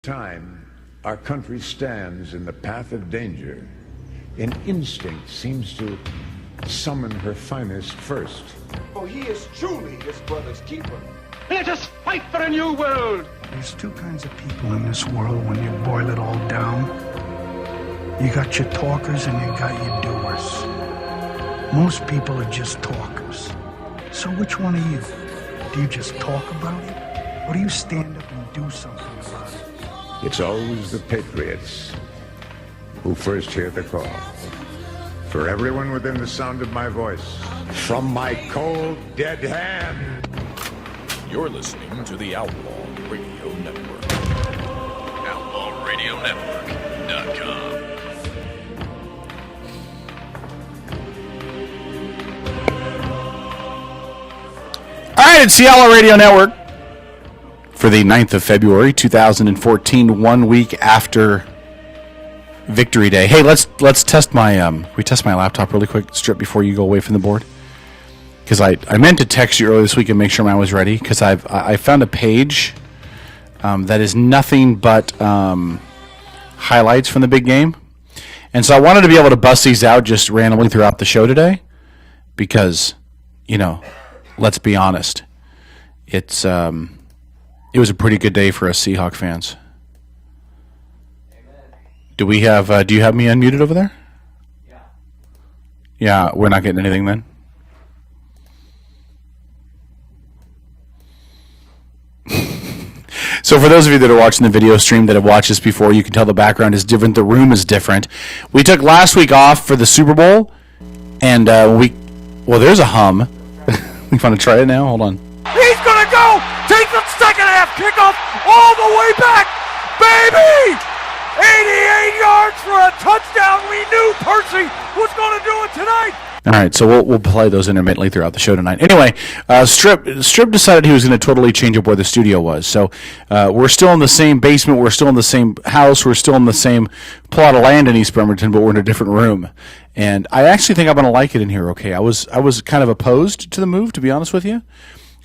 Time our country stands in the path of danger, an instinct seems to summon her finest first. For he is truly his brother's keeper. Let us fight for a new world. There's two kinds of people in this world when you boil it all down. You got your talkers and you got your doers. Most people are just talkers. So which one are you? Do you just talk about it? Or do you stand up and do something about it? It's always the patriots who first hear the call. For everyone within the sound of my voice, from my cold, dead hand. You're listening to the Outlaw Radio Network. OutlawRadioNetwork.com. All right, it's the Outlaw Radio Network for the 9th of February, 2014, 1 week after Victory Day. Hey, let's test my we test my laptop really quick, Strip, before you go away from the board. Because I meant to text you earlier this week and make sure mine was ready, because I found a page that is nothing but highlights from the big game. And so I wanted to be able to bust these out just randomly throughout the show today, because, you know, let's be honest, it was a pretty good day for us Seahawk fans. Do we have? Do you have me unmuted over there? Yeah. Yeah, we're not getting anything then. So for those of you that are watching the video stream that have watched this before, you can tell the background is different. The room is different. We took last week off for the Super Bowl, and there's a hum. We want to try it now? Hold on. He's gonna go! Take the second half kickoff all the way back! Baby! 88 yards for a touchdown. We knew Percy was gonna do it tonight. All right, so we'll play those intermittently throughout the show tonight. Anyway, Strip decided he was going to totally change up where the studio was. So we're still in the same basement, we're still in the same house, we're still in the same plot of land in East Bremerton, but we're in a different room. And I actually think I'm going to like it in here. Okay, I was kind of opposed to the move, to be honest with you.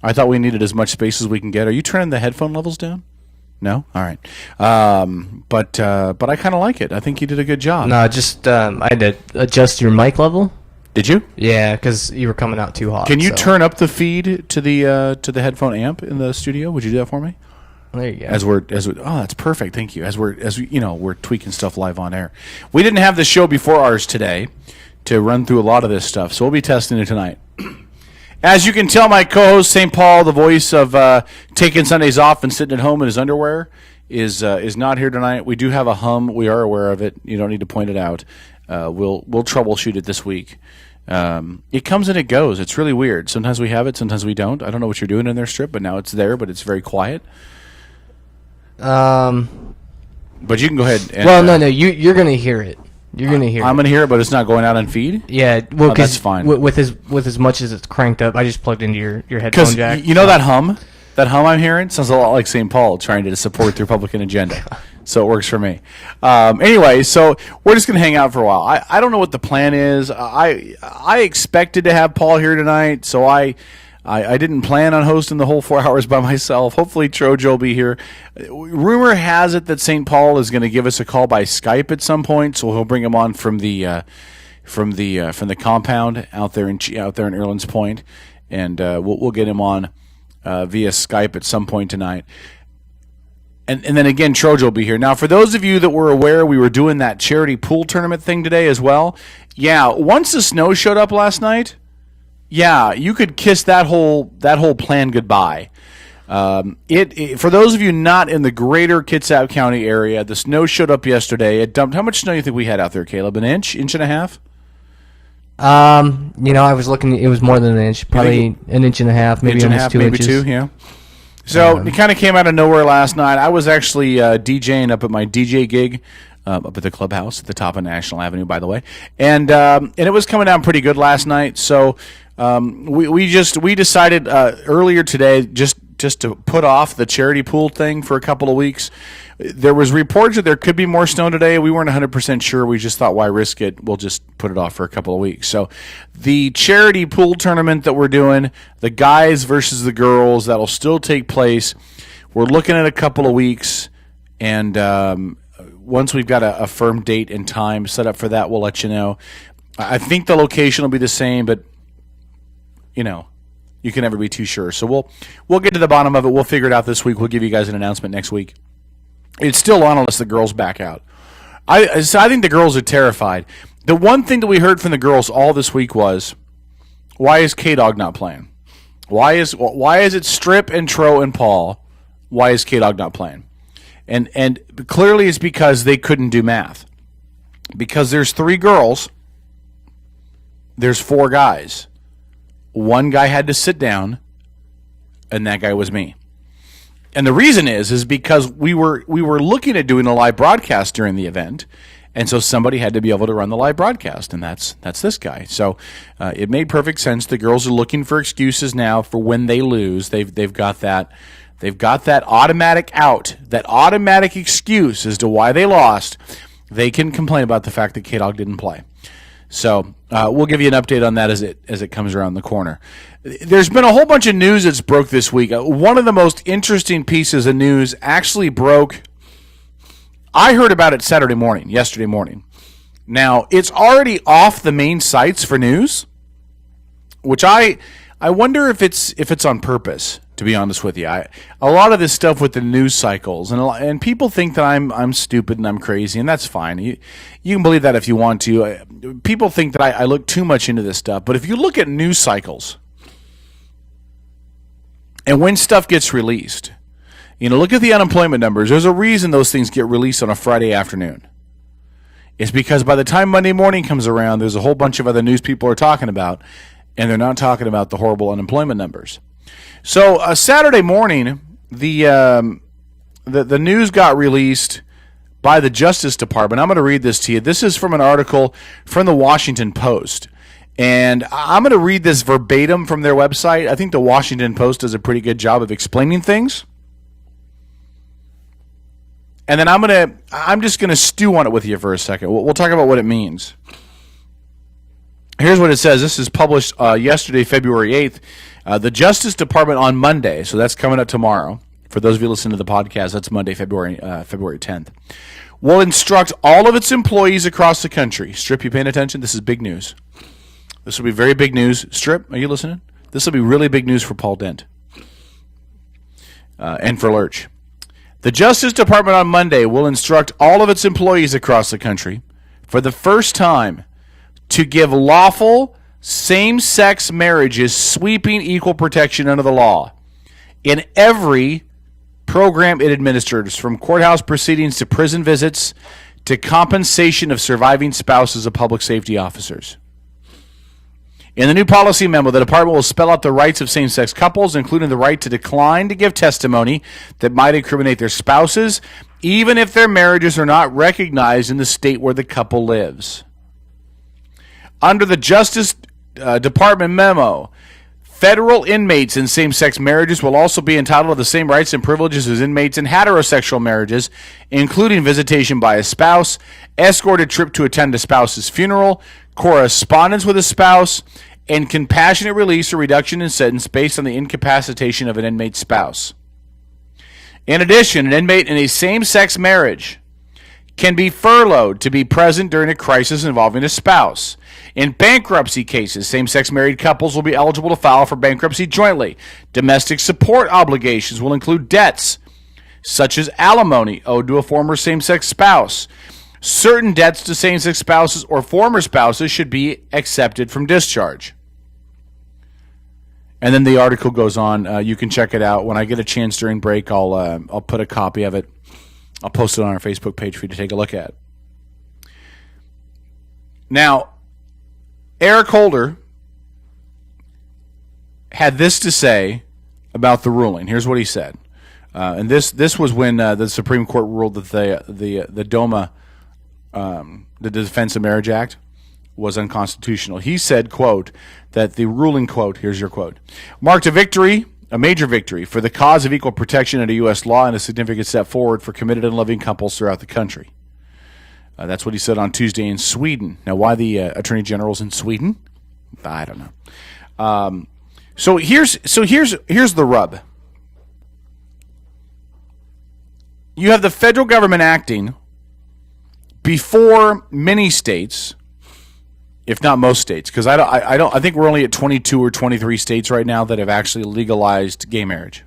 I thought we needed as much space as we can get. Are you turning the headphone levels down? No? All right. But I kind of like it. I think you did a good job. No, just I had to adjust your mic level. Did you? Yeah, because you were coming out too hot. Can you turn up the feed to the headphone amp in the studio? Would you do that for me? There you go. Oh, that's perfect. Thank you. As we're tweaking stuff live on air. We didn't have the show before ours today to run through a lot of this stuff, so we'll be testing it tonight. As you can tell, my co-host St. Paul, the voice of taking Sundays off and sitting at home in his underwear, is not here tonight. We do have a hum. We are aware of it. You don't need to point it out. We'll troubleshoot it this week. It comes and it goes. It's really weird. Sometimes we have it, sometimes we don't. I don't know what you're doing in there, Strip, but now it's there, but it's very quiet. But you can go ahead and... no, you're going to hear it. You're going to hear it. I'm going to hear it, but it's not going out on feed? Yeah, well, that's fine. With as much as it's cranked up, I just plugged into your headphone jack. You know that hum? That hum I'm hearing sounds a lot like St. Paul trying to support the Republican agenda. So it works for me. Anyway, so we're just going to hang out for a while. I don't know what the plan is. I expected to have Paul here tonight, so I didn't plan on hosting the whole 4 hours by myself. Hopefully Trojo will be here. Rumor has it that St. Paul is going to give us a call by Skype at some point, so he'll bring him on from the compound out there in Erlands Point, and we'll get him on via Skype at some point tonight. And then again, Trojo will be here. Now, for those of you that were aware, we were doing that charity pool tournament thing today as well. Yeah, once the snow showed up last night, yeah, you could kiss that whole plan goodbye. For those of you not in the greater Kitsap County area, the snow showed up yesterday. It dumped. How much snow do you think we had out there, Caleb? An inch and a half? I was looking. It was more than an inch, probably an inch and a half, maybe almost 2 inches. Maybe 2, yeah. So it kind of came out of nowhere last night. I was actually DJing up at my DJ gig up at the clubhouse at the top of National Avenue, by the way, and it was coming down pretty good last night. So we decided earlier today just to put off the charity pool thing for a couple of weeks. There was reports that there could be more snow today. We weren't 100% sure. We just thought, why risk it? We'll just put it off for a couple of weeks. So the charity pool tournament that we're doing, the guys versus the girls, that'll still take place. We're looking at a couple of weeks. And once we've got a firm date and time set up for that, we'll let you know. I think the location will be the same, but you can never be too sure. So we'll get to the bottom of it. We'll figure it out this week. We'll give you guys an announcement next week. It's still on unless the girls back out. I think the girls are terrified. The one thing that we heard from the girls all this week was, why is K-Dog not playing? Why is it Strip and Tro and Paul? Why is K-Dog not playing? And clearly it's because they couldn't do math. Because there's 3 girls, there's 4 guys. One guy had to sit down, and that guy was me. And the reason is because we were looking at doing a live broadcast during the event, and so somebody had to be able to run the live broadcast, and that's this guy. So it made perfect sense. The girls are looking for excuses now for when they lose. They've got that automatic out, that automatic excuse as to why they lost. They can complain about the fact that K-Dog didn't play. So we'll give you an update on that as it comes around the corner. There's been a whole bunch of news that's broke this week. One of the most interesting pieces of news actually broke. I heard about it yesterday morning. Now, it's already off the main sites for news, which I wonder if it's on purpose, to be honest with you. A lot of this stuff with the news cycles, and people think that I'm stupid and I'm crazy, and that's fine. You can believe that if you want to. People think that I look too much into this stuff, but if you look at news cycles, and when stuff gets released, look at the unemployment numbers. There's a reason those things get released on a Friday afternoon. It's because by the time Monday morning comes around, there's a whole bunch of other news people are talking about, and they're not talking about the horrible unemployment numbers. So Saturday morning, the news got released by the Justice Department. I'm going to read this to you. This is from an article from the Washington Post. And I'm going to read this verbatim from their website. I think the Washington Post does a pretty good job of explaining things. And then I'm just going to stew on it with you for a second. We'll talk about what it means. Here's what it says. This is published yesterday, February 8th. The Justice Department on Monday, so that's coming up tomorrow. For those of you listening to the podcast, that's Monday, February 10th. Will instruct all of its employees across the country. Strip, you paying attention? This is big news. This will be very big news. Strip, are you listening? This will be really big news for Paul Dent and for Lurch. The Justice Department on Monday will instruct all of its employees across the country for the first time to give lawful same-sex marriages sweeping equal protection under the law in every program it administers, from courthouse proceedings to prison visits to compensation of surviving spouses of public safety officers. In the new policy memo, the department will spell out the rights of same-sex couples, including the right to decline to give testimony that might incriminate their spouses, even if their marriages are not recognized in the state where the couple lives. Under the Justice Department memo, federal inmates in same-sex marriages will also be entitled to the same rights and privileges as inmates in heterosexual marriages, including visitation by a spouse, escorted trip to attend a spouse's funeral, correspondence with a spouse, and compassionate release or reduction in sentence based on the incapacitation of an inmate's spouse. In addition, an inmate in a same-sex marriage can be furloughed to be present during a crisis involving a spouse. In bankruptcy cases, same-sex married couples will be eligible to file for bankruptcy jointly. Domestic support obligations will include debts such as alimony owed to a former same-sex spouse. Certain debts to same-sex spouses or former spouses should be accepted from discharge. And then the article goes on. You can check it out. When I get a chance during break, I'll put a copy of it. I'll post it on our Facebook page for you to take a look at. Now, Eric Holder had this to say about the ruling. Here's what he said. And this was when the Supreme Court ruled that the DOMA, the Defense of Marriage Act, was unconstitutional. He said, quote, that the ruling, quote, here's your quote, marked a major victory for the cause of equal protection under U.S. law and a significant step forward for committed and loving couples throughout the country. That's what he said on Tuesday in Sweden. Now, why the Attorney General's in Sweden? I don't know. So here's the rub. you have the federal government acting before many states, if not most states, because I think we're only at 22 or 23 states right now that have actually legalized gay marriage.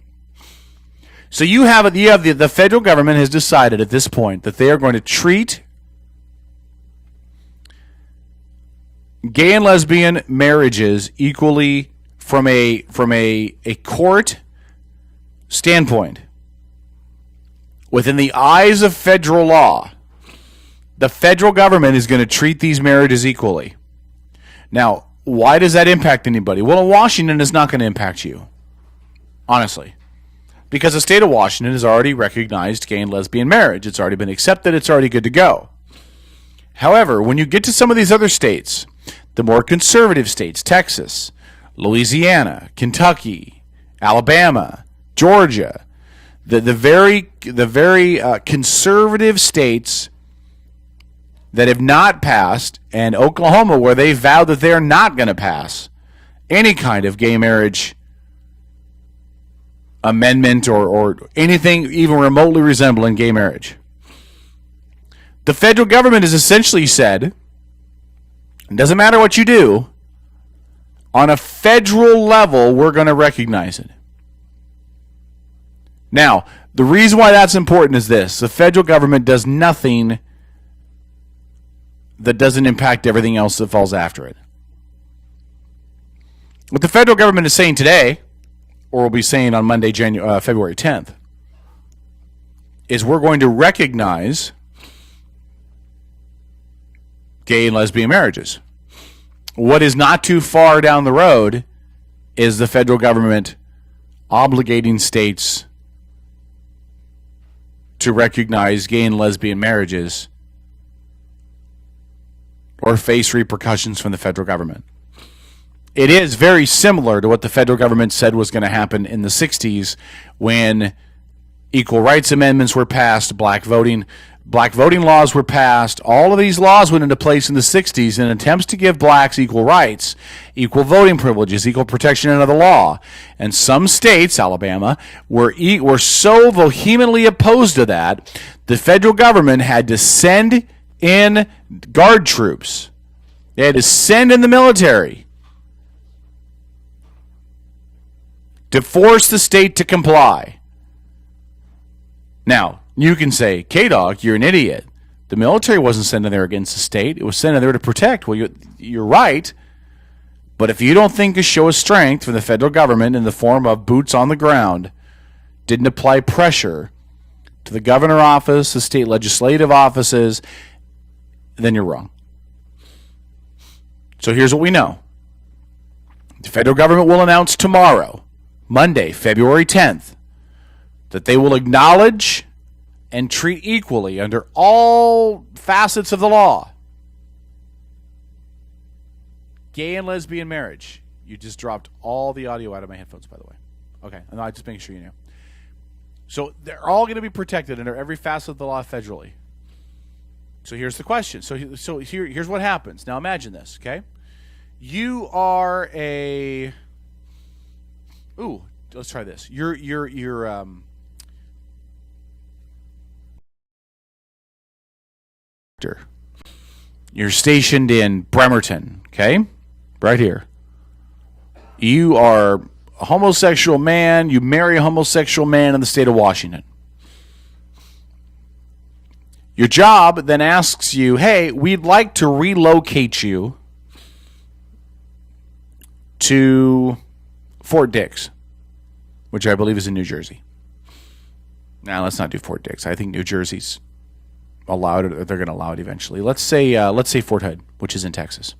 So the federal government has decided at this point that they are going to treat gay and lesbian marriages equally from a court standpoint. Within the eyes of federal law, the federal government is going to treat these marriages equally. Now, why does that impact anybody? Well, in Washington, it's not going to impact you, honestly, because the state of Washington has already recognized gay and lesbian marriage. It's already been accepted. It's already good to go. However, when you get to some of these other states, the more conservative states, Texas, Louisiana, Kentucky, Alabama, Georgia, the very conservative states that have not passed, and Oklahoma, where they vowed that they're not going to pass any kind of gay marriage amendment or anything even remotely resembling gay marriage. The federal government has essentially said, it doesn't matter what you do, on a federal level, we're going to recognize it. Now, the reason why that's important is this. The federal government does nothing that doesn't impact everything else that falls after it. What the federal government is saying today, or will be saying on Monday, February 10th, is we're going to recognize gay and lesbian marriages. What is not too far down the road is the federal government obligating states to recognize gay and lesbian marriages or face repercussions from the federal government. It is very similar to what the federal government said was going to happen in the 60s when equal rights amendments were passed, black voting laws were passed. All of these laws went into place in the 60s in attempts to give blacks equal rights, equal voting privileges, equal protection under the law. And some states, Alabama, were so vehemently opposed to that, the federal government had to send in guard troops. They had to send in the military to force the state to comply. Now, you can say, K-Dog, you're an idiot. The military wasn't sent in there against the state. It was sent in there to protect. Well, you're right. But if you don't think a show of strength from the federal government in the form of boots on the ground didn't apply pressure to the governor office, the state legislative offices, then you're wrong. So here's what we know. The federal government will announce tomorrow, Monday, February 10th, that they will acknowledge and treat equally under all facets of the law gay and lesbian marriage. You just dropped all the audio out of my headphones, by the way. Okay, I'm not just making sure you know. So they're all going to be protected under every facet of the law federally. So here's the question. So here's what happens. Now imagine this, okay? You are a... Ooh, let's try this. You're stationed in Bremerton, okay? Right here. You are a homosexual man. You marry a homosexual man in the state of Washington. Your job then asks you, hey, we'd like to relocate you to Fort Dix, which I believe is in New Jersey. Now, let's not do Fort Dix. I think New Jersey's allowed it, or they're going to allow it eventually. Let's say Fort Hood, which is in Texas.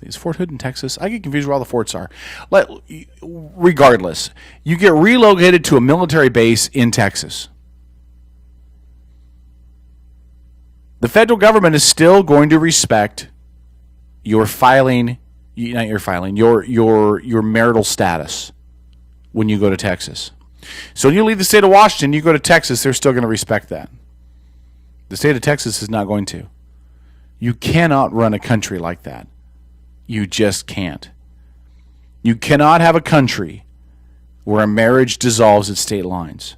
Is Fort Hood in Texas? I get confused where all the forts are. Regardless, you get relocated to a military base in Texas. The federal government is still going to respect your your marital status when you go to Texas. So when you leave the state of Washington, you go to Texas, they're still going to respect that. The state of Texas is not going to. You cannot run a country like that. You just can't. You cannot have a country where a marriage dissolves at state lines.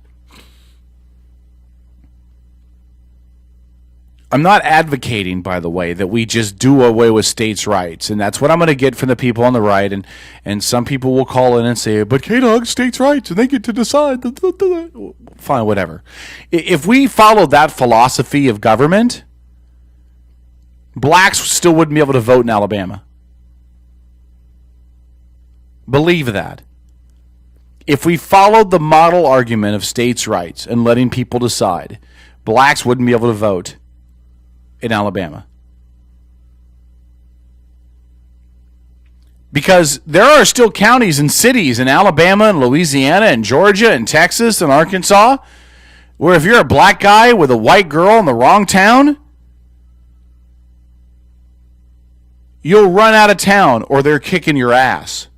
I'm not advocating, by the way, that we just do away with states' rights. And that's what I'm going to get from the people on the right. And some people will call in and say, but K-Dog, states' rights, and they get to decide. Fine, whatever. If we followed that philosophy of government, blacks still wouldn't be able to vote in Alabama. Believe that. If we followed the model argument of states' rights and letting people decide, blacks wouldn't be able to vote in Alabama. Because there are still counties and cities in Alabama and Louisiana and Georgia and Texas and Arkansas where if you're a black guy with a white girl in the wrong town, you'll run out of town or they're kicking your ass.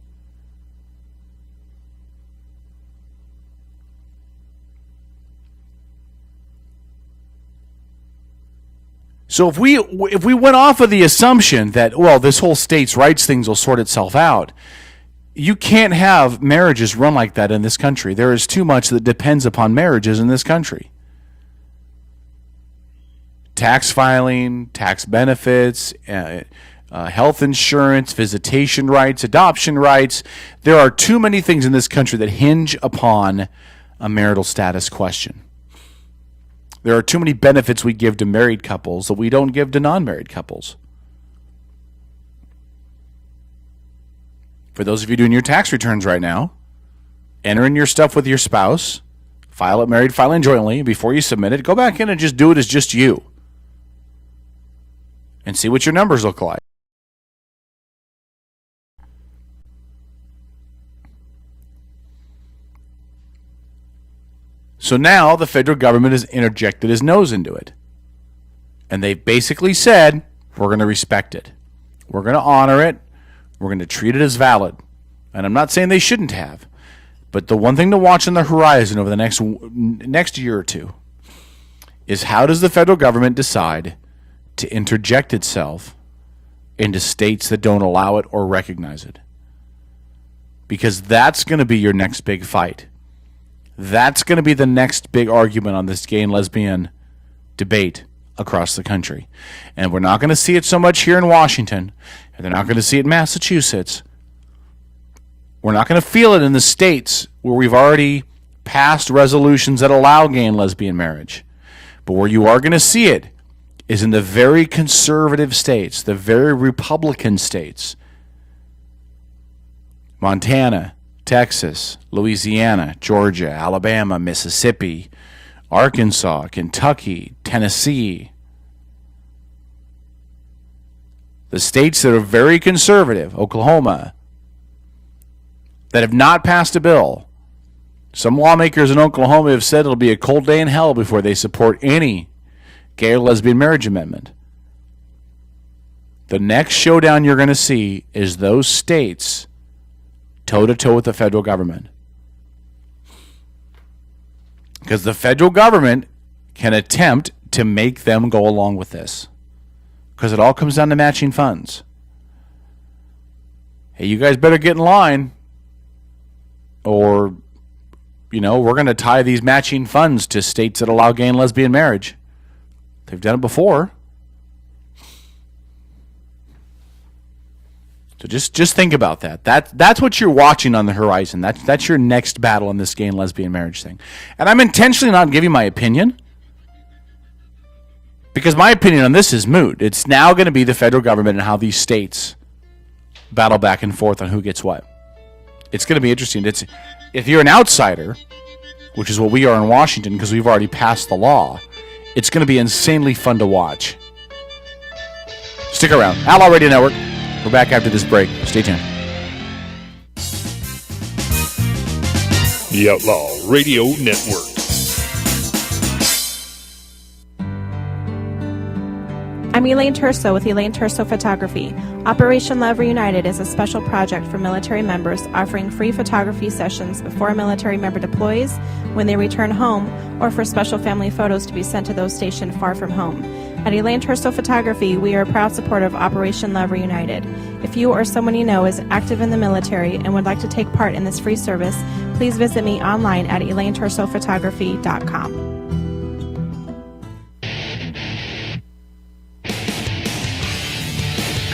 So if we went off of the assumption that, well, this whole states' rights things will sort itself out, you can't have marriages run like that in this country. There is too much that depends upon marriages in this country. Tax filing, tax benefits, health insurance, visitation rights, adoption rights. There are too many things in this country that hinge upon a marital status question. There are too many benefits we give to married couples that we don't give to non-married couples. For those of you doing your tax returns right now, enter in your stuff with your spouse, file it married, filing jointly. Before you submit it, go back in and just do it as just you. And see what your numbers look like. So now the federal government has interjected his nose into it. And they've basically said, we're going to respect it. We're going to honor it. We're going to treat it as valid. And I'm not saying they shouldn't have. But the one thing to watch on the horizon over the next year or two is how does the federal government decide to interject itself into states that don't allow it or recognize it? Because that's going to be your next big fight. That's going to be the next big argument on this gay and lesbian debate across the country. And we're not going to see it so much here in Washington, and they're not going to see it in Massachusetts. We're not going to feel it in the states where we've already passed resolutions that allow gay and lesbian marriage. But where you are going to see it is in the very conservative states, the very Republican states. Montana, Texas, Louisiana, Georgia, Alabama, Mississippi, Arkansas, Kentucky, Tennessee. The states that are very conservative, Oklahoma, that have not passed a bill. Some lawmakers in Oklahoma have said it'll be a cold day in hell before they support any gay or lesbian marriage amendment. The next showdown you're going to see is those states toe-to-toe with the federal government. Because the federal government can attempt to make them go along with this. Because it all comes down to matching funds. Hey, you guys better get in line. Or, we're going to tie these matching funds to states that allow gay and lesbian marriage. They've done it before. So just think about that. That's what you're watching on the horizon. That's your next battle in this gay and lesbian marriage thing. And I'm intentionally not giving my opinion because my opinion on this is moot. It's now going to be the federal government and how these states battle back and forth on who gets what. It's going to be interesting. If you're an outsider, which is what we are in Washington because we've already passed the law, it's going to be insanely fun to watch. Stick around. Outlaw Radio Network. We're back after this break. Stay tuned. The Outlaw Radio Network. I'm Elaine Terso with Elaine Terso Photography. Operation Love Reunited is a special project for military members offering free photography sessions before a military member deploys, when they return home, or for special family photos to be sent to those stationed far from home. At Elaine Terso Photography, we are a proud supporter of Operation Love Reunited. If you or someone you know is active in the military and would like to take part in this free service, please visit me online at ElaineTersophotography.com.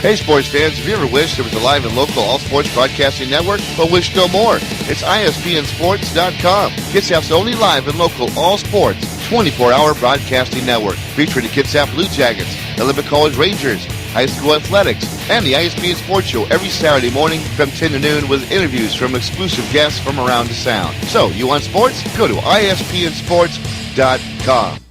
Hey, sports fans, have you ever wished there was a live and local all-sports broadcasting network, but wish no more? It's ISBNsports.com. Kitsap's only live and local all-sports 24-hour broadcasting network, featuring the Kitsap Blue Jackets, Olympic College Rangers, high school athletics, and the ISBN Sports Show every Saturday morning from 10 to noon with interviews from exclusive guests from around the Sound. So, you want sports? Go to ISBNsports.com.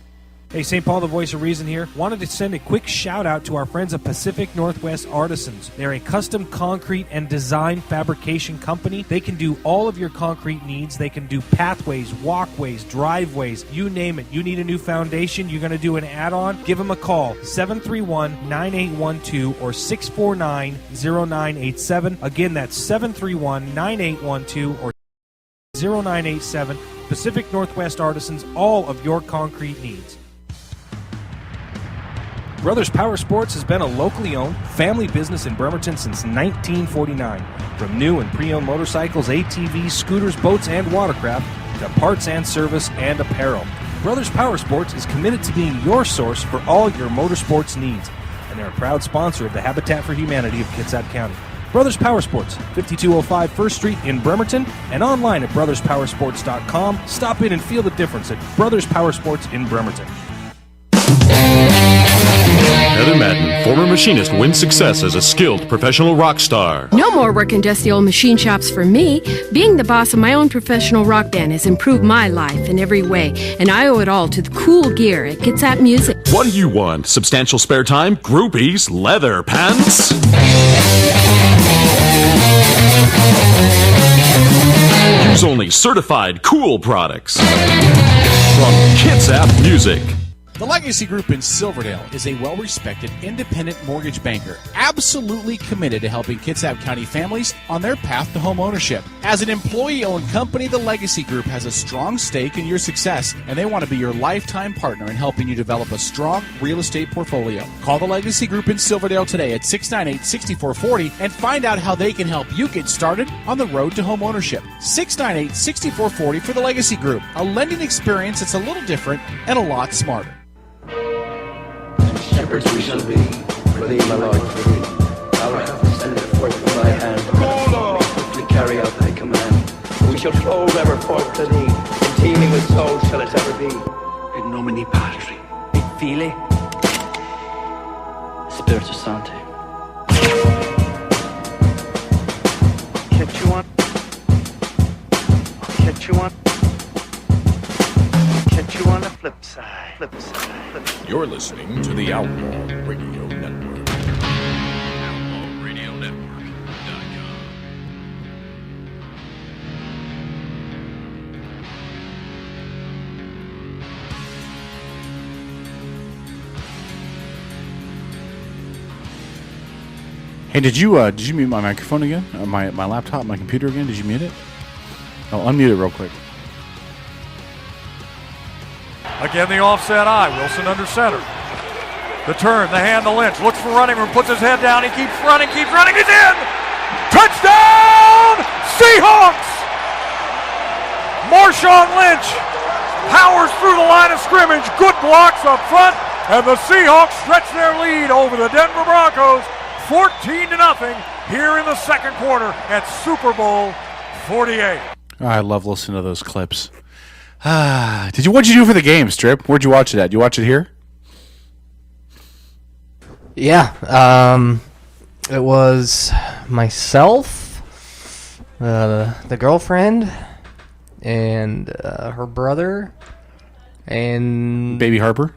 Hey, St. Paul, the voice of reason here. Wanted to send a quick shout out to our friends at Pacific Northwest Artisans. They're a custom concrete and design fabrication company. They can do all of your concrete needs. They can do pathways, walkways, driveways, you name it. You need a new foundation, you're going to do an add-on, give them a call, 731-9812 or 649-0987. Again, that's 731-9812 or 0987. Pacific Northwest Artisans, all of your concrete needs. Brothers Power Sports has been a locally owned family business in Bremerton since 1949. From new and pre-owned motorcycles, ATVs, scooters, boats, and watercraft to parts and service and apparel. Brothers Power Sports is committed to being your source for all your motorsports needs, and they're a proud sponsor of the Habitat for Humanity of Kitsap County. Brothers Power Sports, 5205 First Street in Bremerton, and online at brotherspowersports.com. Stop in and feel the difference at Brothers Power Sports in Bremerton. Heather Madden, former machinist, wins success as a skilled professional rock star. No more working dusty old machine shops for me. Being the boss of my own professional rock band has improved my life in every way, and I owe it all to the cool gear at Kitsap Music. What do you want? Substantial spare time? Groupies? Leather pants? Use only certified cool products from Kitsap Music. The Legacy Group in Silverdale is a well-respected independent mortgage banker, absolutely committed to helping Kitsap County families on their path to home ownership. As an employee-owned company, the Legacy Group has a strong stake in your success, and they want to be your lifetime partner in helping you develop a strong real estate portfolio. Call the Legacy Group in Silverdale today at 698-6440 and find out how they can help you get started on the road to home ownership. 698-6440 for the Legacy Group, a lending experience that's a little different and a lot smarter. Shepherds we shall be, for thee, my Lord, for thee. Thou hast sent forth from thy hand. Swiftly carry out thy command. We shall flow ever forth to thee, and teeming with souls shall it ever be. In nomine Patri, et Filii, Spiritus Sancti. Catch you on. Catch you on. Catch you on the flip side. You're listening to the Outlaw Radio Network. OutlawRadioNetwork.com. Hey, did you mute my microphone again? My laptop, my computer again? Did you mute it? Oh, unmute it real quick. Again, the offset eye. Wilson under center. The turn, the hand to Lynch. Looks for running room, puts his head down. He keeps running. He's in! Touchdown! Seahawks! Marshawn Lynch powers through the line of scrimmage. Good blocks up front. And the Seahawks stretch their lead over the Denver Broncos 14-0 here in the second quarter at Super Bowl 48. I love listening to those clips. What'd you do for the game, Strip? Where'd you watch it at? You watch it here? Yeah. It was myself, the girlfriend, and her brother, and Baby Harper?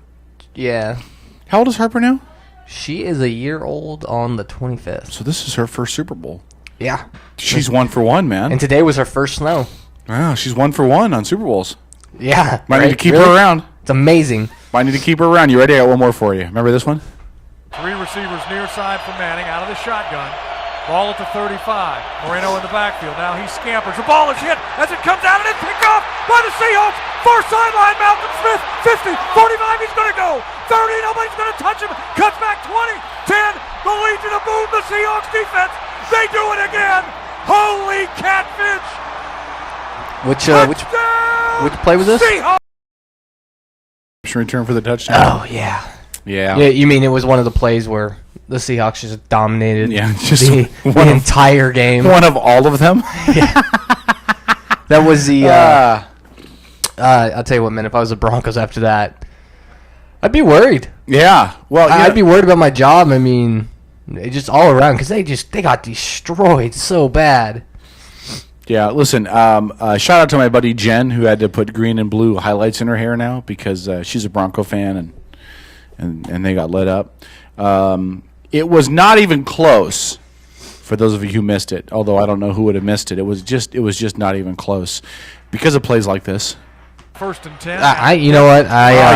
Yeah. How old is Harper now? She is a year old on the 25th. So this is her first Super Bowl. Yeah. She's 1 for 1, man. And today was her first snow. Wow, she's 1 for 1 on Super Bowls. Yeah. Might need to keep her around. It's amazing. Might need to keep her around. You ready? I got one more for you. Remember this one? 3 receivers near side for Manning out of the shotgun. Ball at the 35. Moreno in the backfield. Now he scampers. The ball is hit as it comes out and it's picked off by the Seahawks. Far sideline, Malcolm Smith. 50, 45, he's going to go. 30, nobody's going to touch him. Cuts back 20, 10. The Legion of Boom, the Seahawks defense. They do it again. Holy catfish. Which play was this? Seahawks. Return for the touchdown. Oh, yeah. Yeah. Yeah, you mean it was one of the plays where the Seahawks just dominated just the entire game. One of all of them? Yeah. That was the... I'll tell you what, man, if I was the Broncos after that, I'd be worried. Yeah. Well, I'd be worried about my job. I mean, just all around, because they got destroyed so bad. Yeah, listen, shout out to my buddy Jen, who had to put green and blue highlights in her hair now because she's a Bronco fan, and they got lit up. It was not even close, for those of you who missed it, although I don't know who would have missed it. It was just not even close because of plays like this. 1st and 10. You know what?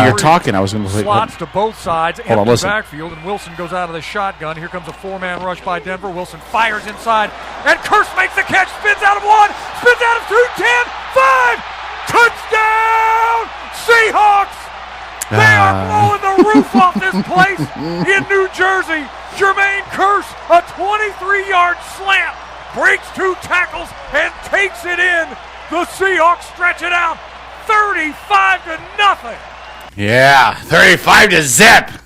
You're talking. I was going to say. Slots to both sides. Hold on, empty listen. backfield, and Wilson goes out of the shotgun. Here comes a 4-man rush by Denver. Wilson fires inside, and Kearse makes the catch. Spins out of 1, spins out of 2, 10, 5. Touchdown, Seahawks! They are blowing the roof off this place in New Jersey. Jermaine Kearse, a 23-yard slant, breaks 2 tackles and takes it in. The Seahawks stretch it out. 35-0. Yeah, 35-0.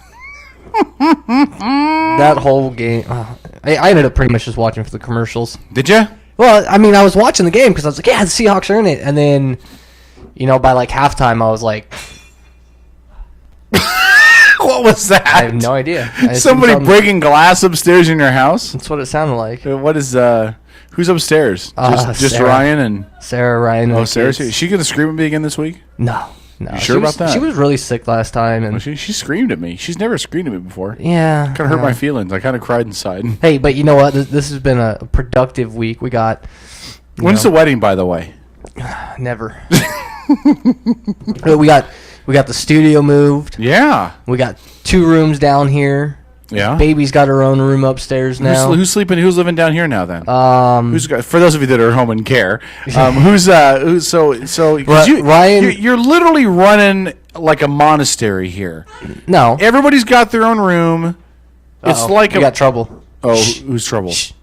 That whole game, I ended up pretty much just watching for the commercials. Did you? Well, I mean, I was watching the game because I was like, yeah, the Seahawks are in it. And then, by like halftime, I was like... What was that? I have no idea. Somebody breaking glass upstairs in your house? That's what it sounded like. What is... Who's upstairs? Just Sarah. Ryan and... Sarah, Ryan. Oh, Sarah's here. Is she going to scream at me again this week? No. You sure about that? She was really sick last time. And she screamed at me. She's never screamed at me before. Yeah. Kind of hurt my feelings. I kind of cried inside. Hey, but you know what? This has been a productive week. We got... When's the wedding, by the way? Never. We got the studio moved. Yeah. We got 2 rooms down here. Yeah. Baby's got her own room upstairs now. Who's sleeping? Who's living down here now? Then. For those of you that are at home and care, who's Ryan? You're literally running like a monastery here. No. Everybody's got their own room. It's like we got trouble. Oh, who's trouble? Shh.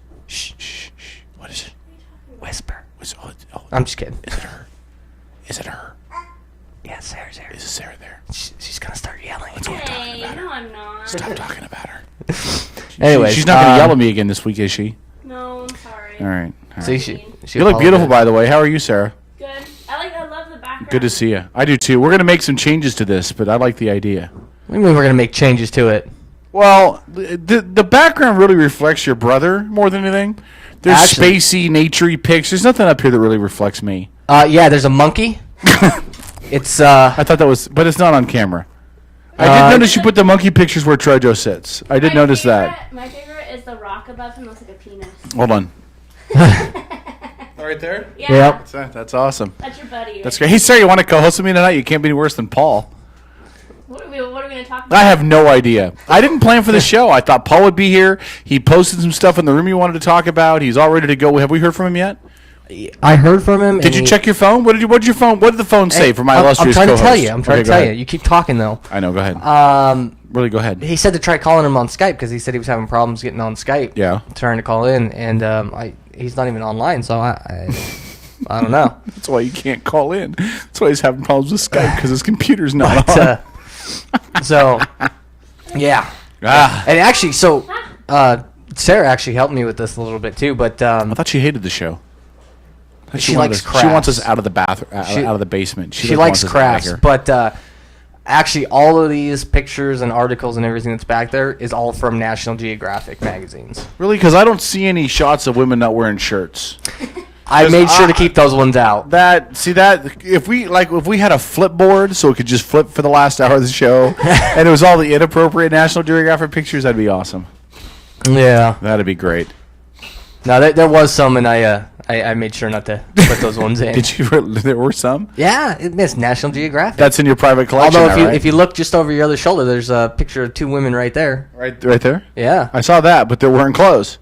What is it? Whisper. I'm just kidding. Is it her? Is it her? Yeah, Sarah's there. Is Sarah there? She's gonna start yelling. Hey, no, I'm not. Stop talking about her. Anyway, she's not going to yell at me again this week, is she? No, I'm sorry. All right. See, she you look beautiful, by the way. How are you, Sarah? Good. I love the background. Good to see you. I do too. We're going to make some changes to this, but I like the idea. What do you mean we're gonna make changes to it? Well, the background really reflects your brother more than anything. There's spacey, naturey pics. There's nothing up here that really reflects me. Yeah, there's a monkey. It's I thought that was, but it's not on camera. I did notice you put the monkey pictures where Trejo sits. I did notice that. My favorite is the rock above him. Looks like a penis. Hold on. Right there? Yeah. Yep. That's awesome. That's your buddy. That's great. Hey, Sarah, you want to co-host with me tonight? You can't be any worse than Paul. What are we going to talk about? I have no idea. I didn't plan for the show. I thought Paul would be here. He posted some stuff in the room he wanted to talk about. He's all ready to go. Have we heard from him yet? I heard from him. Did you check your phone? What did your phone? What did the phone say for my illustrious I'm trying co-host? to tell you. I'm trying to tell you. You keep talking though. I know. Go ahead. Really, go ahead. He said to try calling him on Skype because he said he was having problems getting on Skype. Yeah. Trying to call in, and he's not even online, so I don't know. That's why you can't call in. That's why he's having problems with Skype because his computer's not on. So, yeah. And actually, Sarah actually helped me with this a little bit too, but I thought she hated the show. She likes crafts. She wants us out of the out of the basement. She likes crafts, but actually, all of these pictures and articles and everything that's back there is all from National Geographic magazines. Really? Because I don't see any shots of women not wearing shirts. I made sure to keep those ones out. If we had a flip board so it could just flip for the last hour of the show, and it was all the inappropriate National Geographic pictures, that'd be awesome. Yeah, that'd be great. No, there was some, and I made sure not to put those ones in. Did you? There were some? Yeah, it's National Geographic. That's in your private collection. Although if you look just over your other shoulder, there's a picture of 2 women right there. Right there? Yeah. I saw that, but they're wearing clothes.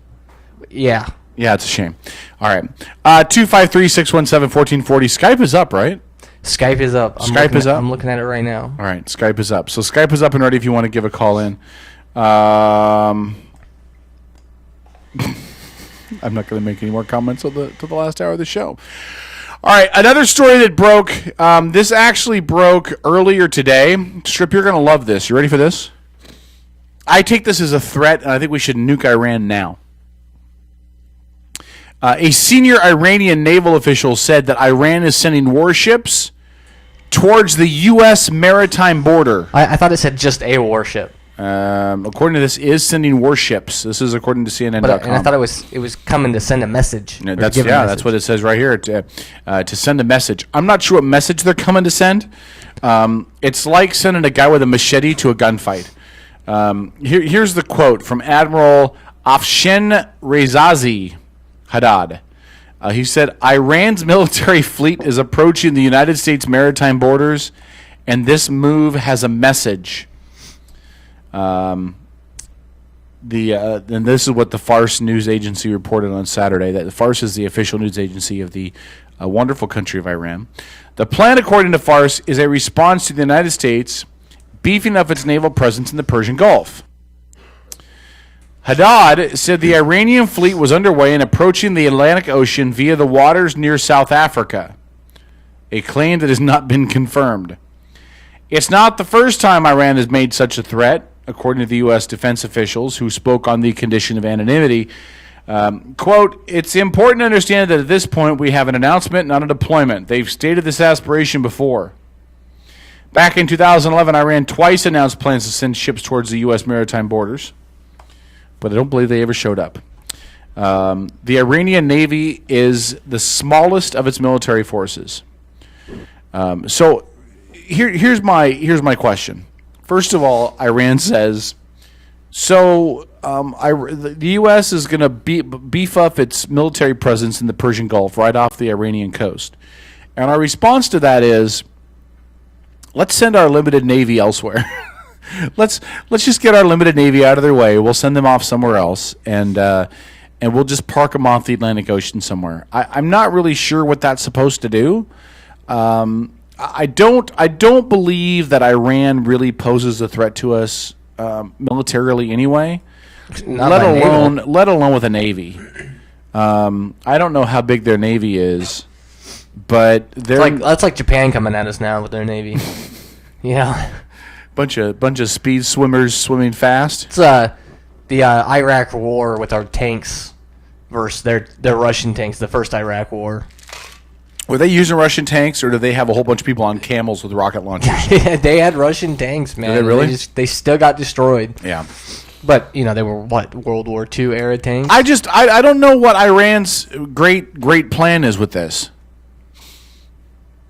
Yeah. Yeah, it's a shame. All right. 253-617-1440. Skype is up, right? Skype is up. Skype is up? I'm looking at it right now. All right. Skype is up. So Skype is up and ready if you want to give a call in. I'm not going to make any more comments to the last hour of the show. All right, another story that broke. This actually broke earlier today. Strip, you're going to love this. You ready for this? I take this as a threat, and I think we should nuke Iran now. A senior Iranian naval official said that Iran is sending warships towards the U.S. maritime border. I thought it said just a warship. According to this, is sending warships. This is according to CNN.com. And I thought it was coming to send a message. No, that's what it says right here, to send a message. I'm not sure what message they're coming to send. It's like sending a guy with a machete to a gunfight. Here's the quote from Admiral Afshin Rezazi Haddad. He said, Iran's military fleet is approaching the United States maritime borders, and this move has a message. And this is what the Fars news agency reported on Saturday, that the Fars is the official news agency of the wonderful country of Iran. The plan, according to Fars, is a response to the United States beefing up its naval presence in the Persian Gulf. Haddad said the Iranian fleet was underway and approaching the Atlantic Ocean via the waters near South Africa, a claim that has not been confirmed. It's not the first time Iran has made such a threat, according to the U.S. defense officials who spoke on the condition of anonymity. Quote, it's important to understand that at this point we have an announcement, not a deployment. They've stated this aspiration before. Back in 2011, Iran twice announced plans to send ships towards the U.S. maritime borders, but I don't believe they ever showed up. The Iranian Navy is the smallest of its military forces. So here's my question. First of all, Iran says, the U.S. is going to beef up its military presence in the Persian Gulf right off the Iranian coast. And our response to that is, let's send our limited Navy elsewhere. Let's just get our limited Navy out of their way. We'll send them off somewhere else, and we'll just park them off the Atlantic Ocean somewhere. I'm not really sure what that's supposed to do. I don't believe that Iran really poses a threat to us militarily anyway. Let alone with a navy. I don't know how big their navy is, but that's like Japan coming at us now with their navy. Yeah. Bunch of speed swimmers swimming fast. It's the Iraq War with our tanks versus their Russian tanks. The first Iraq War. Were they using Russian tanks, or do they have a whole bunch of people on camels with rocket launchers? Yeah, they had Russian tanks, man. Did they really? They still got destroyed. Yeah. But they were World War II era tanks. I don't know what Iran's great plan is with this.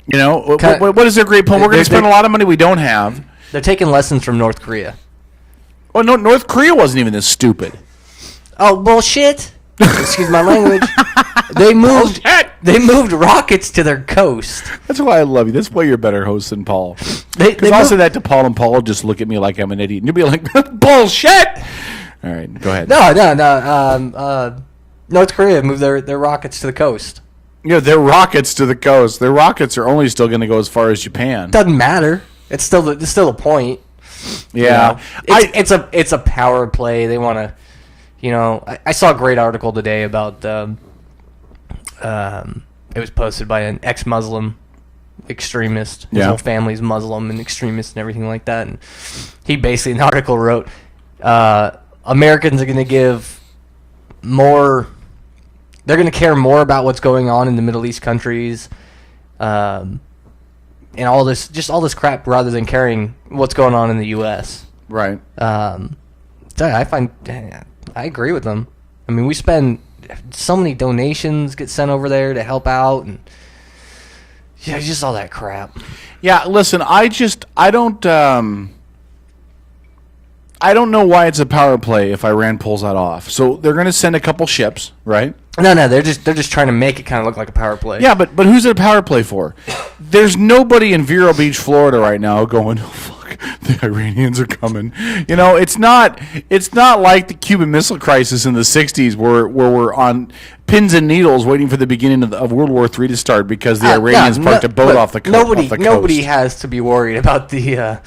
What is their great plan? We're going to spend a lot of money we don't have. They're taking lessons from North Korea. Well, no, North Korea wasn't even this stupid. Oh, bullshit. Excuse my language. They moved rockets to their coast. That's why I love you. That's why you're a better host than Paul. Because I'll say that to Paul, and Paul will just look at me like I'm an idiot. And you'll be like, bullshit! All right, go ahead. No. North Korea moved their rockets to the coast. Yeah, their rockets to the coast. Their rockets are only still going to go as far as Japan. Doesn't matter. It's still a point. Yeah. It's a power play. They want to... I saw a great article today about it was posted by an ex-Muslim extremist. His whole family's Muslim and extremist and everything like that. And he basically in the article wrote, Americans are going to give more... They're going to care more about what's going on in the Middle East countries and all this crap rather than caring what's going on in the U.S. Right. I agree with them. I mean, we spend so many donations get sent over there to help out, and just all that crap. Yeah, listen, I don't know why it's a power play if Iran pulls that off. So they're going to send a couple ships, right? No, they're just trying to make it kind of look like a power play. Yeah, but who's it a power play for? There's nobody in Vero Beach, Florida right now going, oh, fuck, the Iranians are coming. It's not like the Cuban Missile Crisis in the 60s where we're on pins and needles waiting for the beginning of World War III to start because the Iranians parked a boat off the coast. Nobody has to be worried about the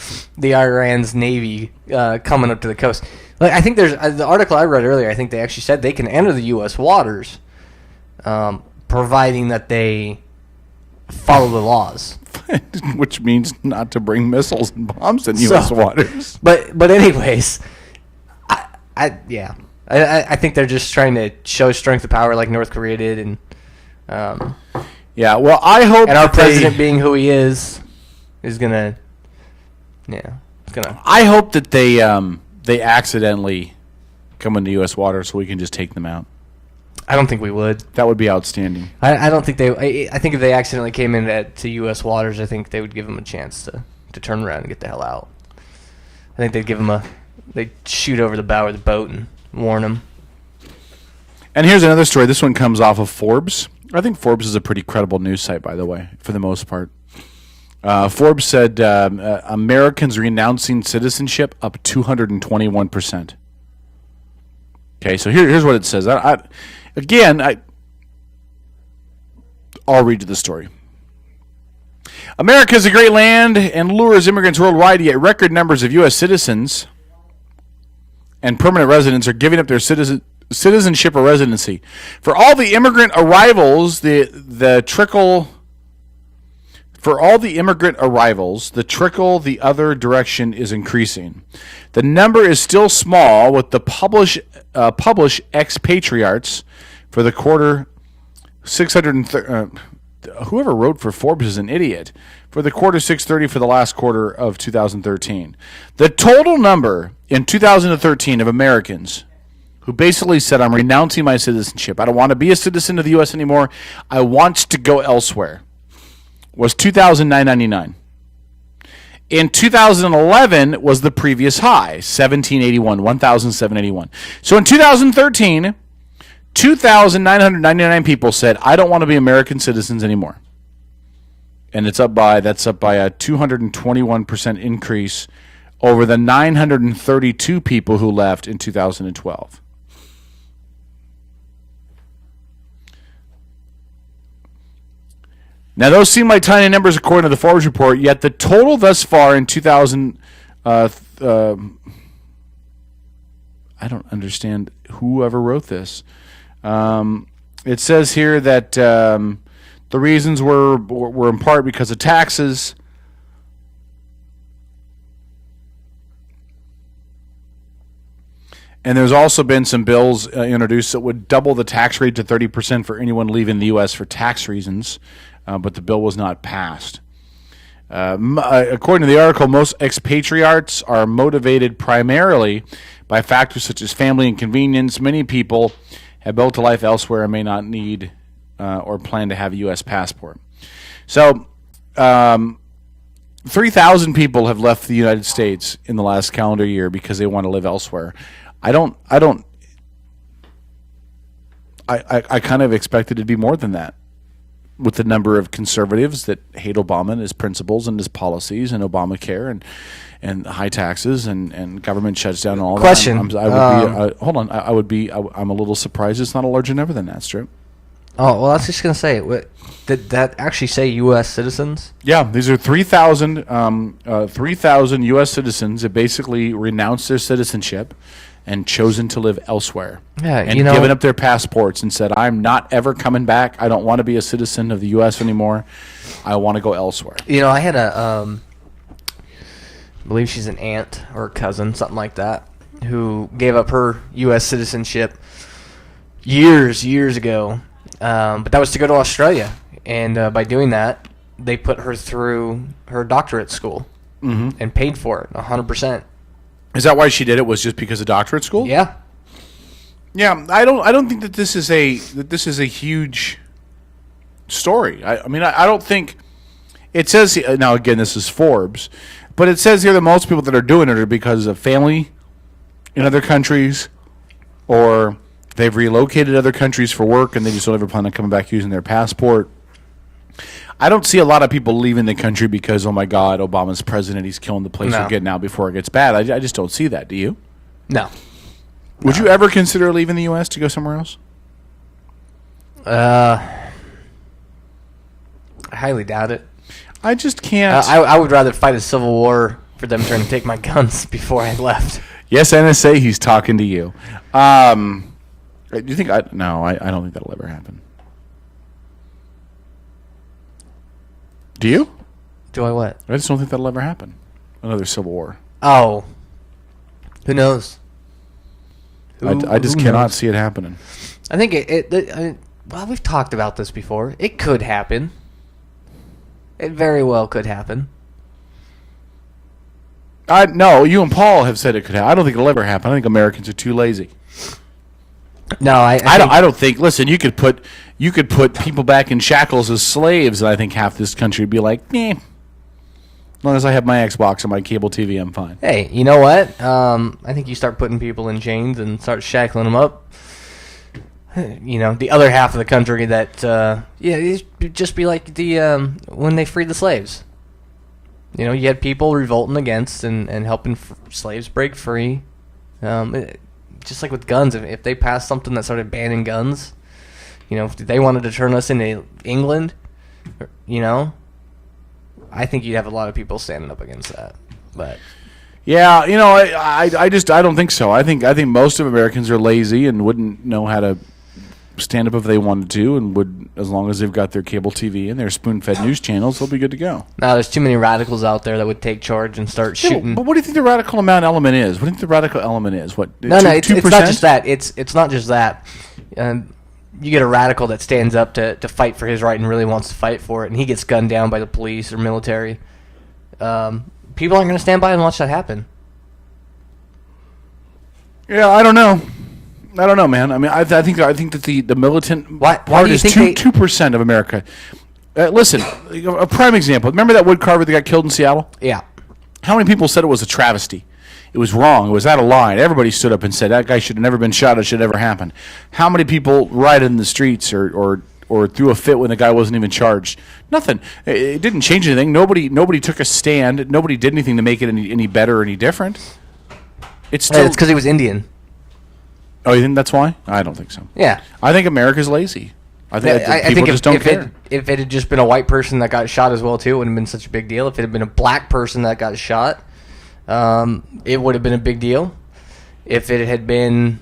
Iran's Navy coming up to the coast. Like, I think there's the article I read earlier. I think they actually said they can enter the U.S. waters, providing that they follow the laws. Which means not to bring missiles and bombs in U.S. waters. But anyways, I think they're just trying to show strength of power like North Korea did, and yeah. Well, I hope and our president being who he is gonna, it's gonna. I hope that they accidentally come into U.S. waters so we can just take them out. I don't think we would. That would be outstanding. I don't think they. I think if they accidentally came to U.S. waters, I think they would give them a chance to turn around and get the hell out. I think they'd give them they'd shoot over the bow of the boat and warn them. And here's another story. This one comes off of Forbes. I think Forbes is a pretty credible news site, by the way, for the most part. Forbes said Americans renouncing citizenship up 221%. Okay, so here's what it says. I'll read you the story. America is a great land and lures immigrants worldwide, yet record numbers of U.S. citizens and permanent residents are giving up their citizenship or residency. For all the immigrant arrivals, the trickle the other direction is increasing. The number is still small, with the published expatriates for the quarter 630. Whoever wrote for Forbes is an idiot. For the quarter 630 for the last quarter of 2013. The total number in 2013 of Americans who basically said, I'm renouncing my citizenship. I don't want to be a citizen of the U.S. anymore. I want to go elsewhere. Was 2,999. In 2011 was the previous high, 1,781. So in 2013, 2,999 people said, I don't want to be American citizens anymore. And that's up by a 221% increase over the 932 people who left in 2012. Now, those seem like tiny numbers according to the Forbes report, yet the total thus far in 2000, I don't understand whoever wrote this. It says here that the reasons were in part because of taxes. And there's also been some bills introduced that would double the tax rate to 30% for anyone leaving the U.S. for tax reasons. But the bill was not passed. According to the article, most expatriates are motivated primarily by factors such as family and convenience. Many people have built a life elsewhere and may not need or plan to have a U.S. passport. So, 3,000 people have left the United States in the last calendar year because they want to live elsewhere. I kind of expected it to be more than that, with the number of conservatives that hate Obama and his principles and his policies and Obamacare and high taxes and government shuts down and all Question. that. I'm a little surprised it's not a larger number than that, Strip. Oh, well, I was just going to say, did that actually say U.S. citizens? Yeah, these are 3,000 U.S. citizens that basically renounced their citizenship and chosen to live elsewhere. Yeah, and given up their passports and said, I'm not ever coming back. I don't want to be a citizen of the U.S. anymore. I want to go elsewhere. I had I believe she's an aunt or a cousin, something like that, who gave up her U.S. citizenship years ago. But that was to go to Australia. And by doing that, they put her through her doctorate school and paid for it 100%. Is that why she did it? Was just because of doctorate school? Yeah. Yeah, I don't think that this is a huge story. I mean, I don't think it says now. Again, this is Forbes, but it says here that most people that are doing it are because of family in other countries, or they've relocated to other countries for work and they just don't ever plan on coming back using their passport. I don't see a lot of people leaving the country because, oh my God, Obama's president, he's killing the place we're getting out before it gets bad. I just don't see that. Do you? No. Would you ever consider leaving the U.S. to go somewhere else? I highly doubt it. I just can't. I would rather fight a civil war for them trying to take my guns before I left. Yes, NSA, he's talking to you. Do you think? No, I don't think that'll ever happen. Do you? Do I what? I just don't think that'll ever happen. Another civil war. Oh. Who knows? I just cannot see it happening. I think well, we've talked about this before. It could happen. It very well could happen. No, you and Paul have said it could happen. I don't think it'll ever happen. I think Americans are too lazy. No, I don't think. Listen, you could put people back in shackles as slaves, and I think half this country would be like, as long as I have my Xbox and my cable TV, I'm fine. Hey, you know what? I think you start putting people in chains and start shackling them up. The other half of the country that, it'd just be like when they freed the slaves. You had people revolting against and helping slaves break free. Just like with guns, if they passed something that started banning guns, if they wanted to turn us into England, I think you'd have a lot of people standing up against that. But yeah, I don't think so. I think most of Americans are lazy and wouldn't know how to stand up if they wanted to, and would, as long as they've got their cable TV and their spoon-fed news channels, they'll be good to go. Now, there's too many radicals out there that would take charge and start shooting. But what do you think the radical element is? What do you think the radical element is? What? No, it's not just that. It's not just that. You get a radical that stands up to fight for his right and really wants to fight for it, and he gets gunned down by the police or military. People aren't going to stand by and watch that happen. Yeah, I don't know. Man. I mean, I think that the militant part is 2% of America. Listen, a prime example. Remember that woodcarver that got killed in Seattle? Yeah. How many people said it was a travesty? It was wrong. It was out of line. Everybody stood up and said that guy should have never been shot. It should never happen. How many people rioted in the streets or threw a fit when the guy wasn't even charged? Nothing. It didn't change anything. Nobody took a stand. Nobody did anything to make it any better or any different. It's because he was Indian. Oh, you think that's why? I don't think so. Yeah. I think America's lazy. I think people just don't care. If it had just been a white person that got shot as well, too, it wouldn't have been such a big deal. If it had been a black person that got shot, it would have been a big deal. If it had been...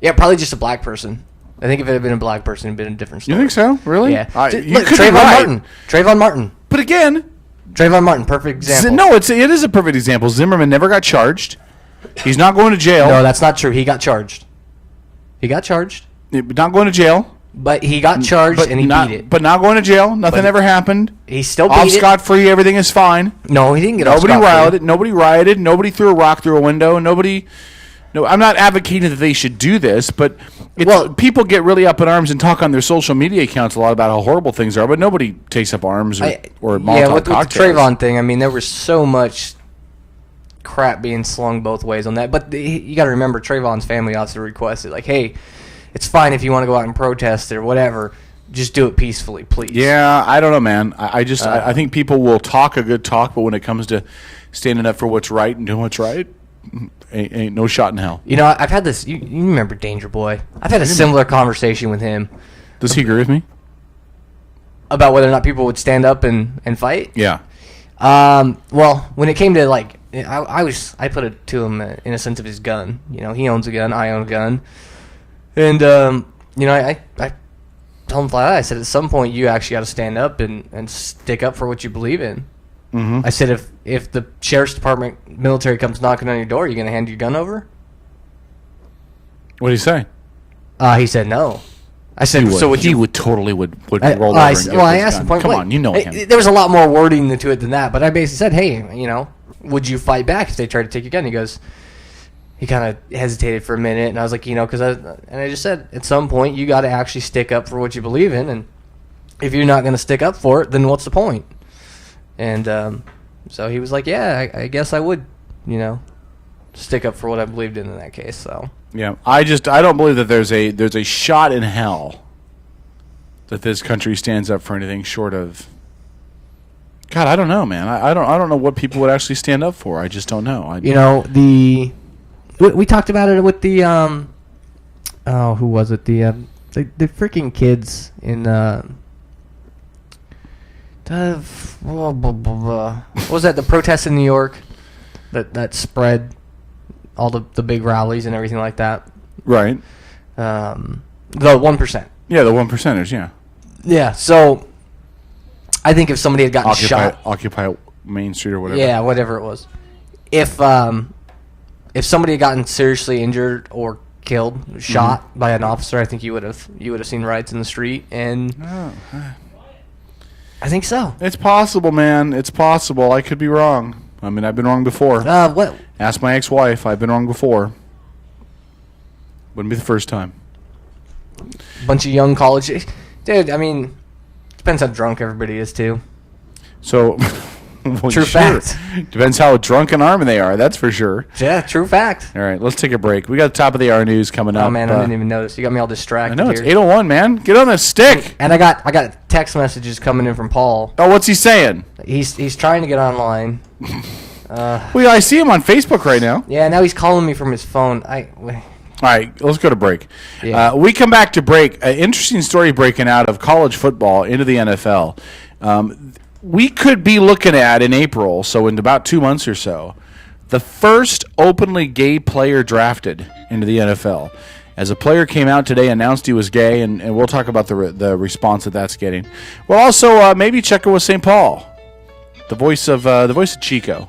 Yeah, probably just a black person. I think if it had been a black person, it would have been a different story. You think so? Really? Yeah. Look, Trayvon Martin. But again... Trayvon Martin, perfect example. No, it is a perfect example. Zimmerman never got charged. He's not going to jail. No, that's not true. He got charged. Not going to jail. But he got charged and he beat it. But not going to jail. Nothing ever happened. He still beat off it. scot-free. Everything is fine. No, he didn't get off scot-free. Nobody rioted. Nobody threw a rock through a window. No, I'm not advocating that they should do this, but people get really up in arms and talk on their social media accounts a lot about how horrible things are, but nobody takes up arms or Molotov with cocktails. The Trayvon thing, I mean, there was so much crap being slung both ways on that. But you got to remember, Trayvon's family also requested, like, hey, it's fine if you want to go out and protest or whatever. Just do it peacefully, please. Yeah, I don't know, man. I think people will talk a good talk, but when it comes to standing up for what's right and doing what's right, ain't no shot in hell. I've had this. You remember Danger Boy? I've had a similar conversation with him. Does he agree with me? About whether or not people would stand up and fight? Yeah. Well, when it came to, like, I put it to him in a sense of his gun. He owns a gun, I own a gun. And, I told him flat out, I said, at some point you actually got to stand up and stick up for what you believe in. Mm-hmm. I said, if the sheriff's department military comes knocking on your door, are you going to hand your gun over? What did he say? He said no. I said, he would totally roll over and get I asked him point Come blank. on, you know him. There was a lot more wording to it than that, but I basically said, hey, would you fight back if they tried to take your gun? He kind of hesitated for a minute, and I was like, because I just said, at some point, you got to actually stick up for what you believe in, and if you're not going to stick up for it, then what's the point? And so he was like, yeah, I guess I would, stick up for what I believed in that case. So yeah, I don't believe that there's a shot in hell that this country stands up for anything short of. God, I don't know, man. I don't know what people would actually stand up for. I just don't know. We talked about it with the who was it? The freaking kids in what was that? The protests in New York that spread all the big rallies and everything like that. Right. The 1%. Yeah, the 1%ers. Yeah. Yeah. So I think if somebody had gotten shot, Occupy Main Street or whatever. Yeah, whatever it was. If if somebody had gotten seriously injured or killed, shot by an officer, I think you would have seen riots in the street, and I think so. It's possible, man. It's possible. I could be wrong. I mean, I've been wrong before. What? Ask my ex-wife. I've been wrong before. Wouldn't be the first time. Bunch of young college... Dude, I mean, depends how drunk everybody is, too. So... well, true fact. Depends how drunk and armed they are, that's for sure. Yeah, true fact. All right, let's take a break. We got the top of the hour news coming up. Oh, man, I didn't even notice. You got me all distracted. I know, it's here. 8:01, man. Get on the stick. And I got text messages coming in from Paul. Oh, what's he saying? He's trying to get online. Well, I see him on Facebook right now. Yeah, now he's calling me from his phone. All right, let's go to break. Yeah. We come back to break. An interesting story breaking out of college football into the NFL. We could be looking at, in April, so in about 2 months or so, the first openly gay player drafted into the NFL. As a player came out today, announced he was gay, and we'll talk about the response that's getting. We'll also maybe check in with St. Paul, the voice of Chico.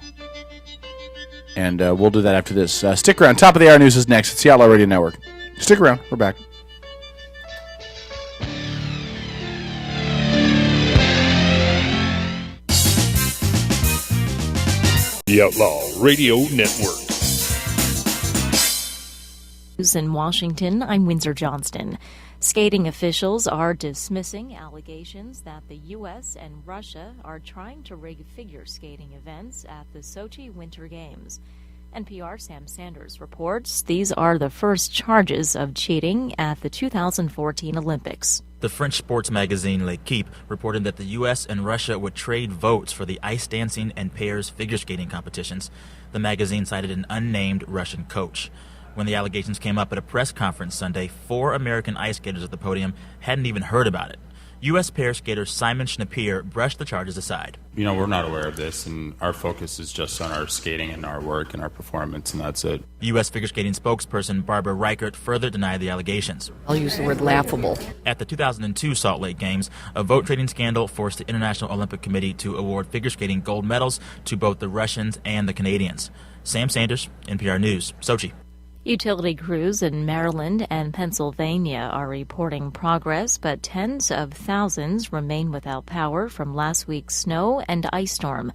And we'll do that after this. Stick around. Top of the hour news is next. It's the Outlaw Radio Network. Stick around. We're back. The Outlaw Radio Network. In Washington, I'm Windsor Johnston. Skating officials are dismissing allegations that the U.S. and Russia are trying to rig figure skating events at the Sochi Winter Games. NPR Sam Sanders reports these are the first charges of cheating at the 2014 Olympics. The French sports magazine L'Equipe reported that the U.S. and Russia would trade votes for the ice dancing and pairs figure skating competitions. The magazine cited an unnamed Russian coach. When the allegations came up at a press conference Sunday, 4 American ice skaters at the podium hadn't even heard about it. U.S. pair skater Simon Schnapier brushed the charges aside. We're not aware of this, and our focus is just on our skating and our work and our performance, and that's it. U.S. figure skating spokesperson Barbara Reichert further denied the allegations. I'll use the word laughable. At the 2002 Salt Lake Games, a vote trading scandal forced the International Olympic Committee to award figure skating gold medals to both the Russians and the Canadians. Sam Sanders, NPR News, Sochi. Utility crews in Maryland and Pennsylvania are reporting progress, but tens of thousands remain without power from last week's snow and ice storm.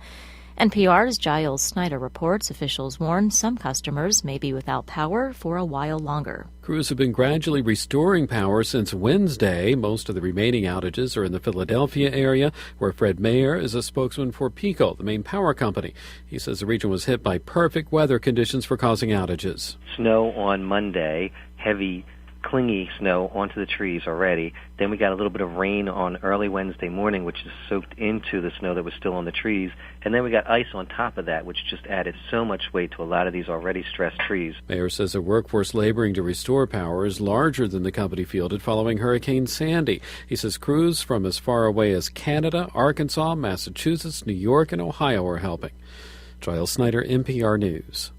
NPR's Giles Snyder reports officials warn some customers may be without power for a while longer. Crews have been gradually restoring power since Wednesday. Most of the remaining outages are in the Philadelphia area, where Fred Mayer is a spokesman for PECO, the main power company. He says the region was hit by perfect weather conditions for causing outages. Snow on Monday, heavy, clingy snow onto the trees already. Then we got a little bit of rain on early Wednesday morning, which is soaked into the snow that was still on the trees. And then we got ice on top of that, which just added so much weight to a lot of these already stressed trees. Mayor says a workforce laboring to restore power is larger than the company fielded following Hurricane Sandy. He says crews from as far away as Canada, Arkansas, Massachusetts, New York, and Ohio are helping. Giles Snyder, NPR News.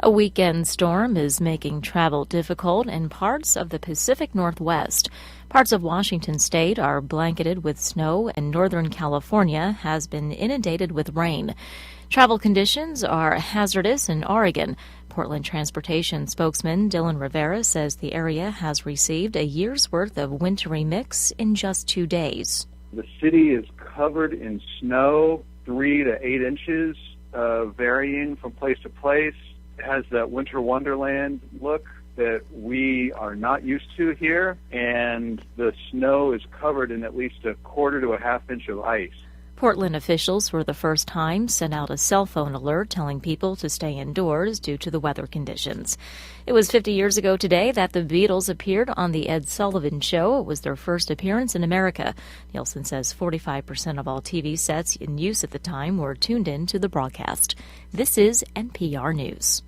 A weekend storm is making travel difficult in parts of the Pacific Northwest. Parts of Washington state are blanketed with snow, and Northern California has been inundated with rain. Travel conditions are hazardous in Oregon. Portland Transportation spokesman Dylan Rivera says the area has received a year's worth of wintry mix in just 2 days. The city is covered in snow, 3 to 8 inches, varying from place to place. It has that winter wonderland look that we are not used to here, and the snow is covered in at least 1/4 to 1/2 inch of ice. Portland officials for the first time sent out a cell phone alert telling people to stay indoors due to the weather conditions. It was 50 years ago today that the Beatles appeared on The Ed Sullivan Show. It was their first appearance in America. Nielsen says 45% of all TV sets in use at the time were tuned in to the broadcast. This is NPR News.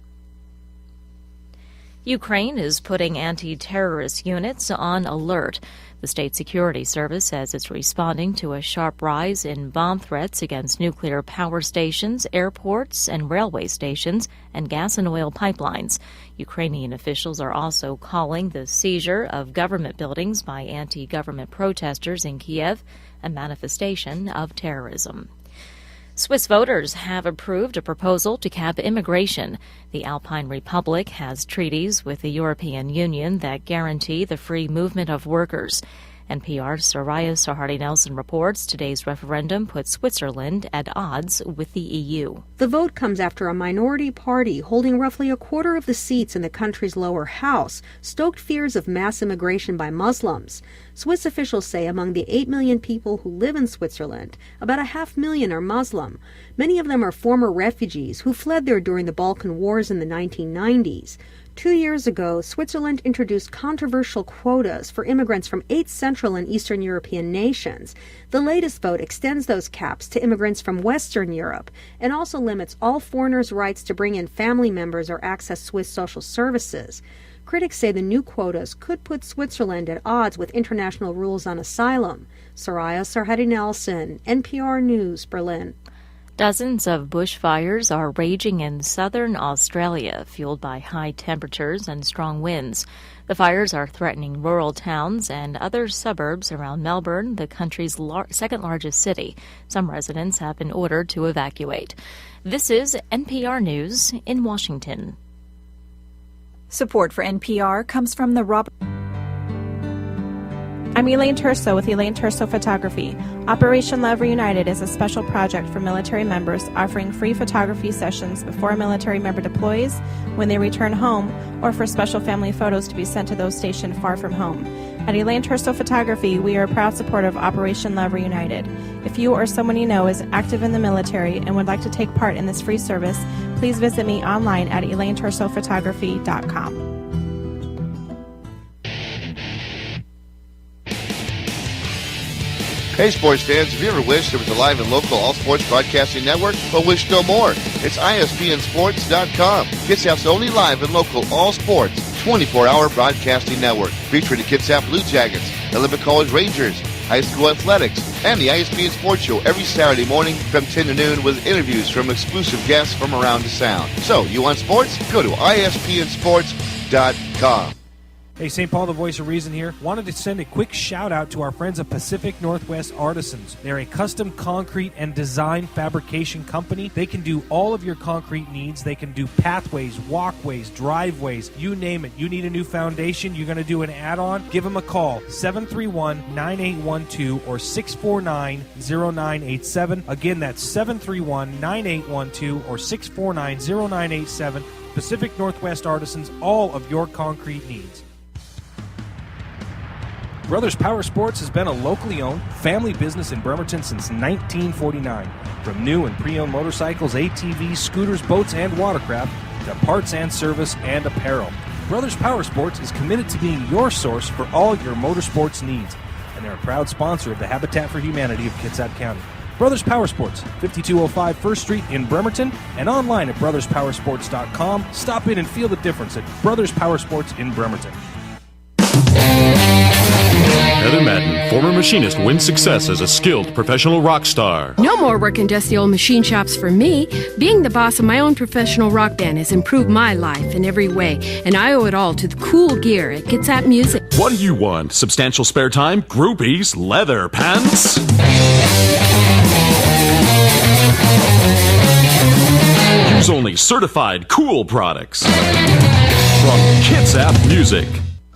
Ukraine is putting anti-terrorist units on alert. The State Security Service says it's responding to a sharp rise in bomb threats against nuclear power stations, airports, and railway stations, and gas and oil pipelines. Ukrainian officials are also calling the seizure of government buildings by anti-government protesters in Kiev a manifestation of terrorism. Swiss voters have approved a proposal to cap immigration. The Alpine Republic has treaties with the European Union that guarantee the free movement of workers. NPR's Soraya Sarhadi-Nelson reports today's referendum put Switzerland at odds with the EU. The vote comes after a minority party holding roughly a quarter of the seats in the country's lower house stoked fears of mass immigration by Muslims. Swiss officials say among the 8 million people who live in Switzerland, about 500,000 are Muslim. Many of them are former refugees who fled there during the Balkan Wars in the 1990s. 2 years ago, Switzerland introduced controversial quotas for immigrants from 8 Central and Eastern European nations. The latest vote extends those caps to immigrants from Western Europe and also limits all foreigners' rights to bring in family members or access Swiss social services. Critics say the new quotas could put Switzerland at odds with international rules on asylum. Soraya Sarhadi-Nelson, NPR News, Berlin. Dozens of bushfires are raging in southern Australia, fueled by high temperatures and strong winds. The fires are threatening rural towns and other suburbs around Melbourne, the country's second largest city. Some residents have been ordered to evacuate. This is NPR News in Washington. Support for NPR comes from the Robert. I'm Elaine Terso with Elaine Terso Photography. Operation Love Reunited is a special project for military members offering free photography sessions before a military member deploys, when they return home, or for special family photos to be sent to those stationed far from home. At Elaine Terso Photography, we are a proud supporter of Operation Love Reunited. If you or someone you know is active in the military and would like to take part in this free service, please visit me online at ElaineTersophotography.com. Hey, sports fans, have you ever wished there was a live and local all-sports broadcasting network, but wish no more? It's ISPNSports.com. Kitsap's only live and local all-sports 24-hour broadcasting network, featuring the Kitsap Blue Jackets, Olympic College Rangers, high school athletics, and the ISPN Sports Show every Saturday morning from 10 to noon with interviews from exclusive guests from around the Sound. So, you want sports? Go to ISPNSports.com. Hey, St. Paul, the voice of reason here. Wanted to send a quick shout out to our friends at Pacific Northwest Artisans. They're a custom concrete and design fabrication company. They can do all of your concrete needs. They can do pathways, walkways, driveways, you name it. You need a new foundation, you're going to do an add-on, give them a call, 731-9812 or 649-0987. Again, that's 731-9812 or 649-0987. Pacific Northwest Artisans, all of your concrete needs. Brothers Power Sports has been a locally owned family business in Bremerton since 1949. From new and pre-owned motorcycles, ATVs, scooters, boats, and watercraft to parts and service and apparel. Brothers Power Sports is committed to being your source for all your motorsports needs, and they're a proud sponsor of the Habitat for Humanity of Kitsap County. Brothers Power Sports, 5205 First Street in Bremerton, and online at brotherspowersports.com. Stop in and feel the difference at Brothers Power Sports in Bremerton. Heather Madden, former machinist, wins success as a skilled professional rock star. No more working dusty old machine shops for me. Being the boss of my own professional rock band has improved my life in every way, and I owe it all to the cool gear at Kitsap Music. What do you want? Substantial spare time? Groupies? Leather pants? Use only certified cool products from Kitsap Music.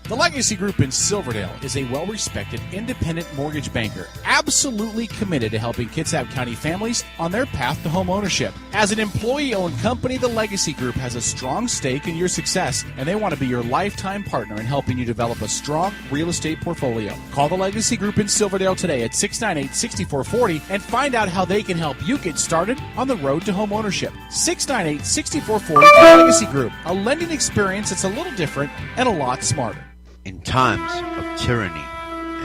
The Legacy Group in Silverdale is a well-respected independent mortgage banker, absolutely committed to helping Kitsap County families on their path to home ownership. As an employee-owned company, the Legacy Group has a strong stake in your success, and they want to be your lifetime partner in helping you develop a strong real estate portfolio. Call the Legacy Group in Silverdale today at 698-6440 and find out how they can help you get started on the road to home ownership. 698-6440, the Legacy Group, a lending experience that's a little different and a lot smarter. In times of tyranny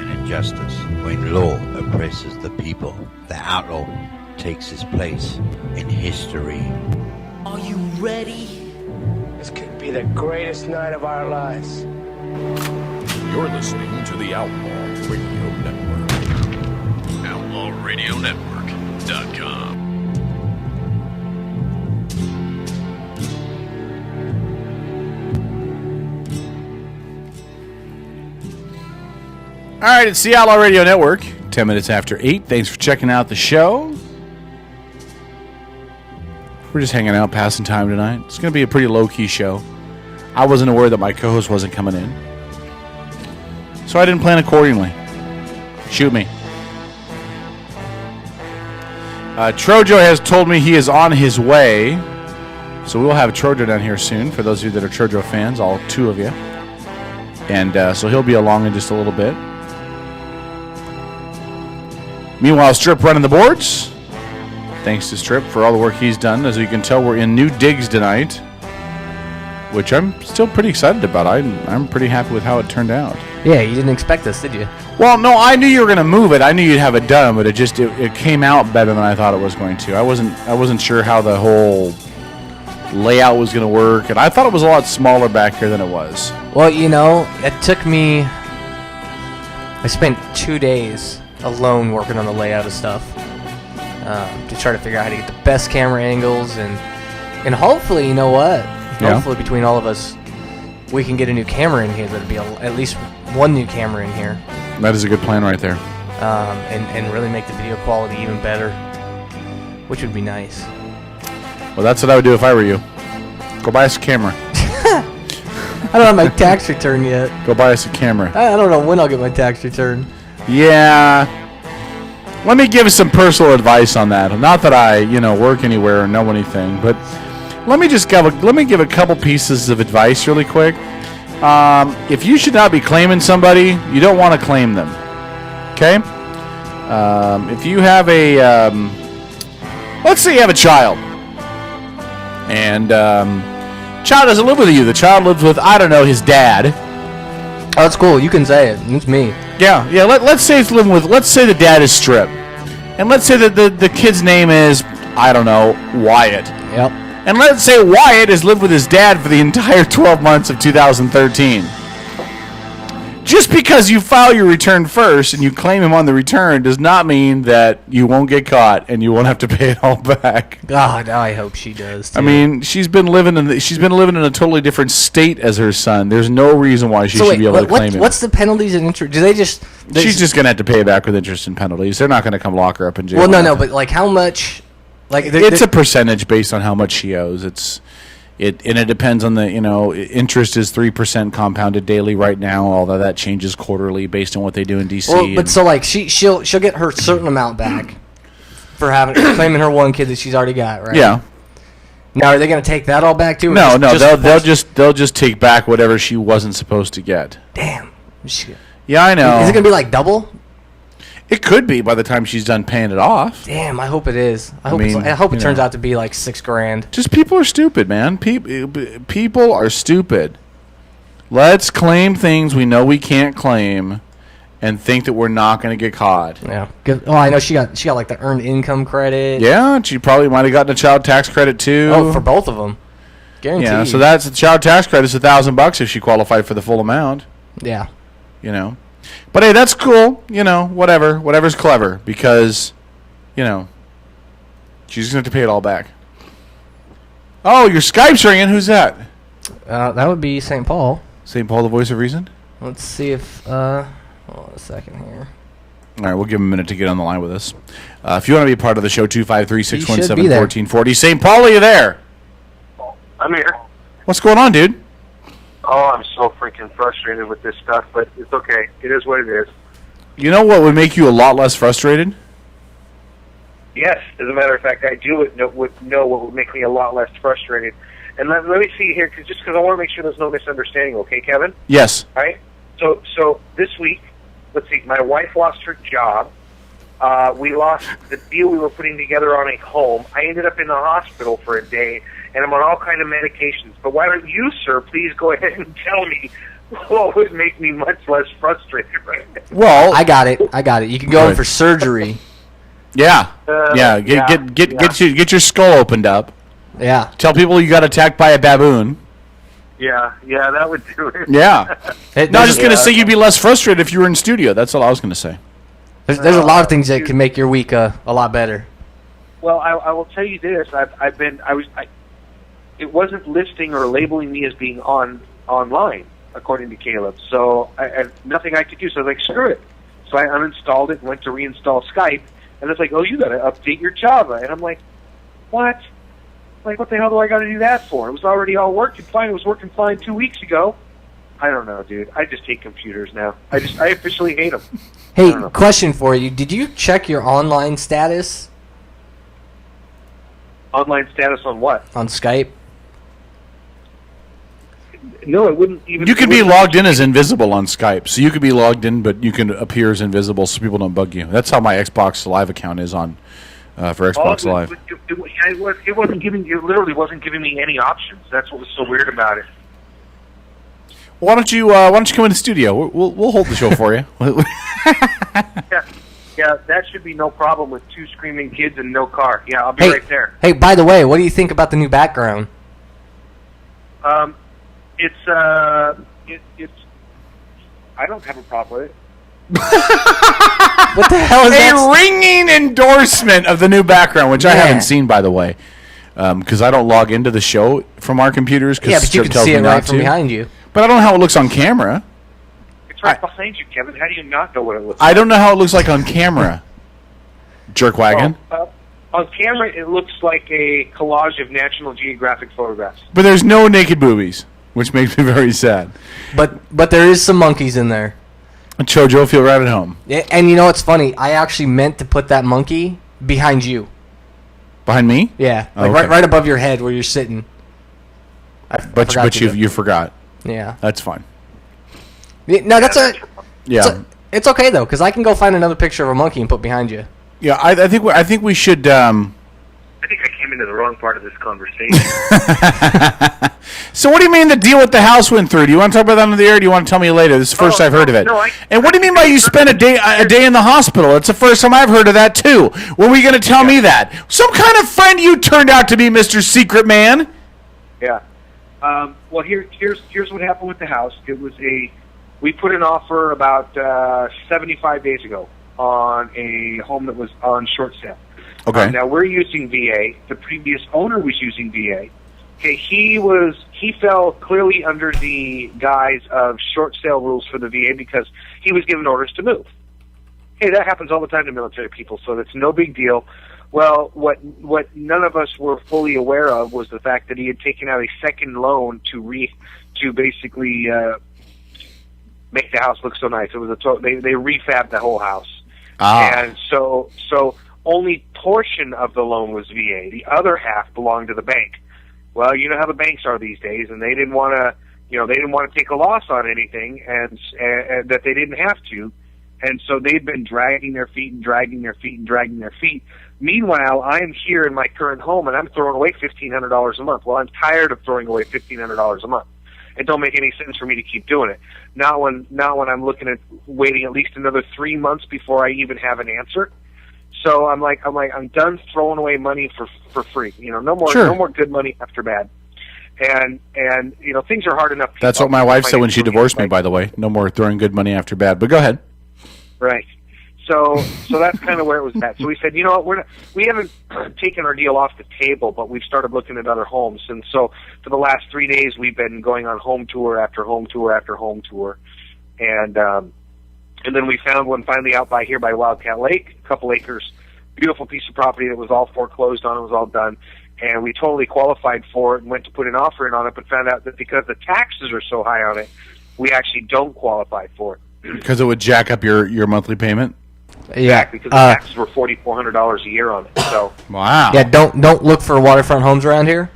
and injustice, when law oppresses the people, the outlaw takes his place in history. Are you ready? This could be the greatest night of our lives. You're listening to the Outlaw Radio Network. OutlawRadioNetwork.com. All right, it's the Outlaw Radio Network, 10 minutes after 8. Thanks for checking out the show. we're just hanging out, passing time tonight. It's going to be a pretty low-key show. I wasn't aware that my co-host wasn't coming in, so I didn't plan accordingly. Shoot me. Trojo has told me he is on his way, so we'll have Trojo down here soon, for those of you that are Trojo fans, all 2 of you. And so he'll be along in just a little bit. Meanwhile, Strip running the boards. Thanks to Strip for all the work he's done. As you can tell, we're in new digs tonight, which I'm still pretty excited about. I'm pretty happy with how it turned out. Yeah, you didn't expect this, did you? Well, no, I knew you were going to move it. I knew you'd have it done, but it came out better than I thought it was going to. I wasn't sure how the whole layout was going to work, and I thought it was a lot smaller back here than it was. Well, it took me... I spent 2 days alone working on the layout of stuff to try to figure out how to get the best camera angles, and hopefully, you know what? Yeah. Hopefully, between all of us, we can get a new camera in here. That'd be at least one new camera in here. That is a good plan right there. And really make the video quality even better, which would be nice. Well, that's what I would do if I were you. Go buy us a camera. I don't have my tax return yet. Go buy us a camera. I don't know when I'll get my tax return. Yeah. Let me give some personal advice on that. Not that I, work anywhere or know anything, but let me give a couple pieces of advice really quick. If you should not be claiming somebody, you don't want to claim them. Okay? If you have let's say you have a child, and child doesn't live with you. The child lives with, I don't know, his dad. Oh, that's cool. You can say it. It's me. Yeah. Let's say it's living with. Let's say the dad is Strip, and let's say that the kid's name is, I don't know, Wyatt. Yep. And let's say Wyatt has lived with his dad for the entire 12 months of 2013. Just because you file your return first and you claim him on the return does not mean that you won't get caught and you won't have to pay it all back. God, I hope she does too. I mean, she's been living in a totally different state as her son. There's no reason why she should be able to claim him. What's the penalties and interest? Do they just? She's just gonna have to pay it back with interest and penalties. They're not gonna come lock her up in jail. Well, no, but like how much? Like it's a percentage based on how much she owes. It depends on the interest is 3% compounded daily right now, although that changes quarterly based on what they do in DC. Well, but so like she'll get her certain amount back for claiming her one kid that she's already got, right? Yeah. Now are they going to take that all back too? No, they'll just take back whatever she wasn't supposed to get. Damn. Yeah, I know. Is it going to be like double? It could be by the time she's done paying it off. Damn, I hope it is. I hope it turns out to be like $6,000. Just people are stupid, man. People are stupid. Let's claim things we know we can't claim, and think that we're not going to get caught. Yeah. Oh, I know she got like the earned income credit. Yeah, she probably might have gotten a child tax credit too. Oh, for both of them. Guaranteed. Yeah, so that's the child tax credit's $1,000 if she qualified for the full amount. Yeah. But hey, that's cool. Whatever's clever, because, she's going to have to pay it all back. Oh, your Skype's ringing. Who's that? That would be St. Paul. St. Paul, the voice of reason? Let's see if, hold on a second here. All right, we'll give him a minute to get on the line with us. If you want to be a part of the show, 253-617-1440. St. Paul, are you there? I'm here. What's going on, dude? Oh, I'm so freaking frustrated with this stuff, but it's okay. It is what it is. You know what would make you a lot less frustrated? Yes, as a matter of fact, I do know what would make me a lot less frustrated. And let me see here, just because I want to make sure there's no misunderstanding, okay, Kevin? Yes. All right? So this week, let's see, my wife lost her job. We lost the deal we were putting together on a home. I ended up in the hospital for a day, and I'm on all kind of medications. But why don't you, sir, please go ahead and tell me what would make me much less frustrated right now? Well, I got it. You can go in for surgery. Yeah. Get your skull opened up. Yeah. Tell people you got attacked by a baboon. Yeah, that would do it. Yeah. No, I was just going to say you'd be less frustrated if you were in studio. That's all I was going to say. There's a lot of things that can make your week a lot better. Well, I will tell you this. It wasn't listing or labeling me as being online, according to Caleb. So nothing I could do. So I was like, screw it. So I uninstalled it and went to reinstall Skype. And it's like, oh, you got to update your Java. And I'm like, what? Like, what the hell do I got to do that for? It was already all working fine. It was working fine 2 weeks ago. I don't know, dude. I just hate computers now. I officially hate them. Hey, question for you. Did you check your online status? Online status on what? On Skype? No, it wouldn't even... You could be logged in as invisible on Skype. So you could be logged in, but you can appear as invisible so people don't bug you. That's how my Xbox Live account is on for Xbox Live. It wasn't giving... It literally wasn't giving me any options. That's what was so weird about it. Why don't you come in the studio? We'll hold the show for you. Yeah, that should be no problem with 2 screaming kids and no car. Yeah, I'll be right there. Hey, by the way, what do you think about the new background? It's I don't have a problem with it. What the hell is that? A ringing endorsement of the new background, which I haven't seen, by the way, because I don't log into the show from our computers. Yeah, but you can see it right from behind you. But I don't know how it looks on camera. It's right behind you, Kevin. How do you not know what it looks like? I don't know how it looks like on camera. Jerkwagon. On camera, it looks like a collage of National Geographic photographs. But there's no naked boobies, which makes me very sad. But there is some monkeys in there. And Chojo, feel right at home. Yeah, and you know what's funny? I actually meant to put that monkey behind you. Behind me? Yeah, Oh, like okay. right above your head where you're sitting. But you forgot. Yeah, that's fine. No, that's Yeah. It's okay though, because I can go find another picture of a monkey and put behind you. Yeah, I think we should. I think I came into the wrong part of this conversation. So what do you mean the deal with the house went through? Do you want to talk about that on the air? Or do you want to tell me later? This is the first I've heard of it. And what do you mean by you spent a day in the hospital? It's the first time I've heard of that too. When were you going to tell me that? Some kind of friend you turned out to be, Mr. Secret Man. Yeah. Well, here's what happened with the house. It was we put an offer about 75 days ago on a home that was on short sale. Okay. Now we're using VA. The previous owner was using VA. Okay, he fell clearly under the guise of short sale rules for the VA because he was given orders to move. Hey, that happens all the time to military people, so that's no big deal. Well, what none of us were fully aware of was the fact that he had taken out a second loan to basically make the house look so nice. It was they refabbed the whole house, and so only portion of the loan was VA. The other half belonged to the bank. Well, you know how the banks are these days, and they didn't want to take a loss on anything, and that they didn't have to, and so they've been dragging their feet and dragging their feet and dragging their feet. Meanwhile, I'm here in my current home, and I'm throwing away $1,500 a month. Well, I'm tired of throwing away $1,500 a month. It don't make any sense for me to keep doing it. Not when I'm looking at waiting at least another 3 months before I even have an answer. So I'm done throwing away money for free. No more good money after bad. And things are hard enough. That's what my wife said when she divorced me, by the way. No more throwing good money after bad. But go ahead. Right. So that's kind of where it was at. So we said, you know what, we haven't taken our deal off the table, but we've started looking at other homes. And so for the last 3 days, we've been going on home tour after home tour after home tour. And then we found one finally out by Wildcat Lake, a couple acres, beautiful piece of property that was all foreclosed on. It was all done. And we totally qualified for it and went to put an offer in on it, but found out that because the taxes are so high on it, we actually don't qualify for it. Because it would jack up your monthly payment? Yeah, because the taxes were $4,400 a year on it. So wow. Yeah, don't look for waterfront homes around here.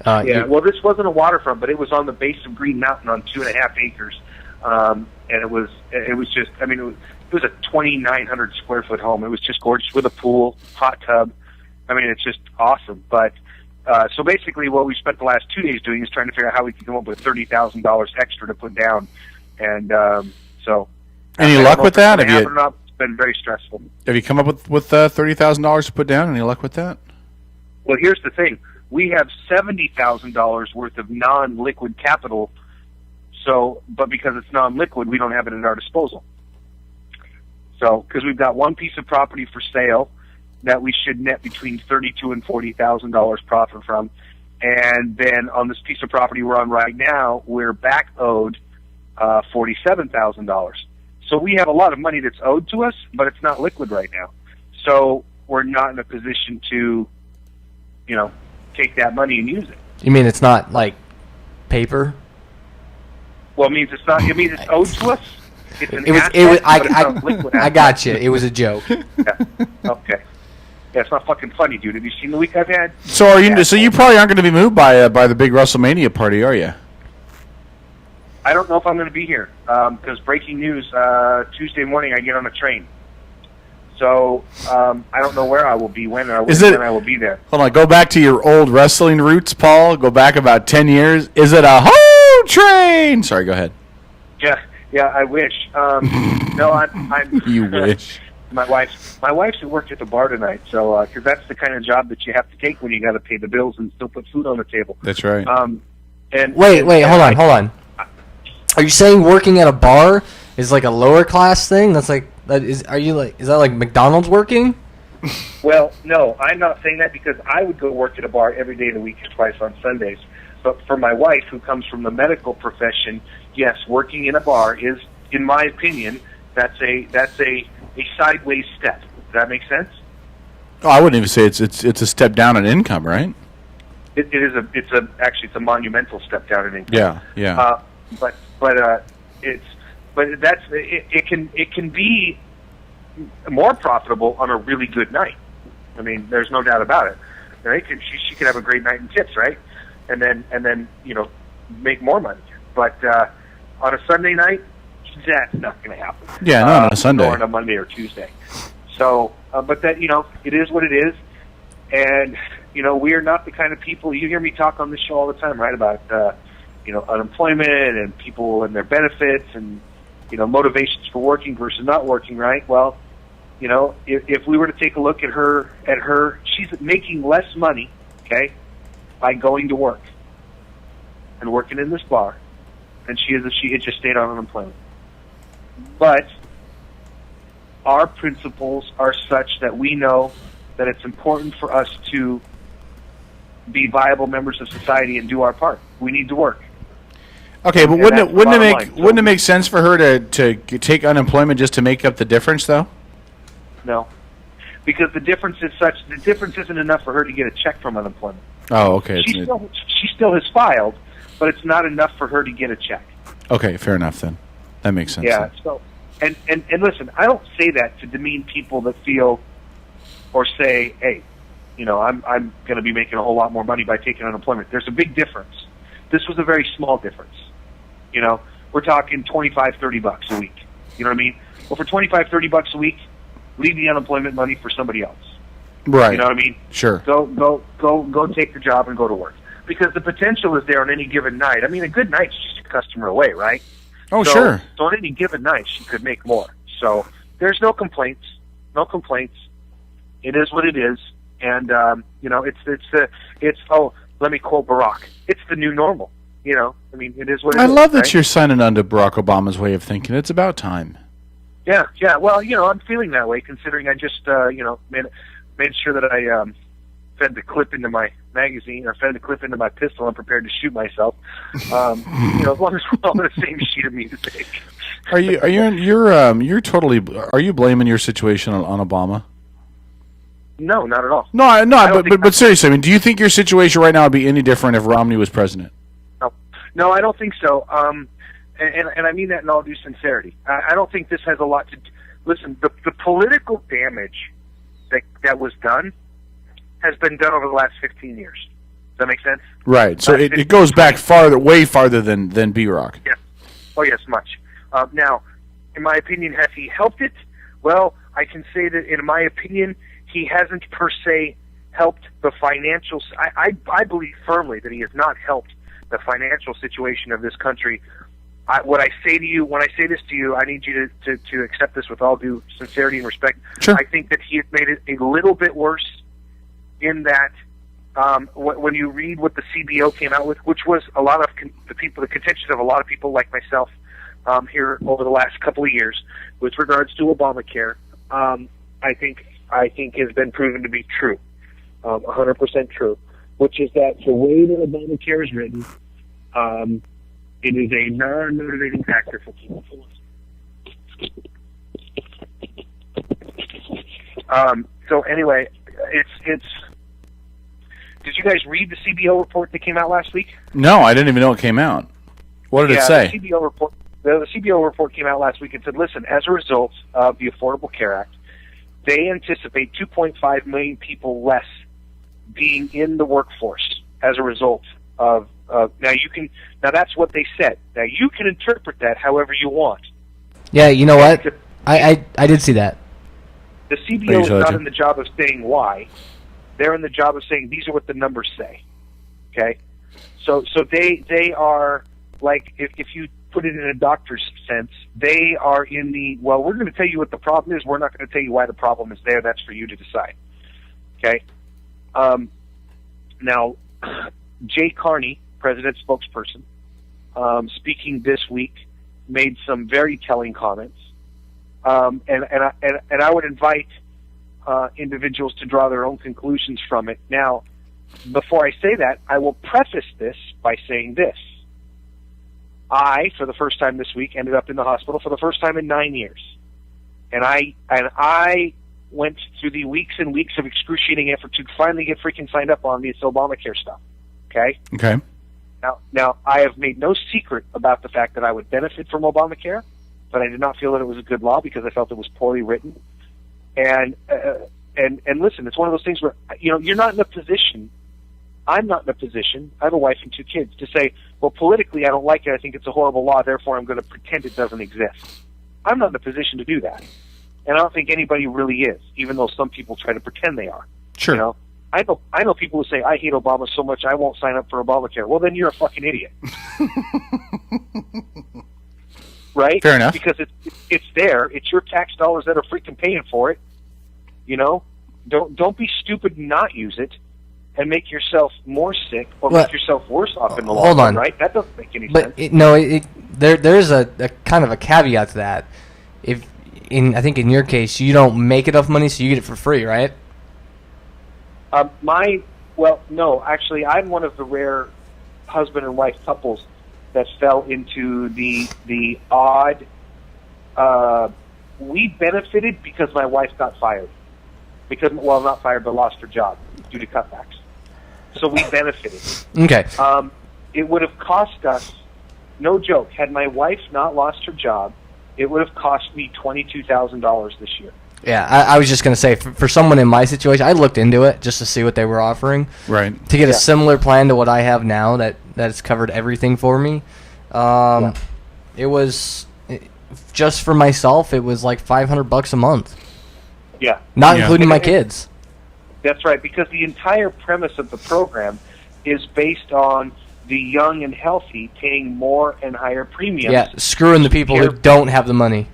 Well, this wasn't a waterfront, but it was on the base of Green Mountain on 2.5 acres, and it was just, it was a 2,900 square foot home. It was just gorgeous with a pool, hot tub. It's just awesome. But so basically, what we spent the last 2 days doing is trying to figure out how we could come up with $30,000 extra to put down, and so. Any luck with that? It's been very stressful. Have you come up with $30,000 to put down? Any luck with that? Well, here's the thing: we have $70,000 worth of non-liquid capital. So, but because it's non-liquid, we don't have it at our disposal. So, because we've got one piece of property for sale that we should net between $32,000 and $40,000 profit from, and then on this piece of property we're on right now, we're back owed $47,000. So we have a lot of money that's owed to us, but it's not liquid right now. So we're not in a position to, take that money and use it. You mean it's not like paper? Well, it means it's not. It means it's owed to us. It's an It was. asset, but it's not liquid I asset. got you. It was a joke. Yeah. Okay. Yeah, it's not fucking funny, dude. Have you seen the week I've had? So are you? So you probably aren't going to be moved by the big WrestleMania party, are you? I don't know if I'm going to be here because breaking news: Tuesday morning I get on a train. So I don't know where I will be when I will be there. Hold on. Go back to your old wrestling roots, Paul. Go back about 10 years. Is it a whole train? Sorry. Go ahead. Yeah. I wish. No, I'm. You wish. My wife's at work at the bar tonight, so because that's the kind of job that you have to take when you got to pay the bills and still put food on the table. That's right. And Wait, hold on. Are you saying working at a bar is like a lower class thing? That's like that is. Is that like McDonald's working? Well, no, I'm not saying that because I would go work at a bar every day of the week and twice on Sundays. But for my wife, who comes from the medical profession, yes, working in a bar is, in my opinion, that's a sideways step. Does that make sense? Oh, I wouldn't even say it's a step down in income, right? It's a monumental step down in income. Yeah. It can be more profitable on a really good night. I mean, there's no doubt about it. Right? She could have a great night in tips, right? And then make more money. But on a Sunday night, that's not going to happen. Yeah, not on a Sunday. Or on a Monday or Tuesday. So, but that it is what it is, and we are not the kind of people. You hear me talk on this show all the time, right? About unemployment and people and their benefits and motivations for working versus not working, right? Well, if we were to take a look at her, she's making less money, okay, by going to work and working in this bar than she is if she had just stayed on unemployment. But our principles are such that we know that it's important for us to be viable members of society and do our part. We need to work. Okay, but wouldn't it make sense for her to take unemployment just to make up the difference, though? No, because the difference isn't enough for her to get a check from unemployment. Oh, okay. She still has filed, but it's not enough for her to get a check. Okay, fair enough then. That makes sense. Yeah. So, and listen, I don't say that to demean people that feel or say, hey, I'm going to be making a whole lot more money by taking unemployment. There's a big difference. This was a very small difference. We're talking $25-$30 a week. You know what I mean? Well, for $25-$30 a week, leave the unemployment money for somebody else. Right. You know what I mean? Sure. Go take your job and go to work. Because the potential is there on any given night. I mean, a good night's just a customer away, right? Oh, sure. So on any given night, she could make more. So there's no complaints. No complaints. It is what it is. And, let me quote Barack. It's the new normal. I mean, it is what it is. I love that right? you're signing on to Barack Obama's way of thinking. It's about time. Yeah. Well, I'm feeling that way considering I just, made sure that I fed the clip into my magazine or fed the clip into my pistol. I'm prepared to shoot myself. As long as we're all on the same sheet of music. Are you blaming your situation on Obama? No, not at all. But seriously, I mean, do you think your situation right now would be any different if Romney was president? No, I don't think so. And I mean that in all due sincerity. I don't think this has a lot to do. Listen, the political damage that was done has been done over the last 15 years. Does that make sense? Right. So it goes back way farther than B-Rock. Yeah. Oh, yes, much. Now, in my opinion, has he helped it? Well, I can say that in my opinion, he hasn't per se helped the financial. I believe firmly that he has not helped the financial situation of this country. What I say to you, when I say this to you, I need you to accept this with all due sincerity and respect. Sure. I think that he has made it a little bit worse in that when you read what the CBO came out with, which was a lot of the contention of a lot of people like myself here over the last couple of years with regards to Obamacare, I think has been proven to be true, 100% true, which is that the way that Obamacare is written, it is a non-motivating factor for people to listen. So anyway, Did you guys read the CBO report that came out last week? No, I didn't even know it came out. What did it say? The CBO report came out last week and said, listen, as a result of the Affordable Care Act, they anticipate 2.5 million people less being in the workforce as a result of now that's what they said. Now you can interpret that however you want. Yeah, you know what? I did see that. The CBO is not in the job of saying why. They're in the job of saying these are what the numbers say. Okay? So they are like, if you put it in a doctor's sense, they are in the, well, we're going to tell you what the problem is. We're not going to tell you why the problem is there. That's for you to decide. Okay? Now, Jay Carney, president spokesperson, speaking this week, made some very telling comments. And I would invite individuals to draw their own conclusions from it. Now, before I say that, I will preface this by saying this. I, for the first time this week, ended up in the hospital for the first time in 9 years. And I went through the weeks and weeks of excruciating effort to finally get freaking signed up on this Obamacare stuff. Okay? Okay. Now, I have made no secret about the fact that I would benefit from Obamacare, but I did not feel that it was a good law because I felt it was poorly written. And listen, it's one of those things where, you're not in a position, I'm not in a position, I have a wife and 2 kids, to say, well, politically I don't like it, I think it's a horrible law, therefore I'm going to pretend it doesn't exist. I'm not in a position to do that. And I don't think anybody really is, even though some people try to pretend they are. Sure. I know people who say, I hate Obama so much I won't sign up for Obamacare. Well, then you're a fucking idiot. Right? Fair enough. Because it's there. It's your tax dollars that are freaking paying for it. Don't be stupid and not use it and make yourself more sick or make yourself worse off in the long run, right? That doesn't make any sense. There's a kind of a caveat to that. I think in your case, you don't make enough money, so you get it for free, right? No, actually, I'm one of the rare husband and wife couples that fell into the odd. We benefited because my wife got fired. Not fired, but lost her job due to cutbacks. So we benefited. Okay. It would have cost us, no joke, had my wife not lost her job, it would have cost me $22,000 this year. Yeah, I was just going to say, for someone in my situation, I looked into it just to see what they were offering. Right. To get a similar plan to what I have now that's covered everything for me. It was, just for myself, it was like $500 a month. Yeah. Not including my kids. That's right, because the entire premise of the program is based on the young and healthy paying more and higher premiums. Yeah, screwing the people who don't have the money.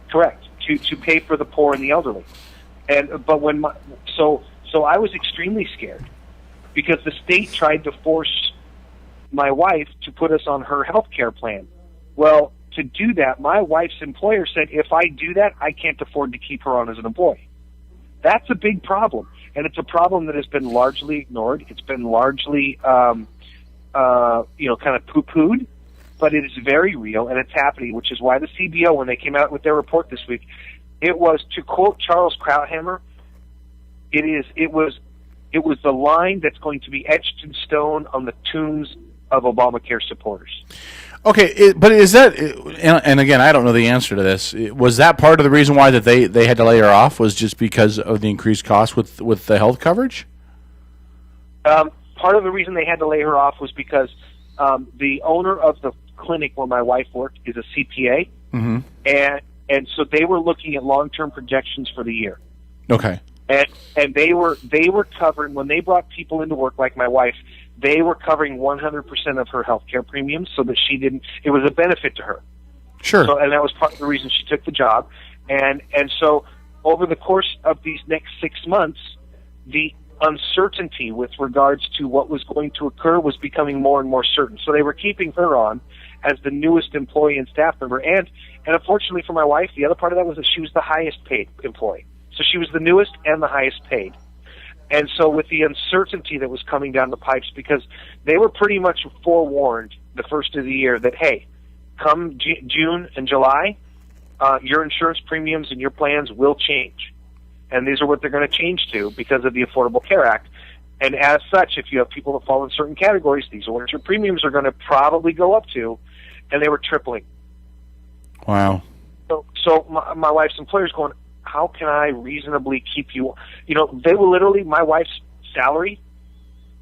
Correct. To pay for the poor and the elderly. So I was extremely scared because the state tried to force my wife to put us on her health care plan. Well, to do that, my wife's employer said, if I do that, I can't afford to keep her on as an employee. That's a big problem, and it's a problem that has been largely ignored. It's been largely, kind of poo-pooed, but it is very real, and it's happening, which is why the CBO, when they came out with their report this week, it was, to quote Charles Krauthammer, it was the line that's going to be etched in stone on the tombs of Obamacare supporters. Okay, but is that, and again, I don't know the answer to this, was that part of the reason why that they had to lay her off, was just because of the increased cost with the health coverage? Part of the reason they had to lay her off was because the owner of the clinic where my wife worked is a CPA, mm-hmm. and so they were looking at long-term projections for the year. Okay. And they were covering, when they brought people into work like my wife, they were covering 100% of her health care premiums so that it was a benefit to her. Sure. So, and that was part of the reason she took the job. And so over the course of these next 6 months, the uncertainty with regards to what was going to occur was becoming more and more certain. So they were keeping her on as the newest employee and staff member. And unfortunately for my wife, the other part of that was that she was the highest paid employee. So she was the newest and the highest paid. And so with the uncertainty that was coming down the pipes, because they were pretty much forewarned the first of the year that, hey, come June and July, your insurance premiums and your plans will change. And these are what they're going to change to because of the Affordable Care Act. And as such, if you have people that fall in certain categories, these are what your premiums are going to probably go up to, and they were tripling. Wow. So my wife's employer's going, how can I reasonably keep you? You know, they will literally, my wife's salary,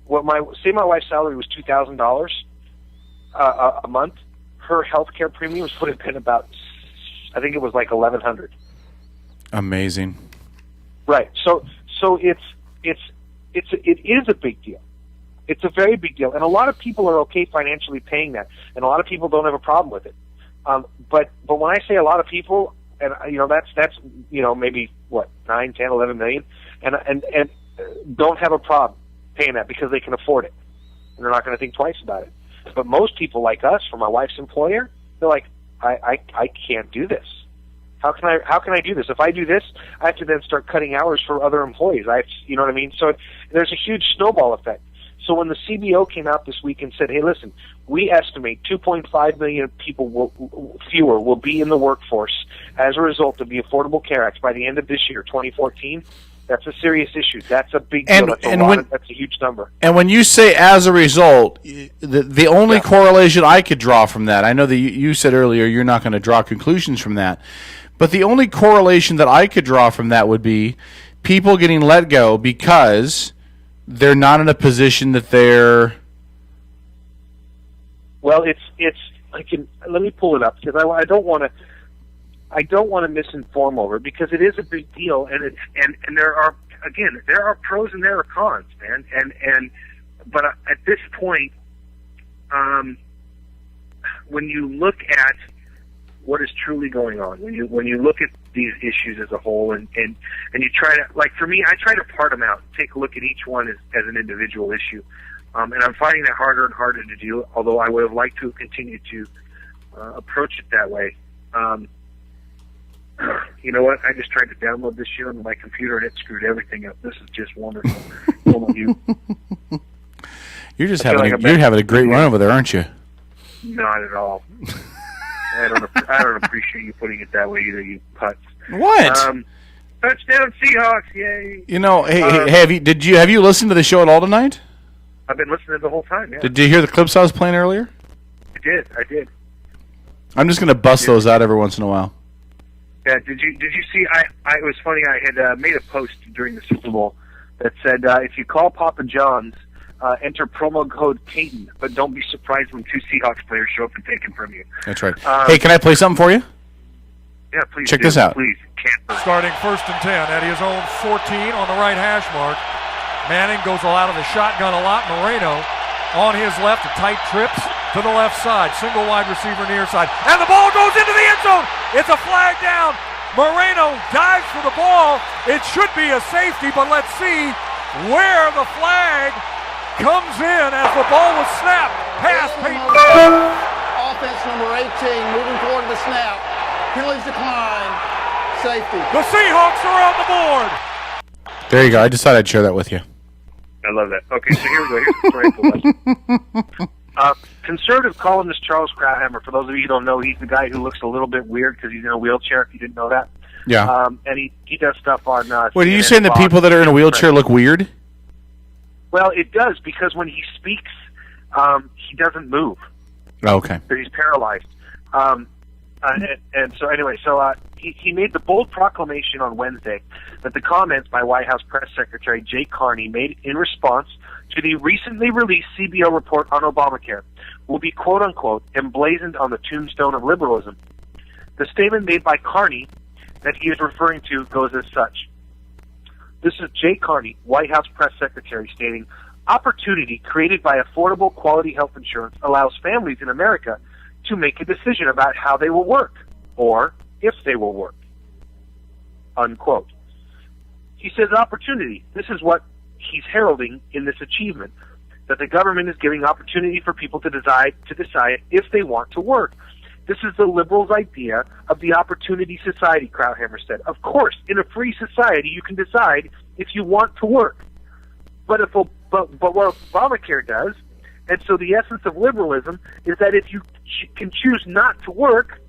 my wife's salary was $2,000 a month. Her health care premiums would have been about, I think it was like $1,100. Amazing. Right. So it is a big deal. It's a very big deal, and a lot of people are okay financially paying that, and a lot of people don't have a problem with it. But when I say a lot of people, and that's maybe what 9, 10, 11 million, and don't have a problem paying that because they can afford it, and they're not going to think twice about it. But most people like us, for my wife's employer, they're like, I can't do this. How can I do this? If I do this, I have to then start cutting hours for other employees. You know what I mean? So there's a huge snowball effect. So when the CBO came out this week and said, hey, listen, we estimate 2.5 million people fewer will be in the workforce as a result of the Affordable Care Act by the end of this year, 2014, that's a serious issue. That's a big deal. That's a huge number. And when you say as a result, the only correlation I could draw from that, I know that you said earlier you're not going to draw conclusions from that, but the only correlation that I could draw from that would be people getting let go because they're not in a position that they're... Well, let me pull it up because I don't want to misinform over it because it is a big deal, and there are pros and there are cons, man, but at this point, when you look at what is truly going on, when you look at these issues as a whole, and you try to, like for me, I try to part them out, take a look at each one as an individual issue, and I'm finding that harder and harder to do. Although I would have liked to continue to approach it that way. You know what? I just tried to download this shit on my computer and it screwed everything up. This is just wonderful. You're having a great run over there, aren't you? Not at all. I don't appreciate you putting it that way either, you putz. What? Touchdown Seahawks! Yay! You know, hey, have you listened to the show at all tonight? I've been listening the whole time. Yeah. Did you hear the clips I was playing earlier? I did. I'm just going to bust those out every once in a while. Yeah. Did you see? It was funny. I had made a post during the Super Bowl that said, if you call Papa John's, enter promo code Peyton, but don't be surprised when 2 Seahawks players show up and take it from you. That's right. Hey, can I play something for you? Yeah, please. Check this out. Please. Starting 1st and 10 at his own 14 on the right hash mark. Manning goes out of the shotgun a lot. Moreno on his left, a tight trips to the left side. Single wide receiver near side. And the ball goes into the end zone. It's a flag down. Moreno dives for the ball. It should be a safety, but let's see where the flag comes in as the ball was snapped past Peyton. Offense number 18 moving toward the snap. Penalties decline. Safety. The Seahawks are on the board. There you go. I just thought I'd share that with you. I love that. Okay, so here we go. Here's the story for us. Conservative columnist Charles Krauthammer, for those of you who don't know, he's the guy who looks a little bit weird because he's in a wheelchair, if you didn't know that. Yeah. And he does stuff on... Wait, are you saying that people that are in a wheelchair look weird? Well, it does, because when he speaks, he doesn't move. Oh, okay. So he's paralyzed. And so anyway, he made the bold proclamation on Wednesday that the comments by White House Press Secretary Jay Carney made in response to the recently released CBO report on Obamacare will be quote-unquote emblazoned on the tombstone of liberalism. The statement made by Carney that he is referring to goes as such. This is Jay Carney, White House Press Secretary, stating, "Opportunity created by affordable quality health insurance allows families in America to make a decision about how they will work, or if they will work." Unquote. He says opportunity. This is what he's heralding in this achievement, that the government is giving opportunity for people to decide if they want to work. This is the liberals' idea of the opportunity society, Krauthammer said. Of course, in a free society, you can decide if you want to work. But what Obamacare does, and so the essence of liberalism is that if you can choose not to work,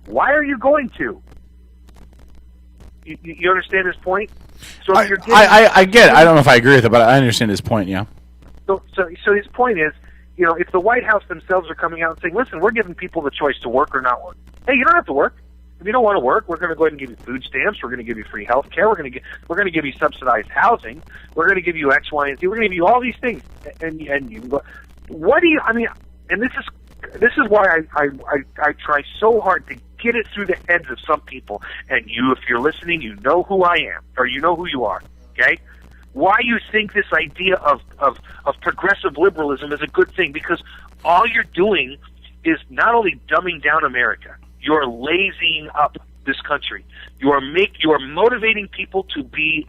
why are you going to? You understand his point? So if you're getting, I get it. I don't know if I agree with it, but I understand his point, yeah. So his point is, you know, if the White House themselves are coming out and saying, listen, we're giving people the choice to work or not work. Hey, you don't have to work. If you don't want to work, we're going to go ahead and give you food stamps. We're going to give you free health care. We're going to give you subsidized housing. We're going to give you X, Y, and Z. We're going to give you all these things. And you can go, what do you, I mean, and this is why I try so hard to get it through the heads of some people. And you, if you're listening, you know who I am, or you know who you are, okay? Why you think this idea of progressive liberalism is a good thing, because all you're doing is not only dumbing down America, you're lazying up this country. You are motivating people to be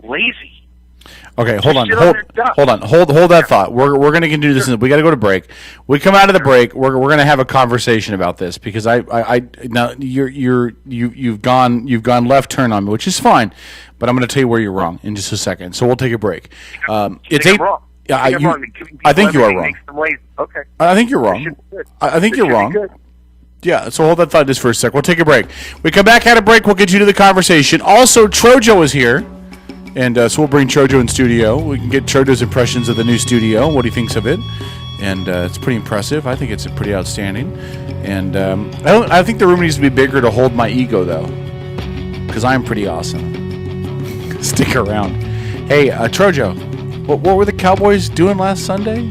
lazy. Okay, hold on that thought. We're going to continue this. We got to go to break. We come out of the break. We're going to have a conversation about this, because I now you've gone left turn on me, which is fine, but I'm going to tell you where you're wrong in just a second. So we'll take a break. It's eight. I think you are wrong. Okay. I think you're wrong. I think you're wrong. Yeah, so hold that thought just for a sec. We'll take a break. We come back, out of break, we'll get you to the conversation. Also, Trojo is here, and so we'll bring Trojo in studio. We can get Trojo's impressions of the new studio, what he thinks of it, and it's pretty impressive. I think it's pretty outstanding. And I think the room needs to be bigger to hold my ego, though, because I'm pretty awesome. Stick around. Hey, Trojo, what were the Cowboys doing last Sunday?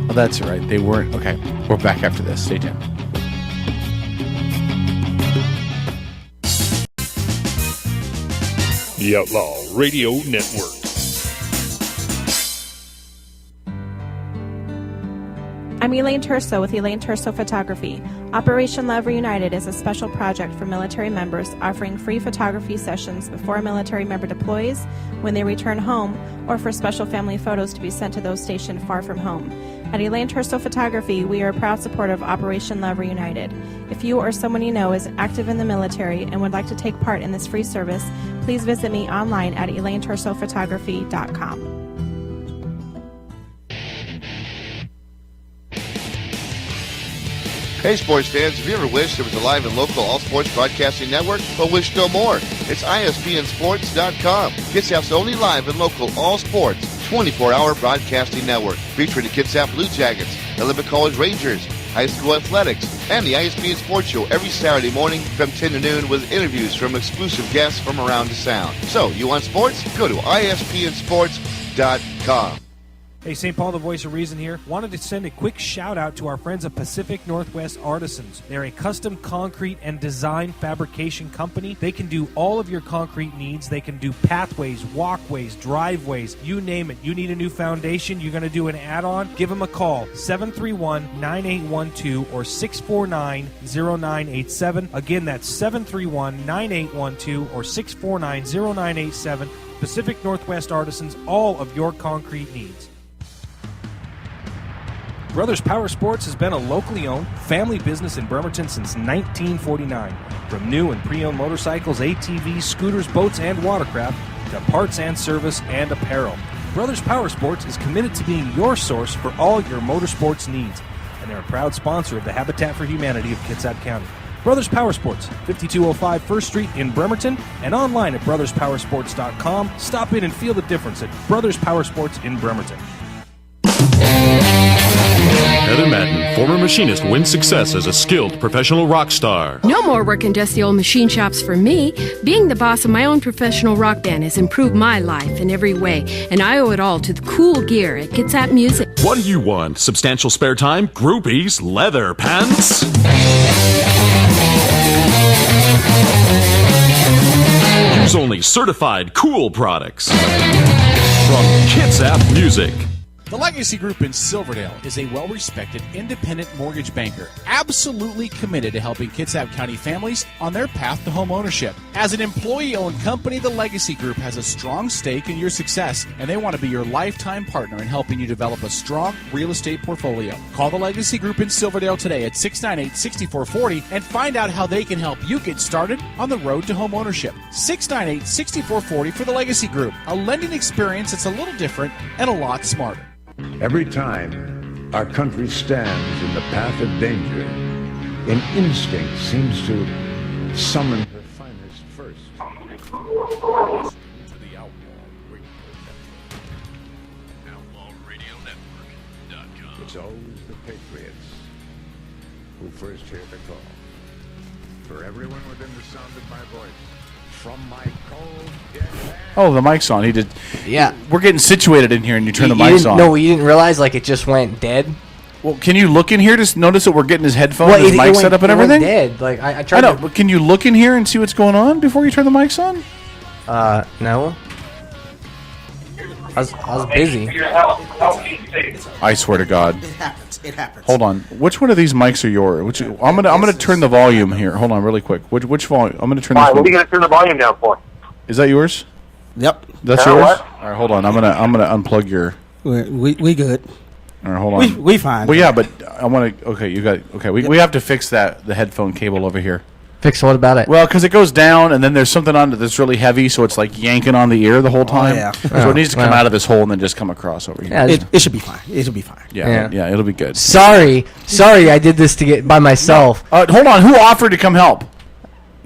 Oh, that's right. They weren't. Okay, we're back after this. Stay tuned. The Outlaw Radio Network. I'm Elaine Terso with Elaine Terso Photography. Operation Love Reunited is a special project for military members offering free photography sessions before a military member deploys, when they return home, or for special family photos to be sent to those stationed far from home. At Elaine Terso Photography, we are a proud supporter of Operation Love Reunited. If you or someone you know is active in the military and would like to take part in this free service, please visit me online at ElaineTersoPhotography.com. Hey, sports fans, have you ever wished there was a live and local all-sports broadcasting network, but wish no more? It's ISPNSports.com, Kitsap's only live and local all-sports 24-hour broadcasting network, featuring the Kitsap Blue Jackets, the Olympic College Rangers, high school athletics, and the ISPN Sports Show every Saturday morning from 10 to noon with interviews from exclusive guests from around the Sound. So, you want sports? Go to ISPNSports.com. Hey, St. Paul, the voice of reason here. Wanted to send a quick shout out to our friends at Pacific Northwest Artisans. They're a custom concrete and design fabrication company. They can do all of your concrete needs. They can do pathways, walkways, driveways, you name it. You need a new foundation, you're going to do an add-on, give them a call, 731-9812 or 649-0987. Again, that's 731-9812 or 649-0987. Pacific Northwest Artisans, all of your concrete needs. Brothers Power Sports has been a locally owned family business in Bremerton since 1949. From new and pre-owned motorcycles, ATVs, scooters, boats, and watercraft to parts and service and apparel, Brothers Power Sports is committed to being your source for all your motorsports needs, and they're a proud sponsor of the Habitat for Humanity of Kitsap County. Brothers Power Sports, 5205 1st Street in Bremerton, and online at brotherspowersports.com. Stop in and feel the difference at Brothers Power Sports in Bremerton. Heather Madden, former machinist, wins success as a skilled professional rock star. No more working dusty old machine shops for me. Being the boss of my own professional rock band has improved my life in every way, and I owe it all to the cool gear at Kitsap Music. What do you want? Substantial spare time? Groupies? Leather pants? Use only certified cool products from Kitsap Music. The Legacy Group in Silverdale is a well-respected independent mortgage banker, absolutely committed to helping Kitsap County families on their path to home ownership. As an employee-owned company, the Legacy Group has a strong stake in your success, and they want to be your lifetime partner in helping you develop a strong real estate portfolio. Call the Legacy Group in Silverdale today at 698-6440 and find out how they can help you get started on the road to home ownership. 698-6440 for the Legacy Group, a lending experience that's a little different and a lot smarter. Every time our country stands in the path of danger, an instinct seems to summon her finest first. To the who first hear the call. For everyone within the sound of my voice, from my cold, dead hand. Oh, the mic's on. He did. Yeah. We're getting situated in here, and you turn the mics on. No, you didn't realize like it just went dead. Well, can you look in here to notice that we're getting his headphones, his mic set up, and everything? Dead. Like I tried. I know, but can you look in here and see what's going on before you turn the mics on? No. I was busy. I swear to God. It happens. It happens. Hold on. Which one of these mics are yours? I'm gonna turn the volume here. Hold on, really quick. Which volume? I'm gonna turn. All right, what are you gonna turn the volume down for? Is that yours? Yep. That's yours. What? All right, hold on. I'm gonna unplug your. We good. All right, hold on. We fine. Well, yeah, but I want to. Okay, you got. Okay, we have to fix the headphone cable over here. Fix what about it? Well, because it goes down, and then there's something on it that's really heavy, so it's like yanking on the ear the whole time. Yeah. So it needs to come out of this hole and then just come across over here. Yeah, it should be fine. It should be fine. Yeah, it'll be good. Sorry, I did this to get by myself. Hold on, who offered to come help?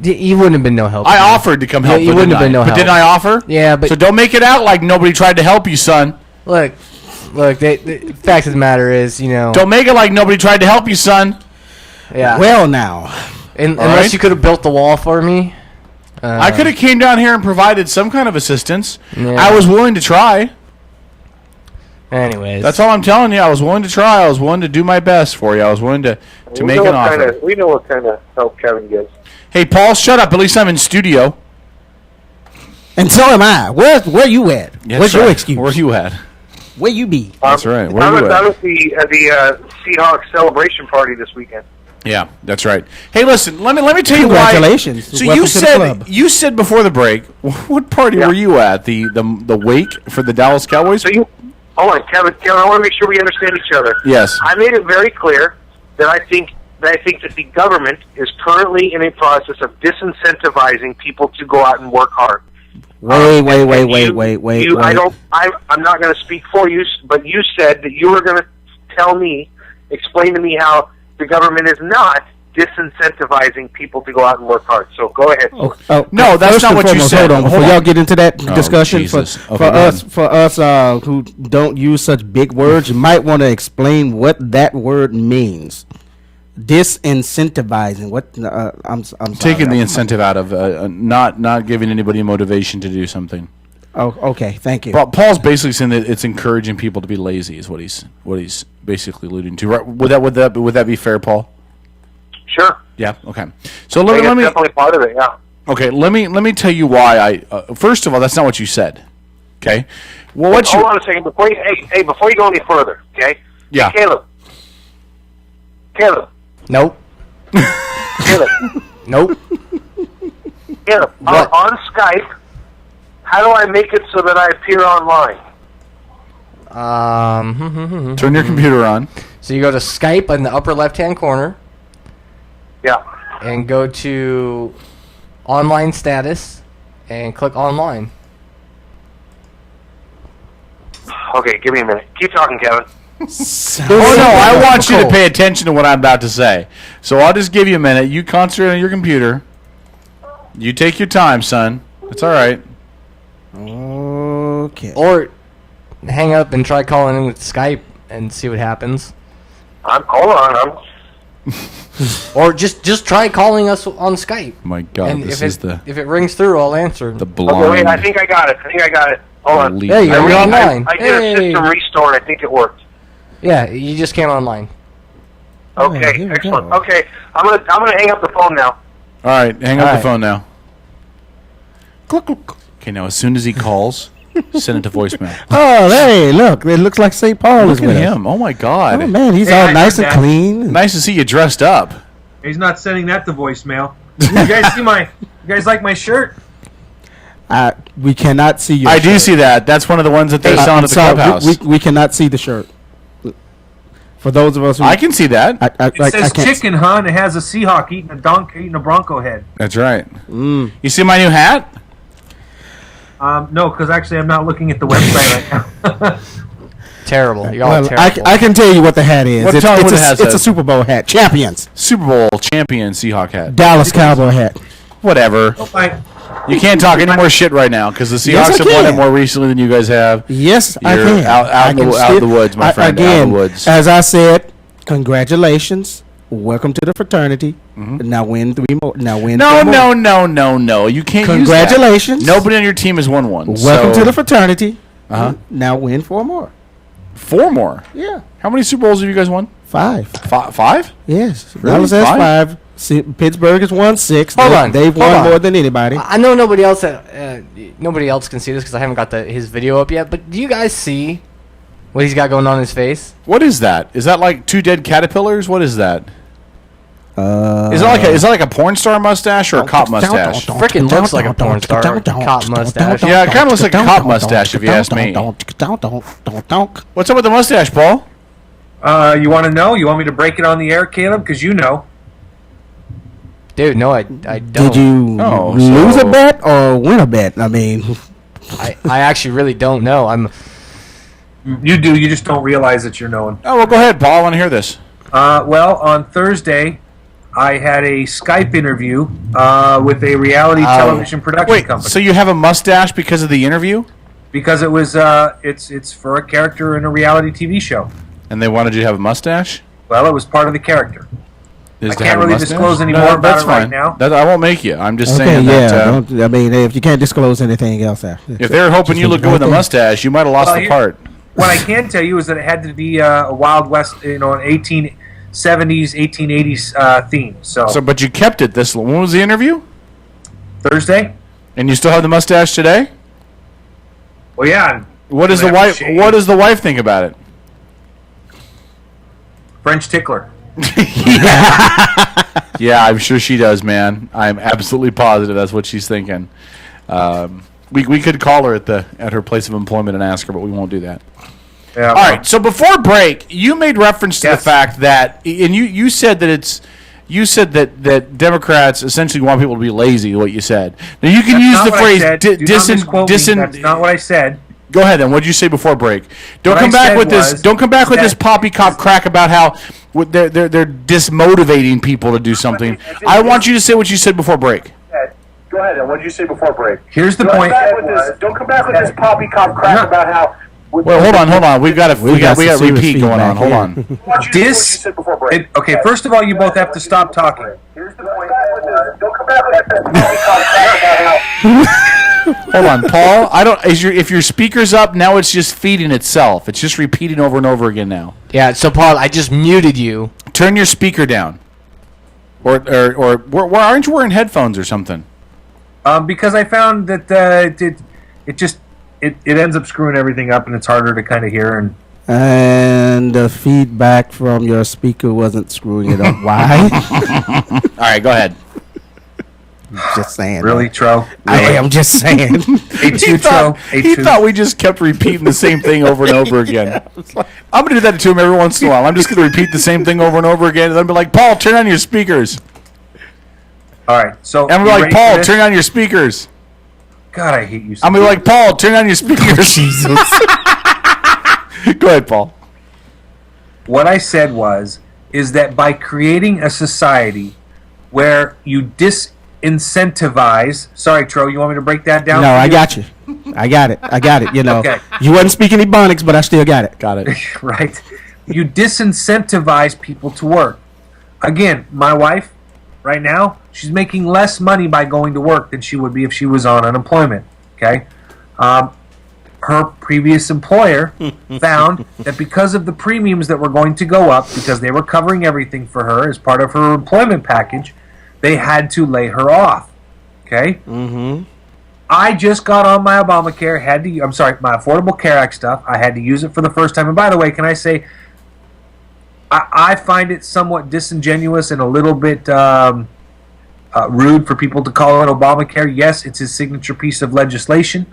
You wouldn't have been no help. I offered to come help. You wouldn't have been no help. But didn't I offer? Yeah, but so don't make it out like nobody tried to help you, son. Look. The fact of the matter is, don't make it like nobody tried to help you, son. Yeah. Well, now. Unless you could have built the wall for me. I could have came down here and provided some kind of assistance. Yeah. I was willing to try. Anyways. That's all I'm telling you. I was willing to try. I was willing to do my best for you. I was willing to make an offer. We know what kind of help Kevin gives. Hey, Paul, shut up. At least I'm in studio. And so am I. Where you at? Yes, What's your right. excuse? Where you at? Where you be? That's right. Where I you was at? at the Seahawks celebration party this weekend. Yeah, that's right. Hey, listen. Let me tell you why. Congratulations. So Welcome you to the said club. Before the break. What party were you at? The wake for the Dallas Cowboys? So hold on, Kevin. I want to make sure we understand each other. Yes. I made it very clear that I think that the government is currently in a process of disincentivizing people to go out and work hard. Wait. I'm not going to speak for you, but you said that you were going to explain to me how the government is not disincentivizing people to go out and work hard. So go ahead. No, that's not what you said. Hold on, before y'all get into that discussion, Jesus. for us who don't use such big words, you might want to explain what that word means. Disincentivizing. What? I'm sorry. Taking the incentive out of not giving anybody motivation to do something. Oh, okay. Thank you. Paul's basically saying that it's encouraging people to be lazy. Is what he's basically alluding to. Right? Would that be fair, Paul? Sure. Yeah. Okay. So let me definitely part of it. Yeah. Okay. Let me tell you why I. First of all, that's not what you said. Okay. Well, hold on a second before you go any further. Okay. Yeah. Hey, Caleb. Nope. Caleb. Nope. Caleb. On Skype, how do I make it so that I appear online? Turn your computer on. So you go to Skype in the upper left-hand corner. Yeah. And go to online status and click online. Okay, give me a minute. Keep talking, Kevin. I want you to pay attention to what I'm about to say. So I'll just give you a minute. You concentrate on your computer. You take your time, son. It's all right. Okay. Or hang up and try calling in with Skype and see what happens. Hold on. Or just try calling us on Skype. My God, and if it rings through, I'll answer. The blind. Okay, wait, I think I got it. Hold on. Hey, you're online. I did a system restore, and I think it worked. Yeah, you just came online. Okay, excellent. Go. Okay, I'm gonna hang up the phone now. All right, hang up the phone now. Click. Okay, now as soon as he calls, send it to voicemail. Oh, hey, look! It looks like St. Paul is with him. Oh my God! Oh man, he's all nice and clean. Nice to see you dressed up. He's not sending that to voicemail. You guys You guys like my shirt? We cannot see your I shirt. do see that. That's one of the ones that they're selling at the clubhouse. We cannot see the shirt. For those of us who... I can see that. It says chicken, huh? And it has a Seahawk eating a Bronco head. That's right. You see my new hat? No, because actually I'm not looking at the website right now. Terrible. You're all terrible. I can tell you what the hat is. It's a Super Bowl hat. Champions. Super Bowl champion Seahawk hat. Dallas Cowboy hat. Whatever. You can't talk any more shit right now because the Seahawks have won it more recently than you guys have. Yes, You're I can. Out of the woods, my friend. Again, out of the woods. As I said, congratulations. welcome to the fraternity. Now win 3 more. Now win. No. 4 more. No. You can't. Congratulations. Use that. Nobody on your team has won one. Welcome to the fraternity. Now win 4 more. 4 more. Yeah. How many Super Bowls have you guys won? 5. 5? Yes. Really? Dallas has 5. Pittsburgh has won 6. Hold on. They've won more than anybody. I know nobody else can see this because I haven't got his video up yet. But do you guys see what he's got going on in his face? What is that? Is that like 2 dead caterpillars? What is that? Is that like a porn star mustache or a cop mustache? Freaking looks like a porn star cop mustache. Yeah, it kind of looks like a cop mustache if you ask me. What's up with the mustache, Paul? You want to know? You want me to break it on the air, Caleb? Because you know. Dude, no, I don't. Did you lose a bet or win a bet? I mean, I actually really don't know. You do. You just don't realize that you're knowing. Oh, well, go ahead, Paul. I want to hear this. Well, on Thursday, I had a Skype interview with a reality television production company. So you have a mustache because of the interview? Because it was it's for a character in a reality TV show. And they wanted you to have a mustache? Well, it was part of the character. I can't really disclose any more about it right now. I won't make you. I'm just saying that. I mean, if you can't disclose anything else, if they were hoping you look good with a mustache, you might have lost the part. What I can tell you is that it had to be a Wild West, an 1870s, 1880s theme. So, but you kept it. When was the interview? Thursday. And you still have the mustache today? Well, yeah. What does the wife? What does the wife think about it? French tickler. Yeah, I'm sure she does, man. I'm absolutely positive that's what she's thinking. We could call her at her place of employment and ask her, but we won't do that. Yeah, all right. So before break, you made reference to the fact that, and you said that that Democrats essentially want people to be lazy. What you said. Now you can use the phrase That's not what I said. Go ahead then. What did you say before break? Don't come back with this poppycock crack about how they're dismotivating people to do something. I want you to say what you said before break. Go ahead then. What did you say before break? Here's the point. Don't come back with this poppycock crap about how. Well, hold on. We got repeat going on. Hold on. Okay, first of all, you both have to stop talking. Here's the point. Don't come back with this poppycock crap about how. Hold on, Paul. If your speaker's up now, it's just feeding itself. It's just repeating over and over again now. Yeah. So Paul, I just muted you. Turn your speaker down. Or aren't you wearing headphones or something? Because I found that it ends up screwing everything up, and it's harder to kind of hear. And the feedback from your speaker wasn't screwing it up. Why? All right, go ahead. Just saying. Really, Tro? I am just saying. He thought we just kept repeating the same thing over and over again. I'm going to do that to him every once in a while. I'm just going to repeat the same thing over and over again, and then be like, Paul, turn on your speakers. All right. So and we're like, Paul, turn on your speakers. God, I hate you. I'm going to be like, Paul, turn on your speakers. Jesus. Go ahead, Paul. What I said is that by creating a society where you disincentivize. Sorry, Tro, you want me to break that down? No, I got you. I got it. You know, okay. You wasn't speaking Ebonics, but I still got it. Got it. Right. You disincentivize people to work. Again, my wife, right now, she's making less money by going to work than she would be if she was on unemployment. Okay. Her previous employer found that because of the premiums that were going to go up, because they were covering everything for her as part of her employment package, they had to lay her off. Okay? Mm-hmm. I just got on my Obamacare, my Affordable Care Act stuff. I had to use it for the first time. And by the way, can I say, I find it somewhat disingenuous and a little bit rude for people to call it Obamacare. Yes, it's his signature piece of legislation.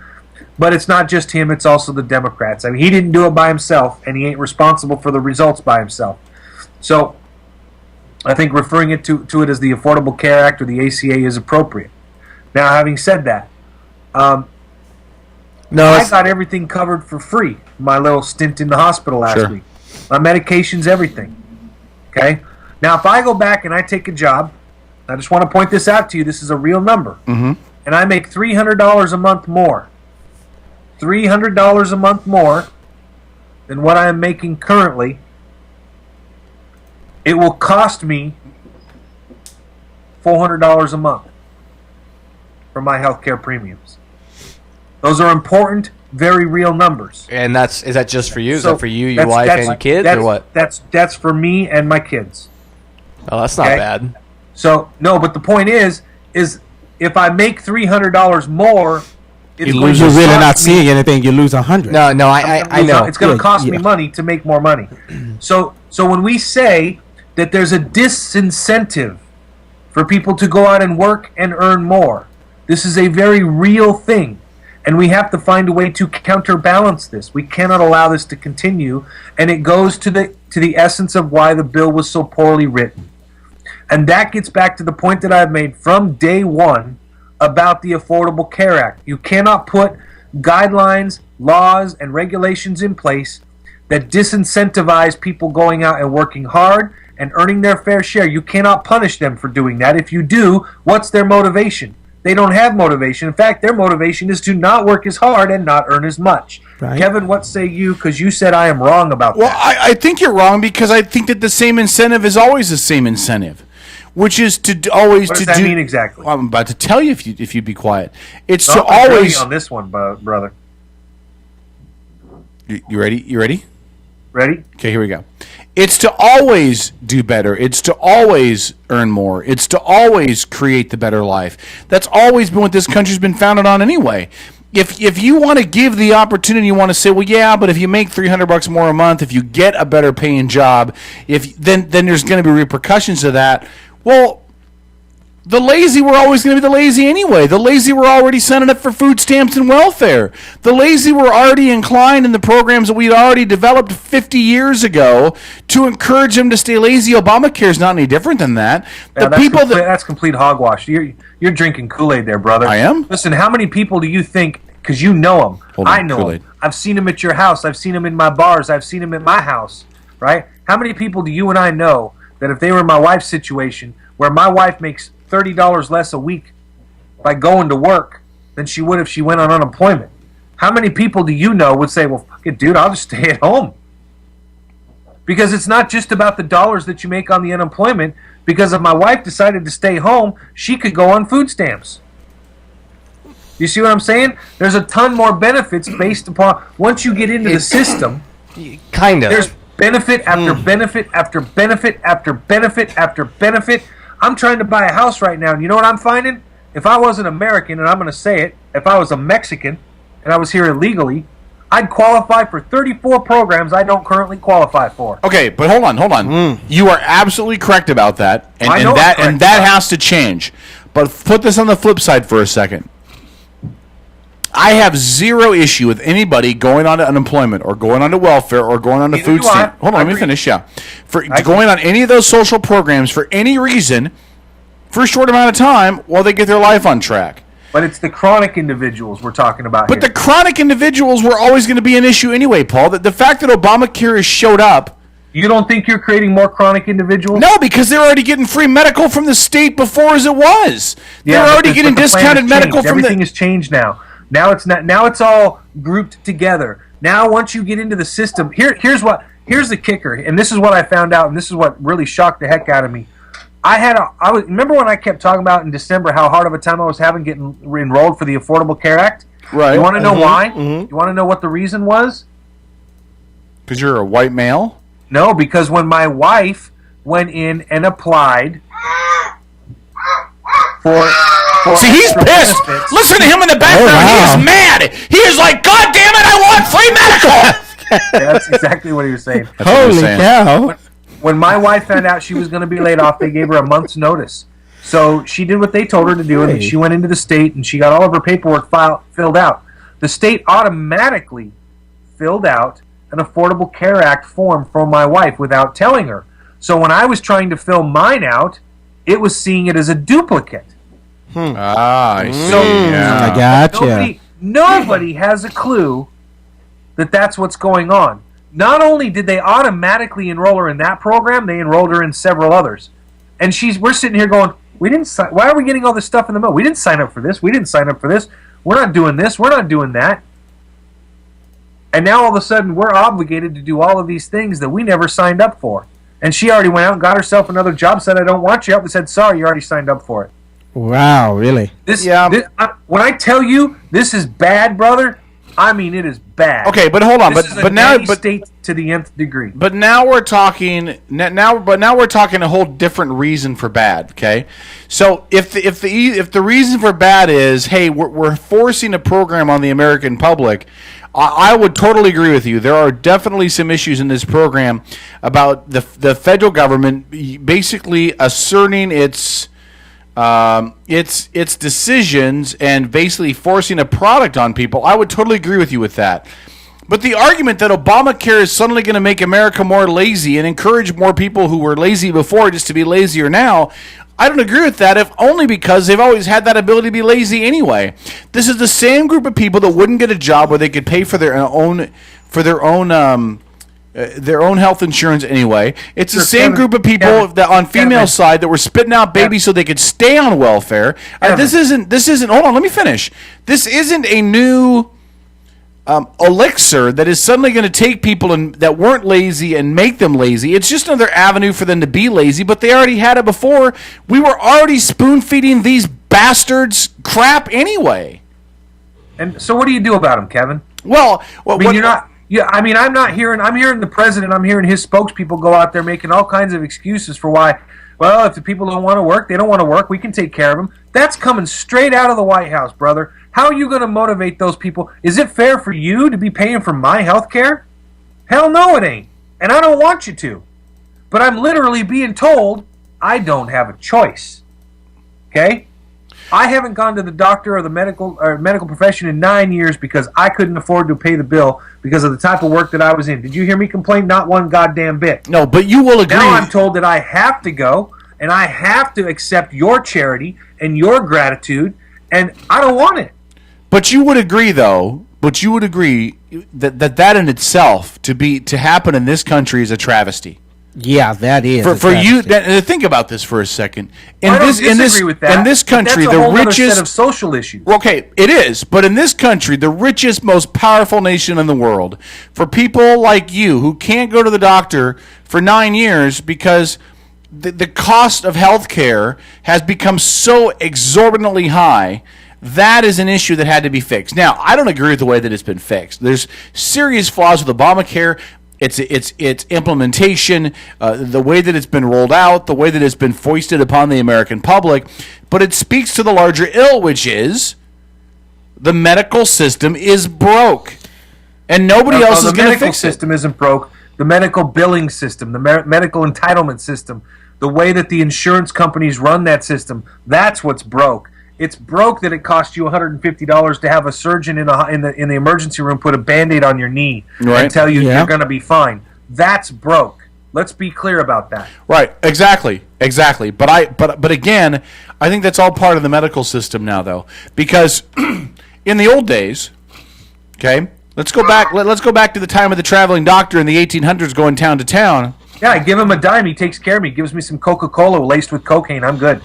But it's not just him, it's also the Democrats. I mean, he didn't do it by himself, and he ain't responsible for the results by himself. So, I think referring to it as the Affordable Care Act or the ACA is appropriate. Now, having said that, I got everything covered for free. My little stint in the hospital last week. My medications, everything. Okay? Now, if I go back and I take a job, I just want to point this out to you. This is a real number. Mm-hmm. And I make $300 a month more. $300 a month more than what I am making currently. it will cost me $400 a month for my health care premiums. Those are important, very real numbers. And is that just for you? Is So that for you, your wife, and your kids, or what? That's for me and my kids. Oh, that's not bad. So no, but the point is if I make $300 more, You're really not seeing anything. You lose 100. No, I know. It's going to cost me money to make more money. So when we say that there's a disincentive for people to go out and work and earn more, this is a very real thing. And we have to find a way to counterbalance this. We cannot allow this to continue. And it goes to the essence of why the bill was so poorly written. And that gets back to the point that I've made from day one about the Affordable Care Act. You cannot put guidelines, laws, and regulations in place that disincentivize people going out and working hard and earning their fair share. You cannot punish them for doing that. If you do, what's their motivation? They don't have motivation. In fact, their motivation is to not work as hard and not earn as much. Right. Kevin, what say you? Because you said I am wrong about that. Well, I think you're wrong because I think that the same incentive is always the same incentive, which is to always what to does that do. mean exactly? Well, I'm about to tell you if you'd be quiet. It's No, to I'm always on this one, brother. You ready? You ready? Ready? Okay, here we go. It's to always do better. It's to always earn more. It's to always create the better life. That's always been what this country's been founded on anyway. If you want to give the opportunity, you want to say, well, yeah, but if you make $300 more a month, if you get a better paying job, then there's going to be repercussions to that. Well, the lazy were always going to be the lazy anyway. The lazy were already signing up for food stamps and welfare. The lazy were already inclined in the programs that we'd already developed 50 years ago to encourage them to stay lazy. Obamacare is not any different than that. Yeah, that's complete hogwash. You're drinking Kool-Aid there, brother. I am? Listen, how many people do you think, because you know them, I know Kool-Aid. them. I've seen them at your house. I've seen them in my bars. I've seen them at my house, right? How many people do you and I know that if they were in my wife's situation, where my wife makes $30 less a week by going to work than she would if she went on unemployment? How many people do you know would say, well, fuck it, dude, I'll just stay at home? Because it's not just about the dollars that you make on the unemployment. Because if my wife decided to stay home, she could go on food stamps. You see what I'm saying? There's a ton more benefits based upon, once you get into the system, kind of. There's benefit after benefit after benefit after benefit after benefit. I'm trying to buy a house right now, and you know what I'm finding? If I wasn't American, and I'm going to say it, if I was a Mexican and I was here illegally, I'd qualify for 34 programs I don't currently qualify for. Okay, but hold on. You are absolutely correct about that, and that has to change. But put this on the flip side for a second. I have zero issue with anybody going on to unemployment or going on to welfare or going on to food stamp. Hold on, let me finish. Yeah, for going on any of those social programs for any reason for a short amount of time while they get their life on track. But it's the chronic individuals we're talking about But the chronic individuals were always going to be an issue anyway, Paul. The fact that Obamacare has showed up. You don't think you're creating more chronic individuals? No, because they're already getting free medical from the state before as it was. They're already getting discounted medical from Everything has changed now. Now it's not. Now it's all grouped together. Now once you get into the system, here's the kicker, and this is what I found out, and this is what really shocked the heck out of me. Remember when I kept talking about in December how hard of a time I was having getting enrolled for the Affordable Care Act? Right. You want to know why? You want to know what the reason was? Because you're a white male? No, because when my wife went in and applied for see, he's pissed. Benefits. Listen to him in the background. He is mad. He is like, God damn it, I want free medical. Yeah, that's exactly what he was saying. Holy cow. When my wife found out she was going to be laid off, they gave her a month's notice. So she did what they told her to do, and she went into the state, and she got all of her paperwork filled out. The state automatically filled out an Affordable Care Act form for my wife without telling her. So when I was trying to fill mine out, it was seeing it as a duplicate. I see. I gotcha. Nobody has a clue that that's what's going on. Not only did they automatically enroll her in that program, they enrolled her in several others. And we're sitting here going, why are we getting all this stuff in the mail? We didn't sign up for this. We didn't sign up for this. We're not doing this. We're not doing that. And now all of a sudden we're obligated to do all of these things that we never signed up for. And she already went out and got herself another job, said, I don't want you up, and said, sorry, you already signed up for it. Wow, really? When I tell you this is bad, brother, I mean it is bad. Okay, but hold on, this is a state to the nth degree. But now we're talking now we're talking a whole different reason for bad. Okay, so if the reason for bad is, hey, we're forcing a program on the American public, I would totally agree with you. There are definitely some issues in this program about the federal government basically asserting its decisions and basically forcing a product on people. I would totally agree with you with that. But the argument that Obamacare is suddenly going to make America more lazy and encourage more people who were lazy before just to be lazier now, I don't agree with that, if only because they've always had that ability to be lazy anyway. This is the same group of people that wouldn't get a job where they could pay for their own health insurance anyway. It's the same group of people that on female side that were spitting out babies so they could stay on welfare. This isn't. Hold on, let me finish. This isn't a new elixir that is suddenly going to take people that weren't lazy and make them lazy. It's just another avenue for them to be lazy, but they already had it before. We were already spoon-feeding these bastards crap anyway. And so what do you do about them, Kevin? Well, you're not... Yeah, I mean, I'm hearing the president, I'm hearing his spokespeople go out there making all kinds of excuses for why, well, if the people don't want to work, they don't want to work, we can take care of them. That's coming straight out of the White House, brother. How are you going to motivate those people? Is it fair for you to be paying for my health care? Hell no, it ain't. And I don't want you to. But I'm literally being told I don't have a choice. Okay? I haven't gone to the doctor or the medical profession in 9 years because I couldn't afford to pay the bill because of the type of work that I was in. Did you hear me complain? Not one goddamn bit. No, but you will agree. Now I'm told that I have to go, and I have to accept your charity and your gratitude, and I don't want it. But you would agree, though. But you would agree that in itself to happen in this country is a travesty. Yeah, that is for you. Think about this for a second. In this country, that's a whole the richest set of social issues. Okay, it is. But in this country, the richest, most powerful nation in the world, for people like you who can't go to the doctor for 9 years because the cost of health care has become so exorbitantly high. That is an issue that had to be fixed. Now, I don't agree with the way that it's been fixed. There's serious flaws with Obamacare. Its implementation, the way that it's been rolled out, the way that it's been foisted upon the American public. But it speaks to the larger ill, which is the medical system is broke. And nobody else is going to fix it. The medical system isn't broke. The medical billing system, the medical entitlement system, the way that the insurance companies run that system, that's what's broke. It's broke that it costs you $150 to have a surgeon in the emergency room put a Band-Aid on your knee and tell you you're going to be fine. That's broke. Let's be clear about that. Right. Exactly. But again, I think that's all part of the medical system now, though, because in the old days, okay, let's go back. Let's go back to the time of the traveling doctor in the 1800s, going town to town. Yeah, I give him a dime. He takes care of me. Gives me some Coca-Cola laced with cocaine. I'm good.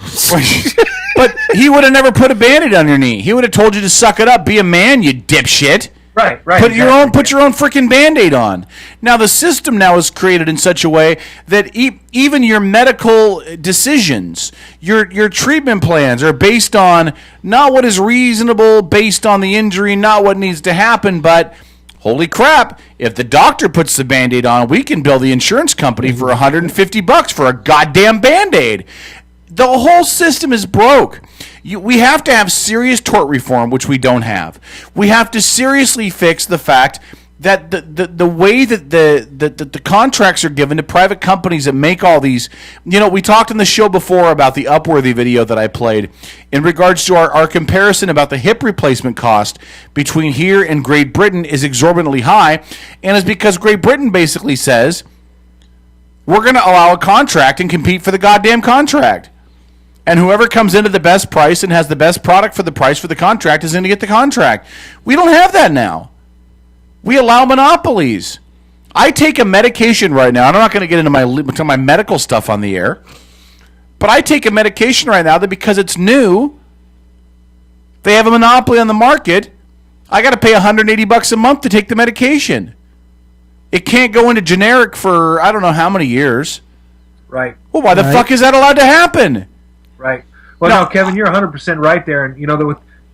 But he would have never put a Band-Aid on your knee. He would have told you to suck it up, be a man, you dipshit. Right. Put your own freaking Band-Aid on. Now the system now is created in such a way that even your medical decisions, your treatment plans are based on not what is reasonable, based on the injury, not what needs to happen, but holy crap, if the doctor puts the Band-Aid on, we can bill the insurance company for $150 for a goddamn Band-Aid. The whole system is broke. We have to have serious tort reform, which we don't have. We have to seriously fix the fact that the way that the contracts are given to private companies that make all these, we talked on the show before about the Upworthy video that I played in regards to our comparison about the hip replacement cost between here and Great Britain is exorbitantly high, and it's because Great Britain basically says we're going to allow a contract and compete for the goddamn contract. And whoever comes into the best price and has the best product for the price for the contract is going to get the contract. We don't have that now. We allow monopolies. I take a medication right now, and I'm not going to get into my medical stuff on the air, but I take a medication right now that because it's new, they have a monopoly on the market. I got to pay $180 a month to take the medication. It can't go into generic for I don't know how many years. Right. Well, why the fuck is that allowed to happen? Right. Well, no, Kevin, you're 100% right there. And,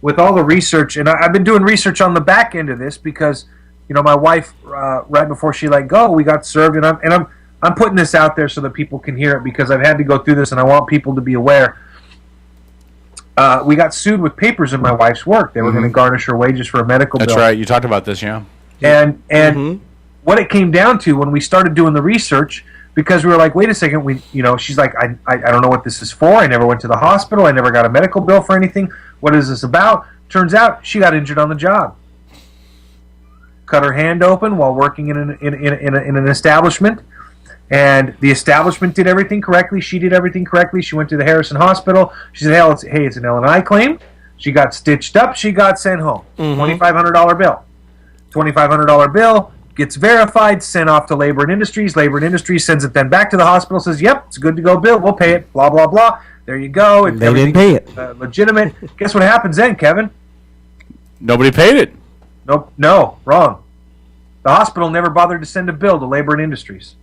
with all the research, and I've been doing research on the back end of this because, my wife, right before she let go, we got served. And I'm putting this out there so that people can hear it because I've had to go through this and I want people to be aware. We got sued with papers in my wife's work. They were going to garnish her wages for a medical bill. That's right. You talked about this, yeah. And what it came down to when we started doing the research, because we were like, wait a second, she's like, I don't know what this is for. I never went to the hospital. I never got a medical bill for anything. What is this about? Turns out she got injured on the job. Cut her hand open while working in an establishment. And the establishment did everything correctly. She did everything correctly. She went to the Harrison Hospital. She said, hey, it's an L&I claim. She got stitched up. She got sent home. $2,500 bill. $2,500 bill gets verified, sent off to Labor and Industries. Labor and Industries sends it then back to the hospital, says, yep, it's good to go, bill. We'll pay it, blah, blah, blah. There you go. They didn't pay it. Legitimate. Guess what happens then, Kevin? Nobody paid it. Nope. No, wrong. The hospital never bothered to send a bill to Labor and Industries.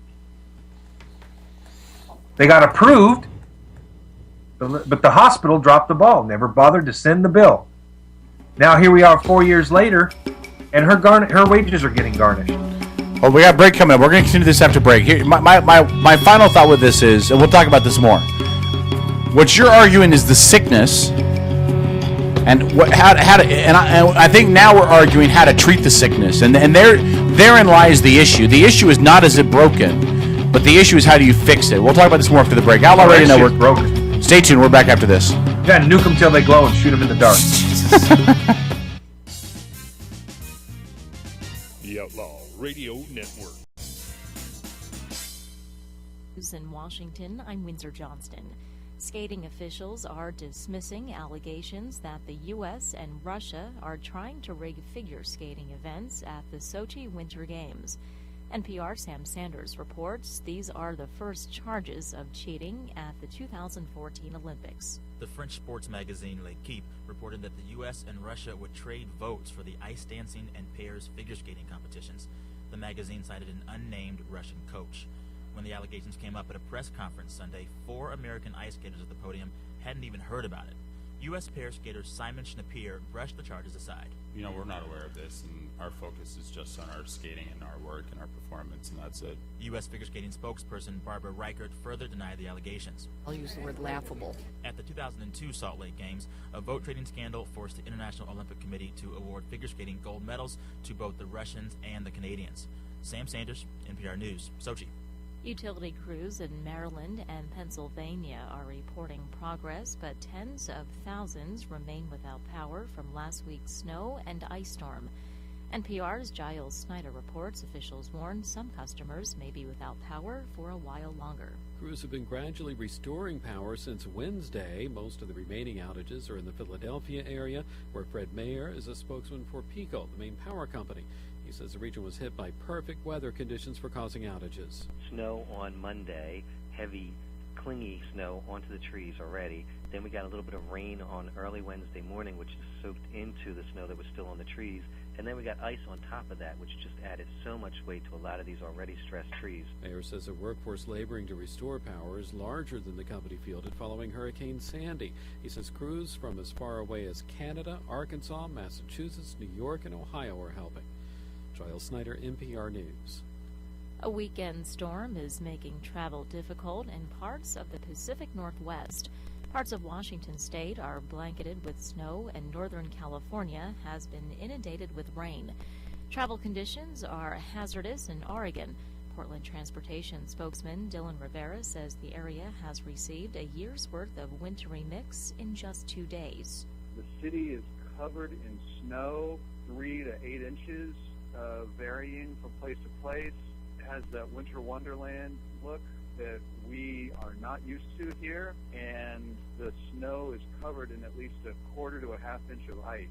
They got approved, but the hospital dropped the ball, never bothered to send the bill. Now here we are 4 years later, and her wages are getting garnished. Well, we got a break coming up. We're going to continue this after break. Here, my final thought with this is, and we'll talk about this more. What you're arguing is the sickness, and I think now we're arguing how to treat the sickness, and therein lies the issue. The issue is not is it broken. But the issue is how do you fix it? We'll talk about this more after the break. Outlaw Radio Network. Broken. Stay tuned. We're back after this. Yeah, nuke them till they glow and shoot them in the dark. The Outlaw Radio Network. In Washington, I'm Windsor Johnston. Skating officials are dismissing allegations that the U.S. and Russia are trying to rig figure skating events at the Sochi Winter Games. NPR's Sam Sanders reports these are the first charges of cheating at the 2014 Olympics. The French sports magazine L'Equipe reported that the U.S. and Russia would trade votes for the ice dancing and pairs figure skating competitions. The magazine cited an unnamed Russian coach. When the allegations came up at a press conference Sunday, 4 American ice skaters at the podium hadn't even heard about it. U.S. pair skater Simon Schnapier brushed the charges aside. We're not aware of this, and our focus is just on our skating and our work and our performance, and that's it. U.S. figure skating spokesperson Barbara Reichert further denied the allegations. I'll use the word laughable. At the 2002 Salt Lake Games, a vote trading scandal forced the International Olympic Committee to award figure skating gold medals to both the Russians and the Canadians. Sam Sanders, NPR News, Sochi. Utility crews in Maryland and Pennsylvania are reporting progress, but tens of thousands remain without power from last week's snow and ice storm. NPR's Giles Snyder reports officials warn some customers may be without power for a while longer. Crews have been gradually restoring power since Wednesday. Most of the remaining outages are in the Philadelphia area, where Fred Mayer is a spokesman for PECO, the main power company. He says the region was hit by perfect weather conditions for causing outages. Snow on Monday, heavy, clingy snow onto the trees already. Then we got a little bit of rain on early Wednesday morning, which soaked into the snow that was still on the trees. And then we got ice on top of that, which just added so much weight to a lot of these already stressed trees. Mayor says the workforce laboring to restore power is larger than the company fielded following Hurricane Sandy. He says crews from as far away as Canada, Arkansas, Massachusetts, New York, and Ohio are helping. Giles Snyder, NPR News. A weekend storm is making travel difficult in parts of the Pacific Northwest. Parts of Washington state are blanketed with snow, and Northern California has been inundated with rain. Travel conditions are hazardous in Oregon. Portland Transportation spokesman Dylan Rivera says the area has received a year's worth of wintry mix in just 2 days. The city is covered in snow, 3 to 8 inches. Varying from place to place. It has that winter wonderland look that we are not used to here, and the snow is covered in at least 1/4 to 1/2 inch of ice.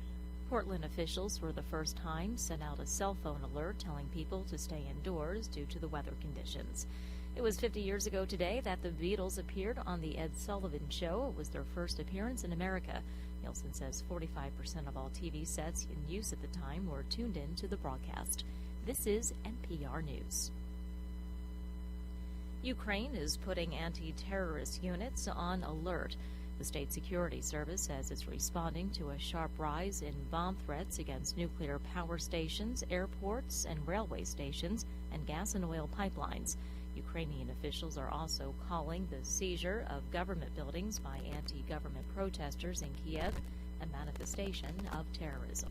Portland officials for the first time sent out a cell phone alert telling people to stay indoors due to the weather conditions. It was 50 years ago today that the Beatles appeared on The Ed Sullivan Show. It was their first appearance in America. Nielsen says 45% of all TV sets in use at the time were tuned in to the broadcast. This is NPR News. Ukraine is putting anti-terrorist units on alert. The State Security Service says it's responding to a sharp rise in bomb threats against nuclear power stations, airports, and railway stations, and gas and oil pipelines. Ukrainian officials are also calling the seizure of government buildings by anti-government protesters in Kiev a manifestation of terrorism.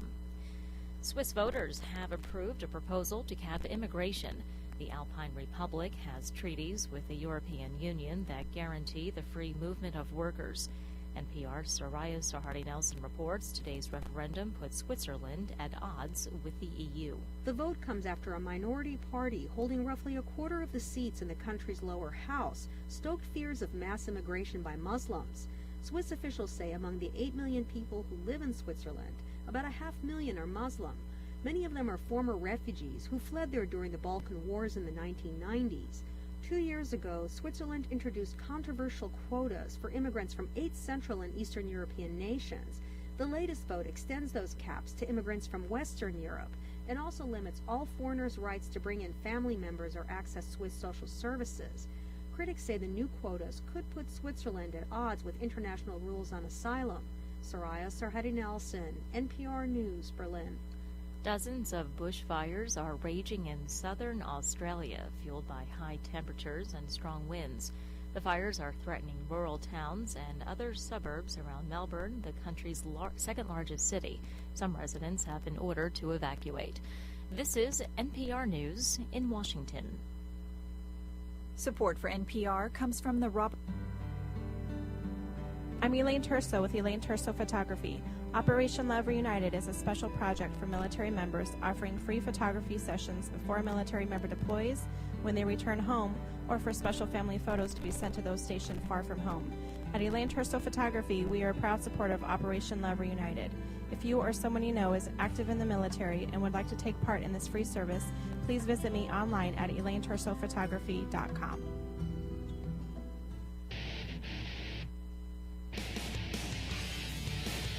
Swiss voters have approved a proposal to cap immigration. The Alpine Republic has treaties with the European Union that guarantee the free movement of workers. NPR's Soraya Sarhadi-Nelson reports today's referendum put Switzerland at odds with the EU. The vote comes after a minority party holding roughly a quarter of the seats in the country's lower house stoked fears of mass immigration by Muslims. Swiss officials say among the 8 million people who live in Switzerland, about 500,000 are Muslim. Many of them are former refugees who fled there during the Balkan Wars in the 1990s. 2 years ago, Switzerland introduced controversial quotas for immigrants from 8 Central and Eastern European nations. The latest vote extends those caps to immigrants from Western Europe and also limits all foreigners' rights to bring in family members or access Swiss social services. Critics say the new quotas could put Switzerland at odds with international rules on asylum. Soraya Sarhadi-Nelson, NPR News, Berlin. Dozens of bushfires are raging in southern Australia, fueled by high temperatures and strong winds. The fires are threatening rural towns and other suburbs around Melbourne, the country's second largest city. Some residents have been ordered to evacuate. This is NPR News in Washington. Support for NPR comes from the Robert. I'm Elaine Terso with Elaine Terso Photography. Operation Love Reunited is a special project for military members offering free photography sessions before a military member deploys, when they return home, or for special family photos to be sent to those stationed far from home. At Elaine Terso Photography, we are a proud supporter of Operation Love Reunited. If you or someone you know is active in the military and would like to take part in this free service, please visit me online at ElaineTersoPhotography.com.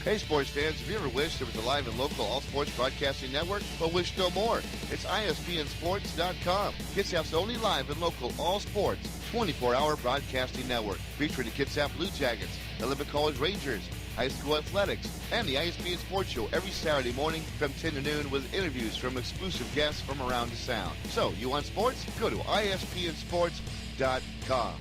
Hey, sports fans, have you ever wished there was a live and local all-sports broadcasting network, but wish no more? It's ISBNsports.com. Kitsap's only live and local all-sports 24-hour broadcasting network, featuring the Kitsap Blue Jackets, Olympic College Rangers, high school athletics, and the ISBN Sports Show every Saturday morning from 10 to noon with interviews from exclusive guests from around the Sound. So, you want sports? Go to ISBNsports.com.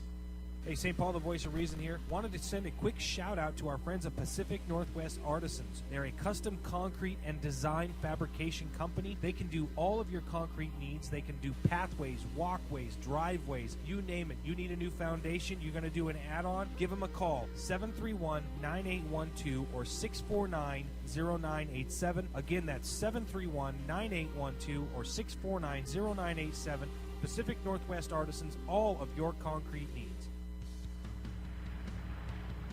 Hey, St. Paul, the voice of reason here. Wanted to send a quick shout out to our friends at Pacific Northwest Artisans. They're a custom concrete and design fabrication company. They can do all of your concrete needs. They can do pathways, walkways, driveways, you name it. You need a new foundation, you're going to do an add-on, give them a call, 731-9812 or 649-0987. Again, that's 731-9812 or 649-0987. Pacific Northwest Artisans, all of your concrete needs.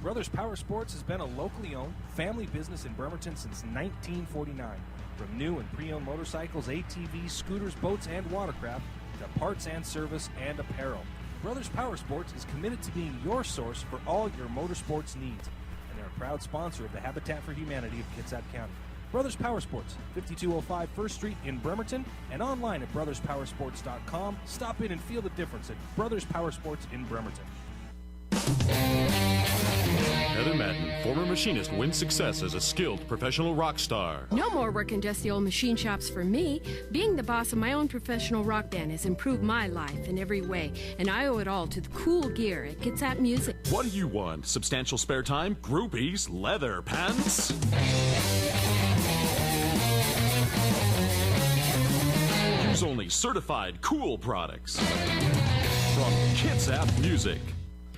Brothers Power Sports has been a locally owned family business in Bremerton since 1949. From new and pre-owned motorcycles, ATVs, scooters, boats, and watercraft to parts and service and apparel. Brothers Power Sports is committed to being your source for all your motorsports needs, and they're a proud sponsor of the Habitat for Humanity of Kitsap County. Brothers Power Sports, 5205 First Street in Bremerton, and online at brotherspowersports.com. Stop in and feel the difference at Brothers Power Sports in Bremerton. Heather Madden, former machinist, wins success as a skilled professional rock star. No more working dusty old machine shops for me. Being the boss of my own professional rock band has improved my life in every way, and I owe it all to the cool gear at Kitsap Music. What do you want? Substantial spare time? Groupies? Leather pants? Use only certified cool products from Kitsap Music.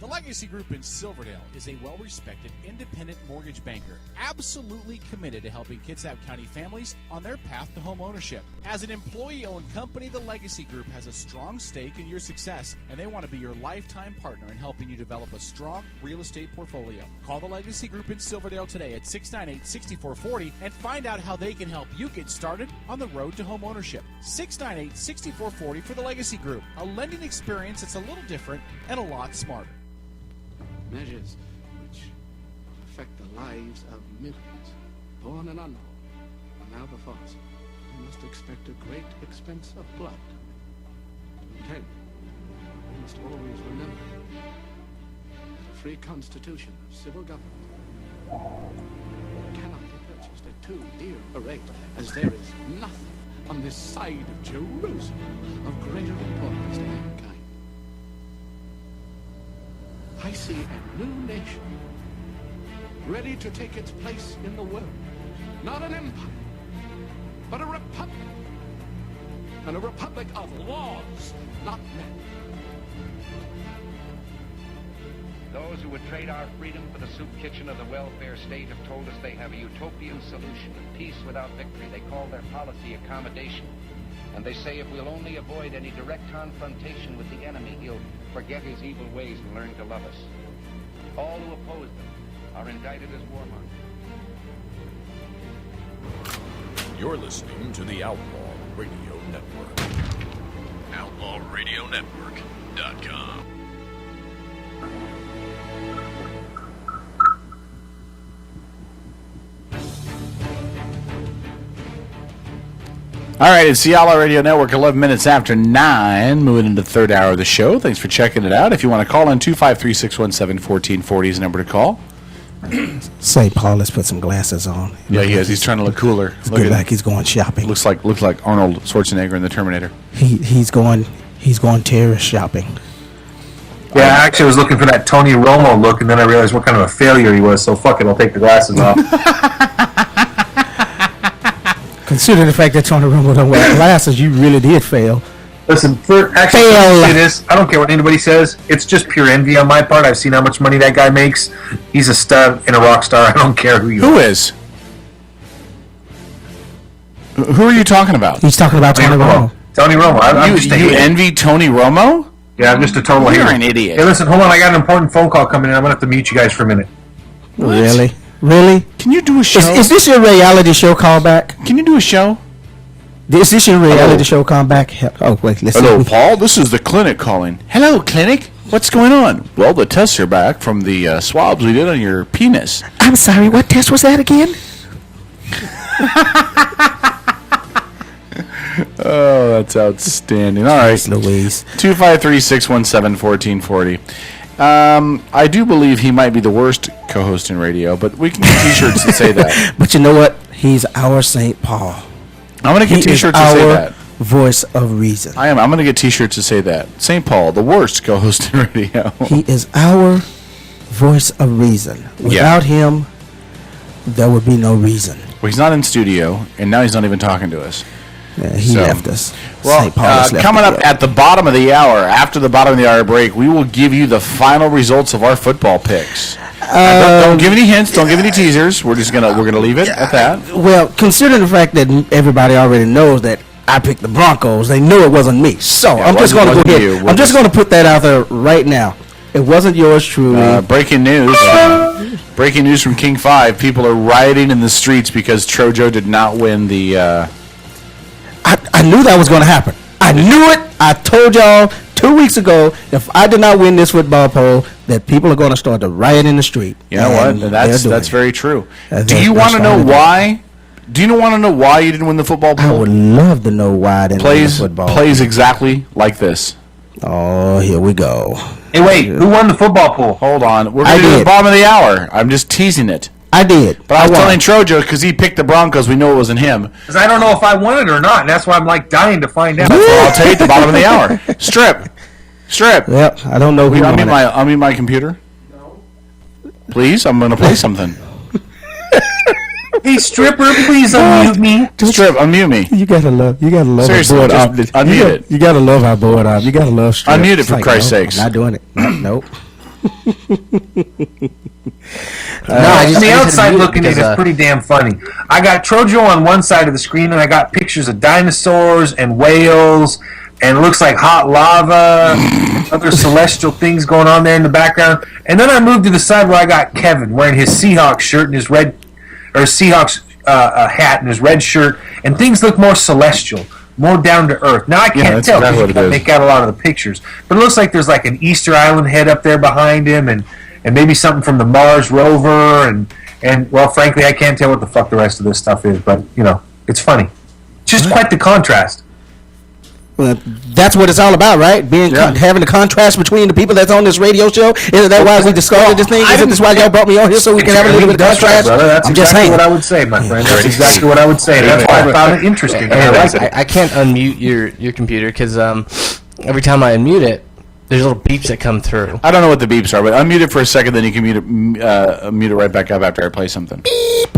The Legacy Group in Silverdale is a well-respected independent mortgage banker, absolutely committed to helping Kitsap County families on their path to home ownership. As an employee-owned company, the Legacy Group has a strong stake in your success, and they want to be your lifetime partner in helping you develop a strong real estate portfolio. Call the Legacy Group in Silverdale today at 698-6440 and find out how they can help you get started on the road to home ownership. 698-6440 for the Legacy Group, a lending experience that's a little different and a lot smarter. Measures which affect the lives of millions, born and unborn, are now before us. We must expect a great expense of blood to obtain. we must always remember that a free constitution of civil government cannot be purchased at too dear a rate, as there is nothing on this side of Jerusalem of greater importance to mankind. I see a new nation ready to take its place in the world. Not an empire, but a republic. And a republic of laws, not men. Those who would trade our freedom for the soup kitchen of the welfare state have told us they have a utopian solution of peace without victory. They call their policy accommodation. And they say if we'll only avoid any direct confrontation with the enemy, he'll forget his evil ways and learn to love us. All who oppose them are indicted as warmongers. You're listening to the Outlaw Radio Network. OutlawRadioNetwork.com. All right, it's the Outlaw Radio Network, 11 minutes after 9, moving into the third hour of the show. Thanks for checking it out. If you want to call in, 253-617-1440 is the number to call. St. Paul, let's put some glasses on. Yeah, he is. He's trying to look cooler. Look like he's going shopping. Looks like Arnold Schwarzenegger in The Terminator. He's going terrorist shopping. Yeah, I actually was looking for that Tony Romo look, and then I realized what kind of a failure he was, so fuck it, I'll take the glasses off. Considering the fact that Tony Romo don't wear glasses, you really did fail. Listen, say this, I don't care what anybody says. It's just pure envy on my part. I've seen how much money that guy makes. He's a stud and a rock star. I don't care who you are. Who is? Who are you talking about? He's talking about Tony Romo. Tony Romo. You envy Tony Romo? Yeah, I'm just a total hater. You're an idiot. Hey, listen, hold on. I got an important phone call coming in. I'm going to have to mute you guys for a minute. What? Really? Can you do a show? Is this your reality show callback? Can you do a show? Is this your reality show callback? Oh, wait, listen. Hello, Paul. This is the clinic calling. Hello, clinic. What's going on? Well, the tests are back from the swabs we did on your penis. I'm sorry, what test was that again? Oh, that's outstanding. All right. Louise. 253-617-1440. I do believe he might be the worst co-host in radio, but we can get T-shirts that say that. But you know what? He's our St. Paul. I'm going to get T-shirts that say that. Voice of reason. I am. I'm going to get T-shirts to say that. St. Paul, the worst co-host in radio. He is our voice of reason. Without him, there would be no reason. Well, he's not in studio, and now he's not even talking to us. Yeah, he left us. Well, coming up at the bottom of the hour, after the bottom of the hour break, we will give you the final results of our football picks. Don't give any hints. Don't give any teasers. We're gonna leave it at that. Well, considering the fact that everybody already knows that I picked the Broncos, they knew it wasn't me. So I'm just going to go ahead. I'm just going to put that out there right now. It wasn't yours truly. Breaking news. Breaking news from King 5. People are rioting in the streets because Trojo did not win the... I knew that was going to happen. I knew it. I told y'all 2 weeks ago, if I did not win this football poll, that people are going to start to riot in the street. You know what? That's very true. Do you want to know why? Do you want to know why you didn't win the football poll? I would love to know why I didn't win the football poll. Plays exactly like this. Oh, here we go. Hey, wait. Who won the football poll? Hold on. We're going to do the bottom of the hour. I'm just teasing it. I did. But I was telling Trojo because he picked the Broncos. We know it wasn't him. Because I don't know if I won it or not. And that's why I'm like dying to find out. I'll tell you at the bottom of the hour. Strip. Yep. I don't know who won it. I'll mute my computer. No. Please, I'm going to play something. Hey, Stripper, please unmute me. Strip, unmute me. You gotta love. Seriously, our board. just unmute it. You gotta love our board. You gotta love Strip. Unmute it for Christ's sakes. I'm not doing it. Nope. From the outside looking in, it's pretty damn funny. I got Trojo on one side of the screen, and I got pictures of dinosaurs and whales, and it looks like hot lava, other celestial things going on there in the background. And then I moved to the side where I got Kevin wearing his Seahawks shirt and his Seahawks hat and his red shirt, and things look more celestial, more down to earth. Now I can't tell because you can't make out a lot of the pictures, but it looks like there's like an Easter Island head up there behind him, and maybe something from the Mars rover, and well, frankly, I can't tell what the fuck the rest of this stuff is, but you know, it's funny. Just quite the contrast. Well, that's what it's all about, right? Having the contrast between the people that's on this radio show. Isn't that why we discovered this thing? Isn't this why y'all brought me on here so we can have a little bit of contrast? Brother. That's exactly what I would say, my friend. That's exactly what I would say. That's why I found it interesting. I can't unmute your computer because every time I unmute it, there's little beeps that come through. I don't know what the beeps are, but unmute it for a second, then you can mute it right back up after I play something. Beep.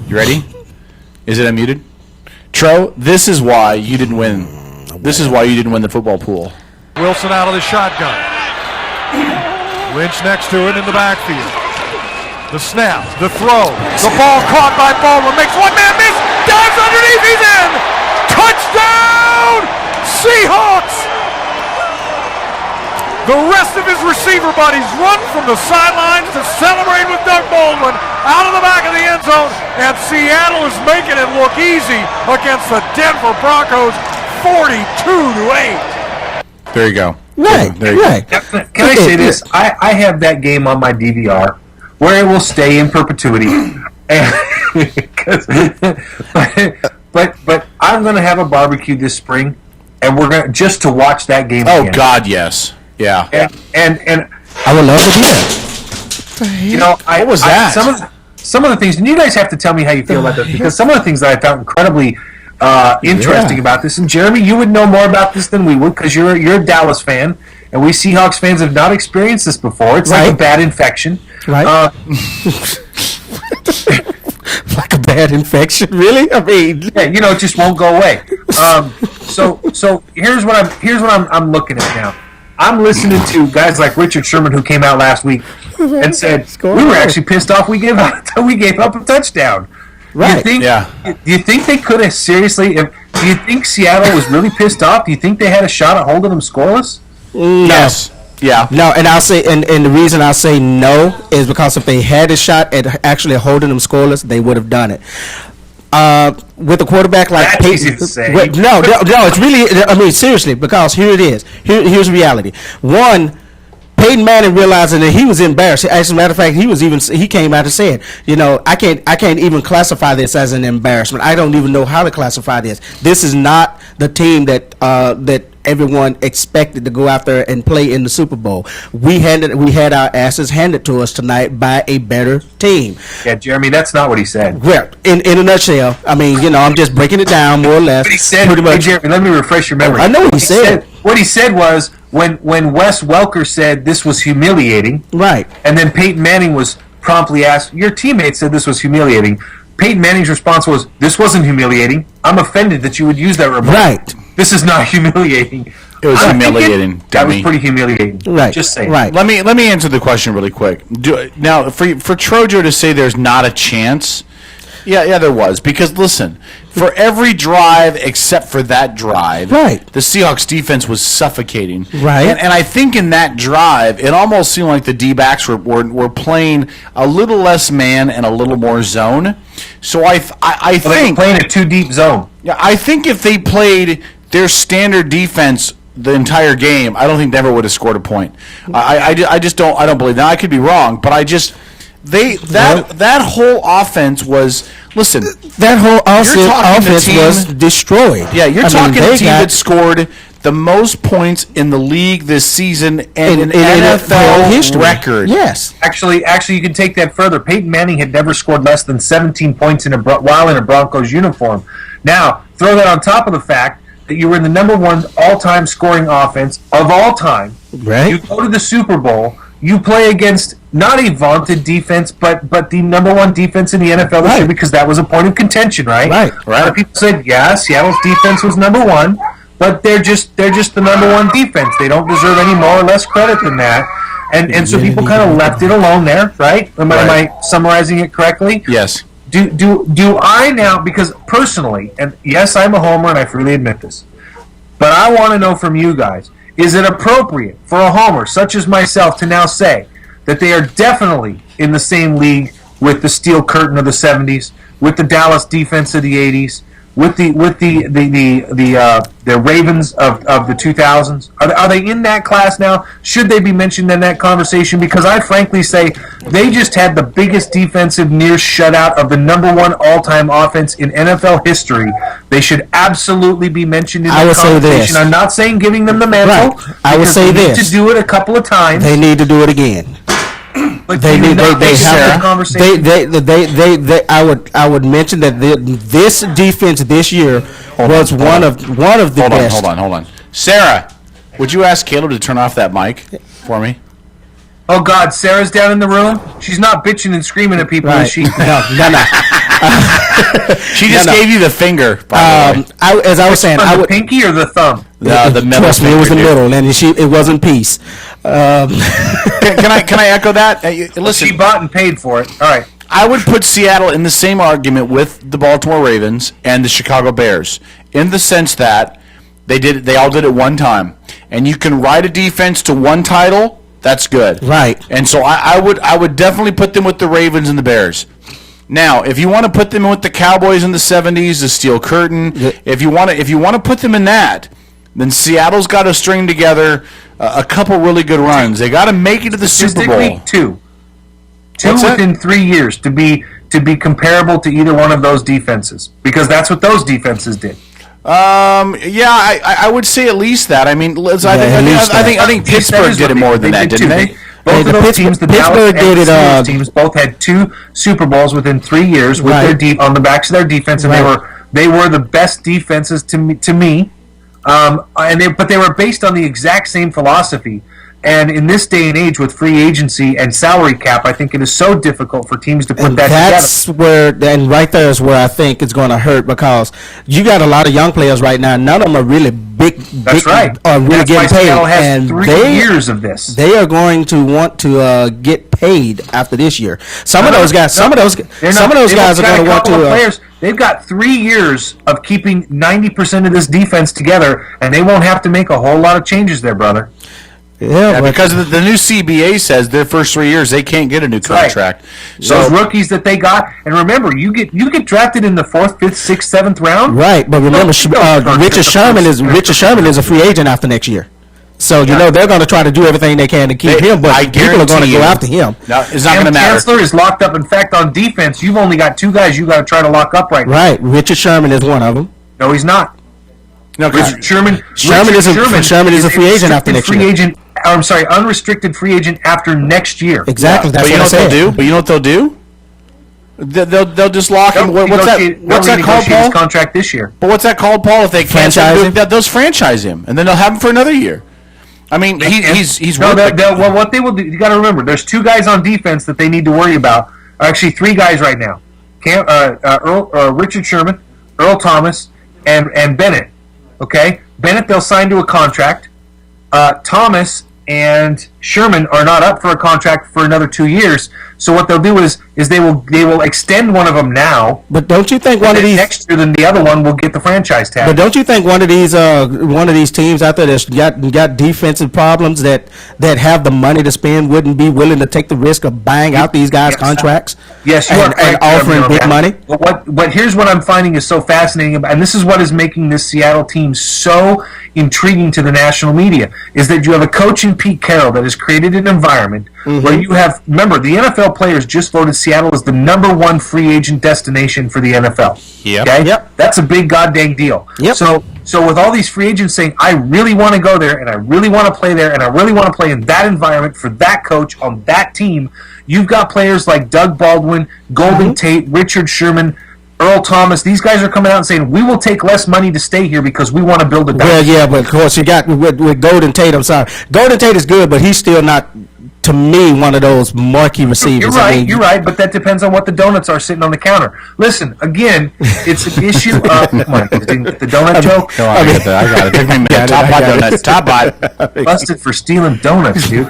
You ready? Is it unmuted? Tro, this is why you didn't win. This is why you didn't win the football pool. Wilson out of the shotgun. Lynch next to it in the backfield. The snap, the throw, the ball caught by Baldwin, makes one man miss, dives underneath, he's in! Touchdown! Seahawks! The rest of his receiver buddies run from the sidelines to celebrate with Doug Baldwin out of the back of the end zone, and Seattle is making it look easy against the Denver Broncos, 42-8. There you go. Right. Can I say this? I have that game on my DVR where it will stay in perpetuity. But I'm going to have a barbecue this spring, and we're going just to watch that game. Oh again. God, yes, yeah. And I would love to do that. You know, what was that? Some of the things, and you guys have to tell me how you feel about this, because some of the things that I found incredibly interesting about this, and Jeremy, you would know more about this than we would because you're a Dallas fan, and we Seahawks fans have not experienced this before. It's like a bad infection, right? Like a bad infection, really? I mean, yeah, it just won't go away. So here's what I'm looking at now. I'm listening to guys like Richard Sherman, who came out last week and said we were actually pissed off we gave up a touchdown. Right. Do you think they could have seriously? Do you think Seattle was really pissed off? Do you think they had a shot at holding them scoreless? No. Yes. Yeah. No, and I'll say, and the reason I say no is because if they had a shot at actually holding them scoreless, they would have done it. With a quarterback like That's Peyton, easy to say. no, it's really. I mean, seriously, because here it is. Here's the reality. One, Peyton Manning realizing that he was embarrassed. As a matter of fact, he came out and said, I can't even classify this as an embarrassment. I don't even know how to classify this. This is not the team that everyone expected to go out there and play in the Super Bowl. We had our asses handed to us tonight by a better team. Yeah, Jeremy, that's not what he said. Well, in a nutshell, I mean, I'm just breaking it down more or less. What he said, pretty much. Jeremy, let me refresh your memory. I know what he said. What he said was when Wes Welker said this was humiliating, right? And then Peyton Manning was promptly asked, "Your teammate said this was humiliating." Peyton Manning's response was, "This wasn't humiliating. I'm offended that you would use that remark. Right. This is not humiliating." It was humiliating. That was pretty humiliating. Right. Just saying. Right. Let me answer the question really quick. Now, for Trojo to say there's not a chance, yeah, there was. Because listen, for every drive except for that drive, right, the Seahawks defense was suffocating. Right. And I think in that drive, it almost seemed like the D-backs were playing a little less man and a little more zone. So I think they were playing a too deep zone. Yeah, I think if they played their standard defense the entire game, I don't think Denver would have scored a point. I just don't believe. Now I could be wrong, but that whole offense was, listen, that whole offense was destroyed. Yeah, you're talking a team that scored the most points in the league this season and in NFL history. Record. Yes. Actually, you can take that further. Peyton Manning had never scored less than 17 points while in a Broncos uniform. Now, throw that on top of the fact that you were in the number one all-time scoring offense of all time. Right. You go to the Super Bowl. You play against not a vaunted defense, but the number one defense in the NFL this year, because that was a point of contention, right? Right. A lot of people said, yeah, Seattle's defense was number one, but they're just the number one defense. They don't deserve any more or less credit than that. And so people kind of left it alone there, right? Am I summarizing it correctly? Yes. Do I now, because personally, and yes, I'm a homer and I freely admit this, but I want to know from you guys, is it appropriate for a homer such as myself to now say that they are definitely in the same league with the Steel Curtain of the 70s, with the Dallas defense of the 80s, with the Ravens of the 2000s? Are they in that class now? Should they be mentioned in that conversation? Because I frankly say they just had the biggest defensive near shutout of the #1 all-time offense in NFL history. They should absolutely be mentioned in that conversation. I'm not saying giving them the mantle. Right. I would say this. They need to do it a couple of times. They need to do it again. But I would mention that this defense this year was one of the best. Hold on. Sarah, would you ask Caleb to turn off that mic for me? Oh God, Sarah's down in the room. She's not bitching and screaming at people, is she? No. She just gave you the finger. By the way. As I was saying, the pinky or the thumb? The middle. Trust me, it was the middle, and it wasn't peace. Can I echo that? Listen, she bought and paid for it. All right. I would put Seattle in the same argument with the Baltimore Ravens and the Chicago Bears, in the sense that they all did it one time, and you can ride a defense to one title. That's good, right? And so I would definitely put them with the Ravens and the Bears. Now, if you want to put them with the Cowboys in the '70s, the Steel Curtain, if you want to put them in that, then Seattle's got to string together a couple really good runs. They got to make it to the Super Bowl. Two within 3 years to be comparable to either one of those defenses, because that's what those defenses did. I would say at least that. I mean, I think Pittsburgh did it more than that, didn't they? Both of those teams, the Dallas and the Steelers teams, both had 2 Super Bowls within 3 years with their on the backs of their defense, and they were the best defenses to me. But they were based on the exact same philosophy. And in this day and age, with free agency and salary cap, I think it is so difficult for teams to put that together. And right there is where I think it's going to hurt, because you got a lot of young players right now. None of them are really big. That's right. Are really getting paid. And 3 years of this. They are going to want to get paid after this year. Some of those guys are going to want to. They've got 3 years of keeping 90% of this defense together, and they won't have to make a whole lot of changes there, brother. Yeah, because the new CBA says their first 3 years they can't get a new contract. Right. So those rookies that they got, and remember, you get drafted in the 4th, 5th, 6th, 7th round. Right, but remember, Richard Sherman is a free agent after next year. So you know they're going to try to do everything they can to keep him, but people are going to go after him. No, it's not going to matter. Chancellor is locked up. In fact, on defense, you've only got 2 guys you got to try to lock up right now. Right, Richard Sherman is one of them. No, he's not. No, because Sherman is a free agent after next year. I'm sorry, unrestricted free agent after next year. Exactly. That's what they'll do. But you know what they'll do? They'll just lock him. What's that called, Paul? His contract this year. But what's that called, Paul? If they franchise him, they'll just franchise him, and then they'll have him for another year. I mean, he's well. What they will do, you got to remember, there's 2 guys on defense that they need to worry about. Actually, 3 guys right now: Richard Sherman, Earl Thomas, and Bennett. Okay, Bennett they'll sign to a contract. Thomas and Sherman are not up for a contract for another 2 years. So what they'll do is they will extend one of them now. But don't you think one of these next year, then the other one will get the franchise tag? But don't you think one of these teams out there that's got defensive problems that have the money to spend wouldn't be willing to take the risk of buying out these guys' contracts? Yes, you are and offering big money. But here's what I'm finding is so fascinating, and this is what is making this Seattle team so intriguing to the national media, is that you have a coach in Pete Carroll that has created an environment where you have, remember, the NFL players just voted Seattle as the #1 free agent destination for the NFL. Yep. Okay? Yep. That's a big goddamn deal. Yep. So with all these free agents saying, I really want to go there, and I really want to play there, and I really want to play in that environment for that coach on that team, you've got players like Doug Baldwin, Golden Tate, Richard Sherman, Earl Thomas. These guys are coming out and saying, we will take less money to stay here because we want to build a dynasty. Well, yeah, but of course you got with Golden Tate. I'm sorry, Golden Tate is good, but he's still not, to me, one of those marquee receivers. You're right, but that depends on what the donuts are sitting on the counter. Listen, again, it's an issue of the donut joke. No, I got it. Take me a minute. Top bot. Busted for stealing donuts, dude.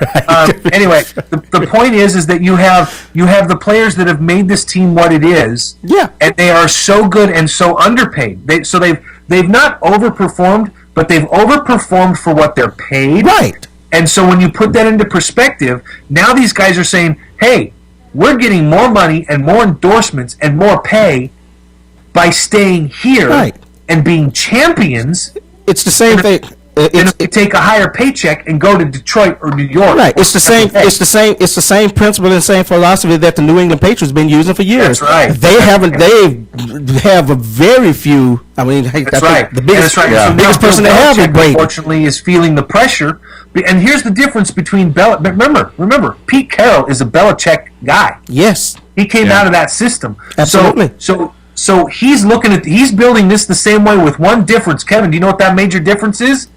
Anyway, the point is that you have the players that have made this team what it is. Yeah, and they are so good and so underpaid. They've not overperformed, but they've overperformed for what they're paid. Right. And so when you put that into perspective, now these guys are saying, hey, we're getting more money and more endorsements and more pay by staying here and being champions. It's the same thing. If they take a higher paycheck and go to Detroit or New York. Right. It's the same. It's the same. It's the same principle and same philosophy that the New England Patriots been using for years. That's right. They haven't. They have a very few. I mean, That's right. The biggest, That's right. So biggest now person Bill to have Belichick, it, Brady. unfortunately, is feeling the pressure. And here's the difference between Remember, Pete Carroll is a Belichick guy. Yes. He came out of that system. Absolutely. So he's he's building this the same way with one difference. Kevin, do you know what that major difference is?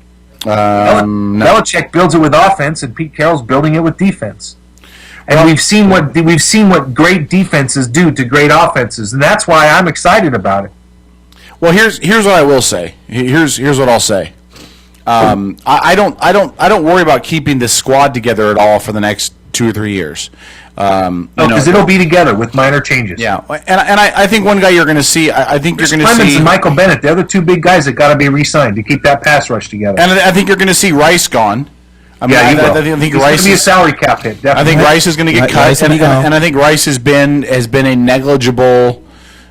No. Belichick builds it with offense, and Pete Carroll's building it with defense. And we've seen what great defenses do to great offenses, and that's why I'm excited about it. Well, here's what I will say. Here's what I'll say. I don't worry about keeping this squad together at all for the next 2 or 3 years. Because it'll be together with minor changes. Yeah, and I think one guy you're going to see. I think you're going to Clemens see and Michael Bennett. They're the two big guys that got to be re-signed to keep that pass rush together. And I think you're going to see Rice gone. I mean, I think He's Rice going to be a salary cap hit. Definitely. I think Rice is going to get cut, and I think Rice has been a negligible.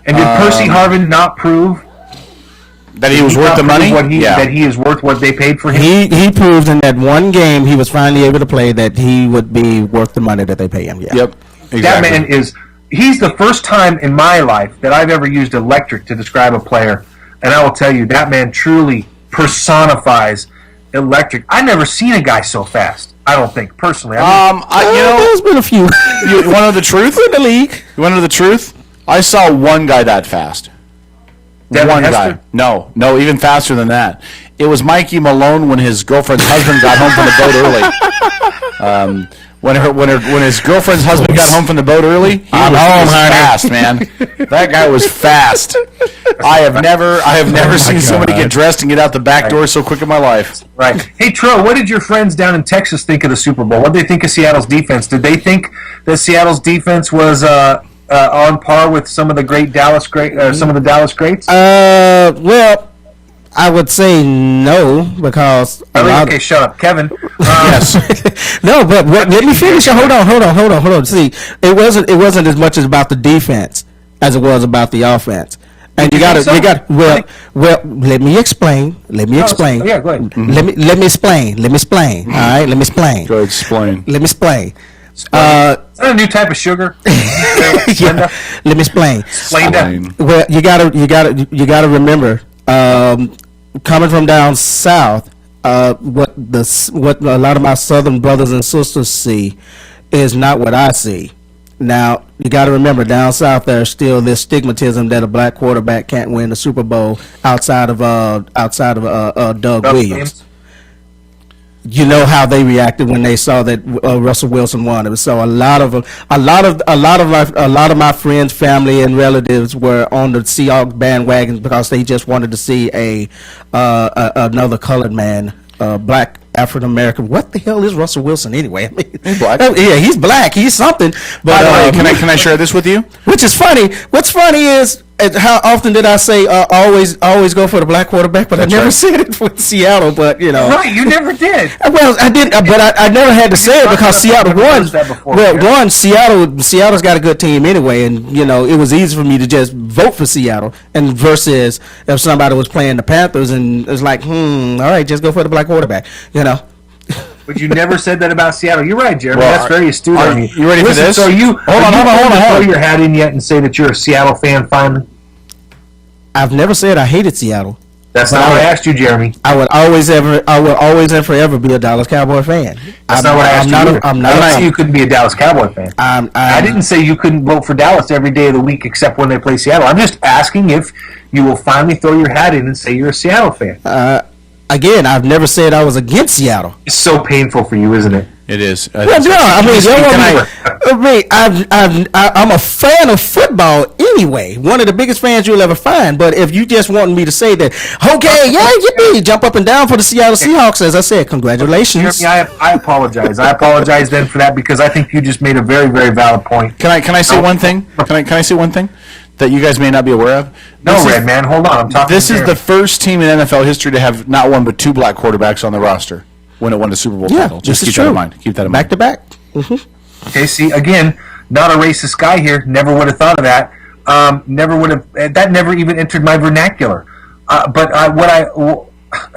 And did Percy Harvin not prove that he was worth the money? That he is worth what they paid for him. He proved in that one game he was finally able to play that he would be worth the money that they pay him. Yeah. Yep. Exactly. That man he's the first time in my life that I've ever used electric to describe a player, and I will tell you that man truly personifies electric. I've never seen a guy so fast. I don't think personally. There's been a few. You want to know the truth? In the league. You want to know the truth? I saw one guy that fast. Devin one Hester? guy. No, even faster than that. It was Mikey Malone when his girlfriend's husband got home from the boat early. When his girlfriend's husband got home from the boat early, he was fast, man. That guy was fast. I have never seen somebody get dressed and get out the back door so quick in my life. Right. Hey, Tro, what did your friends down in Texas think of the Super Bowl? What did they think of Seattle's defense? Did they think that Seattle's defense was on par with some of the Dallas greats? Well, I would say no because okay, shut up, Kevin. Yes. No, but let me finish. Hold on. See, it wasn't as much as about the defense as it was about the offense. And you got let me explain. Yeah, go ahead. Mm-hmm. Let me explain. All right, let me explain. Go ahead, explain. Let me explain. Is that a new type of sugar? Yeah, let me explain. Explain that. Well, you gotta remember, coming from down south, what a lot of my southern brothers and sisters see is not what I see. Now you got to remember, down south there's still this stigmatism that a black quarterback can't win the Super Bowl outside of Doug Williams. You know how they reacted when they saw that Russell Wilson won. It was so a lot of my friends, family, and relatives were on the Seahawks bandwagon because they just wanted to see another colored man, black African American. What the hell is Russell Wilson anyway? I mean, he's black. Yeah, he's black. He's something. But by the way, can I share this with you? Which is funny. What's funny is how often did I say always go for the black quarterback? But I never said it for Seattle. But right, you never did. Well, I did, but I never had to say it because Seattle won. Well, Seattle's got a good team anyway, and it was easy for me to just vote for Seattle. And versus if somebody was playing the Panthers and it's like, all right, just go for the black quarterback. But you never said that about Seattle. You're right, Jeremy. That's very astute on you. You ready for this? So hold on. Throw your hat in yet and say that you're a Seattle fan finally? I've never said I hated Seattle. That's not what I asked you, Jeremy. I would always and forever be a Dallas Cowboy fan. That's not what I asked you. I'm not saying you couldn't be a Dallas Cowboy fan. I didn't say you couldn't vote for Dallas every day of the week except when they play Seattle. I'm just asking if you will finally throw your hat in and say you're a Seattle fan. Again, I've never said I was against Seattle. It's so painful for you, isn't it? It is. I'm a fan of football anyway. One of the biggest fans you'll ever find. But if you just want me to say that, okay, jump up and down for the Seattle Seahawks, as I said, congratulations. I apologize. I apologize then for that because I think you just made a very, very valid point. Can I say one thing? Can I say one thing that you guys may not be aware of? Red man, hold on. I'm talking. This is the first team in NFL history to have not one but two black quarterbacks on the roster when it won the Super Bowl title. Just keep that in mind. Keep that in mind. Back to back. Mm-hmm. Okay, see, again, not a racist guy here. Never would have thought of that. Never would have. That never even entered my vernacular. I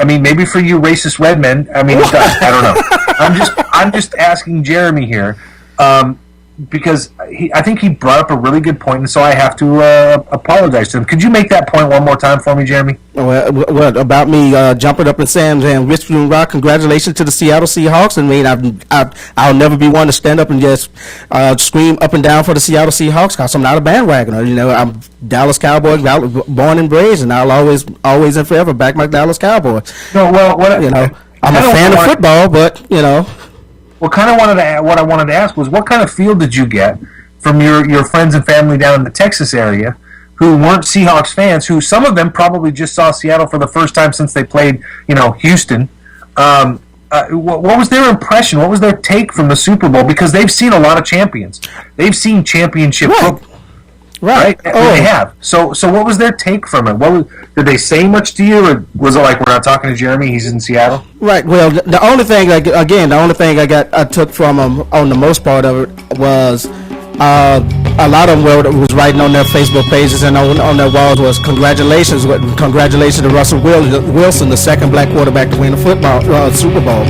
mean, maybe for you racist red men, I mean, it does. I don't know. I'm just asking Jeremy here, because I think he brought up a really good point, and so I have to apologize to him. Could you make that point one more time for me, Jeremy? Well, about me jumping up and saying, and whispering rock, congratulations to the Seattle Seahawks. I mean, I'll never be one to stand up and just scream up and down for the Seattle Seahawks because I'm not a bandwagoner. You know, I'm Dallas Cowboys, born and raised, and I'll always and forever back my Dallas Cowboys. No, well, I'm a fan of football, but what I wanted to ask was, what kind of feel did you get from your friends and family down in the Texas area who weren't Seahawks fans, who some of them probably just saw Seattle for the first time since they played, Houston? What was their impression? What was their take from the Super Bowl? Because they've seen a lot of champions. They've seen championship football. Right. They have. So what was their take from it? Did they say much to you, or was it like, we're not talking to Jeremy, he's in Seattle? Right. Well, the only thing I took from them on the most part of it was a lot of them was writing on their Facebook pages and on their walls was congratulations to Russell Wilson, the second black quarterback to win a Super Bowl.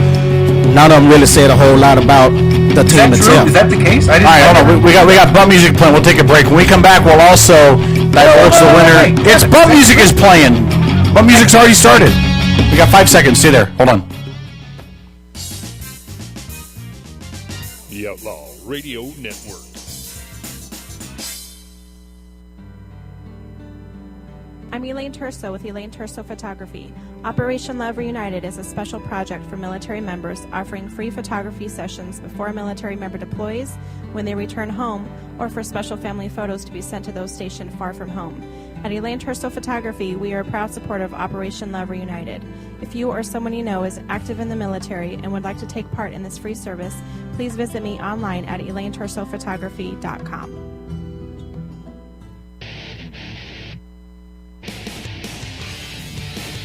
None of them really said a whole lot about the team itself. Is that the case? All right, hold on. We got bump music playing. We'll take a break. When we come back, we'll also divulge the winner. It's bump music is playing. Bump music's already started. We got 5 seconds. Stay there. Hold on. The Outlaw Radio Network. I'm Elaine Terso with Elaine Terso Photography. Operation Love Reunited is a special project for military members offering free photography sessions before a military member deploys, when they return home, or for special family photos to be sent to those stationed far from home. At Elaine Terso Photography, we are a proud supporter of Operation Love Reunited. If you or someone you know is active in the military and would like to take part in this free service, please visit me online at ElaineTersoPhotography.com.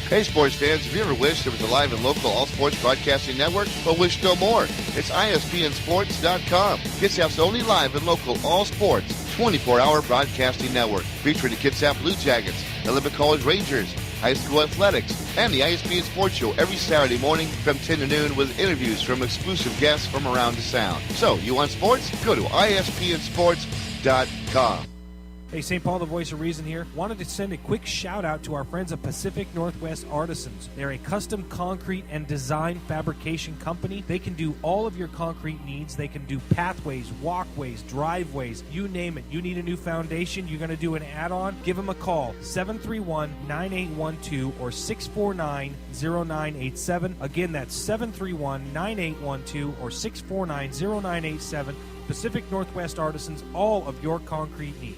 Hey, sports fans, if you ever wished there was a live and local all-sports broadcasting network, but wish no more, it's ISPNSports.com. Kitsap's only live and local all-sports 24-hour broadcasting network, featuring the Kitsap Blue Jackets, Olympic College Rangers, high school athletics, and the ISPN Sports Show every Saturday morning from 10 to noon with interviews from exclusive guests from around the Sound. So, you want sports? Go to ISPNSports.com. Hey, St. Paul, the voice of reason here. Wanted to send a quick shout out to our friends at Pacific Northwest Artisans. They're a custom concrete and design fabrication company. They can do all of your concrete needs. They can do pathways, walkways, driveways, you name it. You need a new foundation, you're going to do an add-on, give them a call, 731-9812 or 649-0987. Again, that's 731-9812 or 649-0987. Pacific Northwest Artisans, all of your concrete needs.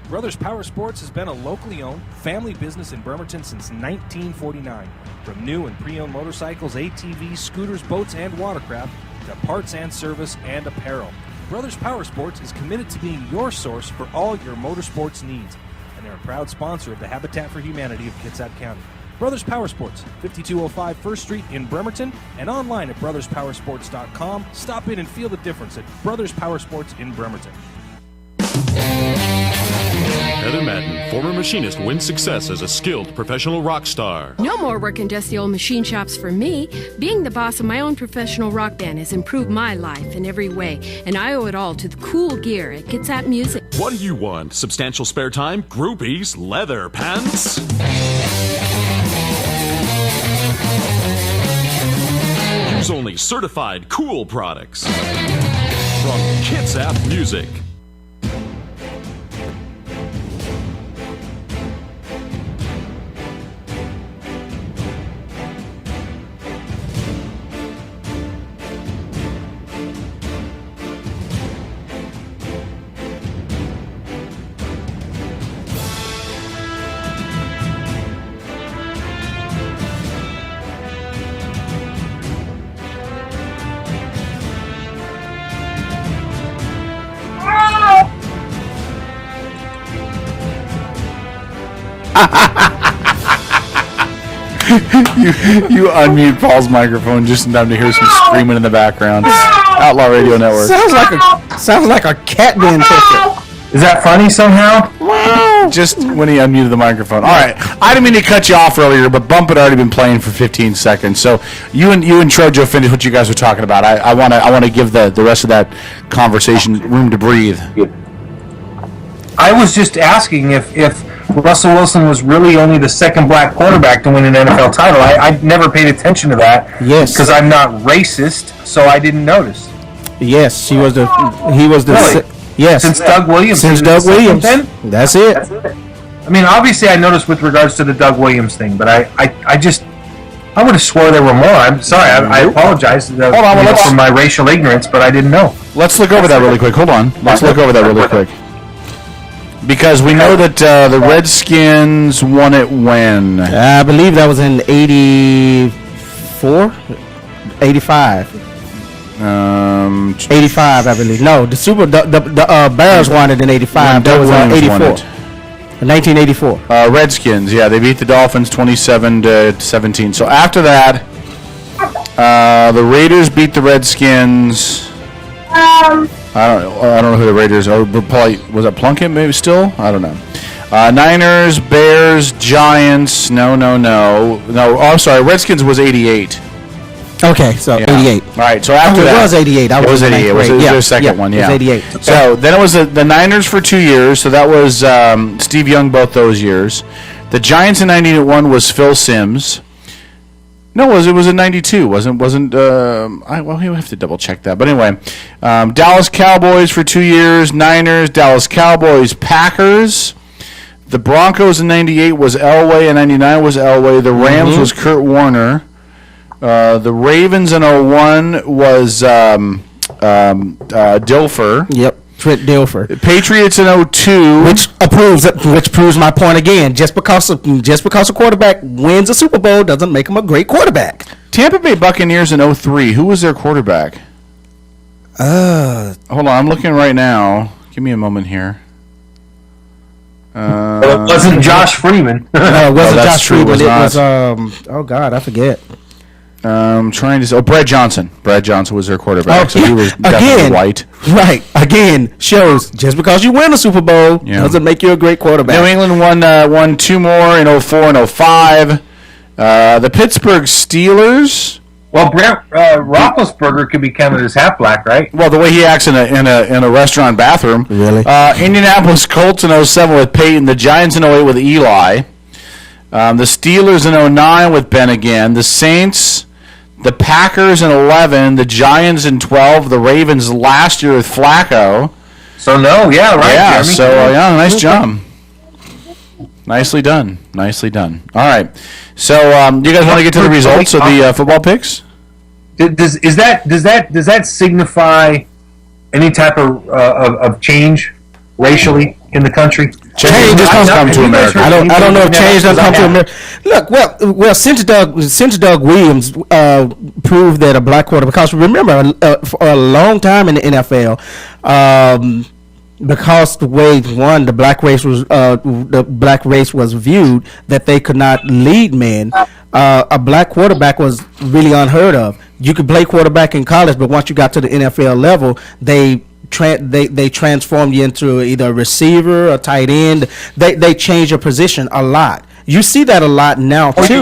Brothers Power Sports has been a locally owned family business in Bremerton since 1949. From new and pre-owned motorcycles, ATVs, scooters, boats, and watercraft to parts and service and apparel. Brothers Power Sports is committed to being your source for all your motorsports needs, and they're a proud sponsor of the Habitat for Humanity of Kitsap County. Brothers Power Sports, 5205 First Street in Bremerton, and online at brotherspowersports.com. Stop in and feel the difference at Brothers Power Sports in Bremerton. Heather Madden, former machinist, wins success as a skilled professional rock star. No more working dusty old machine shops for me. Being the boss of my own professional rock band has improved my life in every way, and I owe it all to the cool gear at Kitsap Music. What do you want? Substantial spare time? Groupies? Leather pants? Use only certified cool products from Kitsap Music. you unmute Paul's microphone just in time to hear some screaming in the background. Outlaw Radio Network. Sounds like a cat being tickled. Is that funny somehow? Just when he unmuted the microphone. All right, I didn't mean to cut you off earlier, but Bump had already been playing for 15 seconds. So you and Trojo finished what you guys were talking about. I want to give the rest of that conversation room to breathe. I was just asking if Russell Wilson was really only the second black quarterback to win an NFL title. I never paid attention to that. Yes, because I'm not racist, so I didn't notice. Yes, he was the. Really? Yes. Since Doug Williams. Since Doug Williams. That's it. I mean, obviously, I noticed with regards to the Doug Williams thing, but I would have swore there were more. I'm sorry. I apologize for my racial ignorance, but I didn't know. Let's look over that really quick. Hold on. Let's look over that really quick. Because we know that the Redskins won it when? I believe that was in 84? 85. 85, I believe. No, the Bears won it in 85. That was 84. 1984. Redskins, yeah, they beat the Dolphins 27-17. So after that, the Raiders beat the Redskins. I don't know who the Raiders are. Probably, was it Plunkett maybe still? I don't know. Niners, Bears, Giants. No. Oh, I'm sorry. Redskins was 88. Okay, so yeah. 88. All right, so after that. It was 88. It was 88. It was their second one, yeah. It was 88. Okay. So then it was the Niners for 2 years. So that was Steve Young both those years. The Giants in 91 was Phil Simms. No, it was in 92. Wasn't well, we have to double check that. But anyway, Dallas Cowboys for 2 years. Niners, Dallas Cowboys, Packers. The Broncos in 98 was Elway, and 99 was Elway. The Rams was Kurt Warner. The Ravens in 01 was Dilfer. Yep, Trent Dilfer. Patriots in 02, which proves my point again. Just because a quarterback wins a Super Bowl doesn't make him a great quarterback. Tampa Bay Buccaneers in 03. Who was their quarterback? Hold on, I'm looking right now. Give me a moment here. Well, it wasn't Josh Freeman. No, it wasn't Josh Freeman. It was oh God, I forget. Trying to say, Brad Johnson. Brad Johnson was their quarterback, so he was definitely white. Right. Again, shows just because you win a Super Bowl doesn't make you a great quarterback. New England won 2 more in 04 and 05. The Pittsburgh Steelers. Well, Brent Roethlisberger could be counted as half black, right? Well, the way he acts in a restaurant bathroom. Really? Indianapolis Colts in 07 with Peyton. The Giants in 08 with Eli. The Steelers in 09 with Ben again. The Saints. The Packers in 11, the Giants in 12, the Ravens last year with Flacco. So right, yeah. Jeremy. So nice job, nicely done. All right, so you guys want to get to the results of the football picks? Does that signify any type of change racially in the country? Change doesn't come to America. I don't know if change doesn't come to America. Look, well, since Doug Williams proved that a black quarterback, because remember, for a long time in the NFL, because the way the black race was viewed that they could not lead men, a black quarterback was really unheard of. You could play quarterback in college, but once you got to the NFL level, they transformed you into either a receiver, a tight end. They change your position a lot. You see that a lot now too.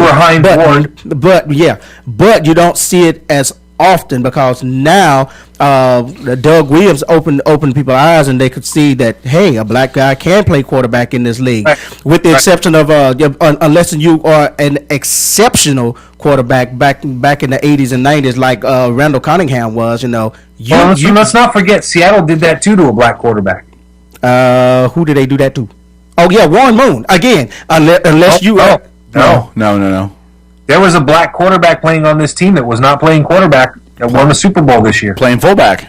But you don't see it as often because now Doug Williams opened people's eyes and they could see that, hey, a black guy can play quarterback in this league, with the exception of unless you are an exceptional quarterback back in the 80s and 90s like Randall Cunningham was. Let's not forget Seattle did that too to a black quarterback. Who did they do that to? Oh yeah, Warren Moon again. Unless you no. There was a black quarterback playing on this team that was not playing quarterback that won the Super Bowl this year. Playing fullback.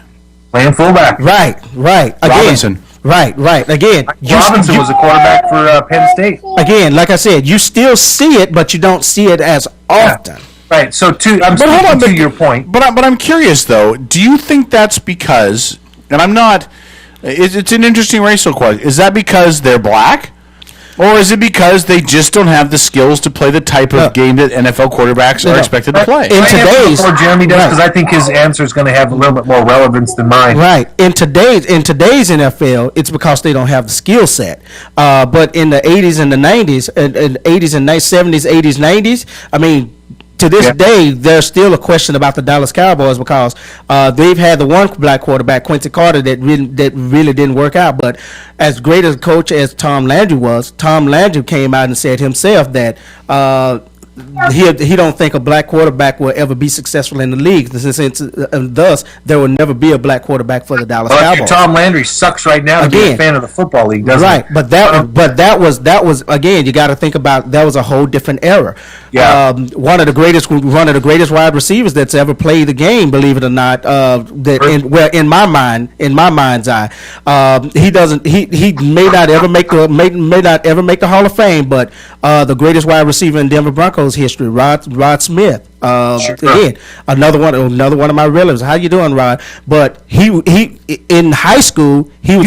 Right. Again, Robinson. Right. Again, Robinson was a quarterback for Penn State. Again, like I said, you still see it, but you don't see it as often. Yeah. Right. So to your point. But I'm curious though. Do you think that's because? And I'm not. It's an interesting racial question. Is that because they're black? Or is it because they just don't have the skills to play the type of game that NFL quarterbacks are expected to play? In today's, before Jeremy does, because I think his answer is going to have a little bit more relevance than mine. Right. In today's NFL, it's because they don't have the skill set. But in the 80s and the 90s, and 80s and 70s, 80s, 90s, I mean, to this day, there's still a question about the Dallas Cowboys because they've had the one black quarterback, Quincy Carter, that really didn't work out. But as great a coach as Tom Landry was, Tom Landry came out and said himself that he don't think a black quarterback will ever be successful in the league. Thus, there will never be a black quarterback for the Dallas Cowboys. Tom Landry sucks right now to be a fan of the football league, doesn't he? Right, but that was again. You got to think about that was a whole different era. Yeah. One of the greatest wide receivers that's ever played the game, believe it or not. In my mind's eye, he may not ever make the Hall of Fame, but the greatest wide receiver in Denver Broncos history, Rod Smith. Again, another one of my relatives. How you doing, Rod? But he in high school he was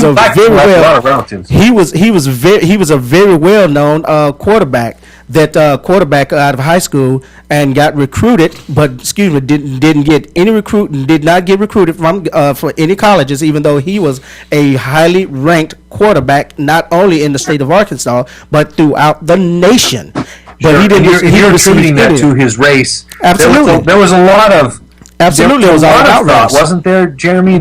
he was a very well known quarterback. That quarterback out of high school and got recruited, but didn't get any did not get recruited from for any colleges, even though he was a highly ranked quarterback not only in the state of Arkansas but throughout the nation. But he didn't. You're attributing that to his race. Absolutely, there was a lot of thought, wasn't there, Jeremy?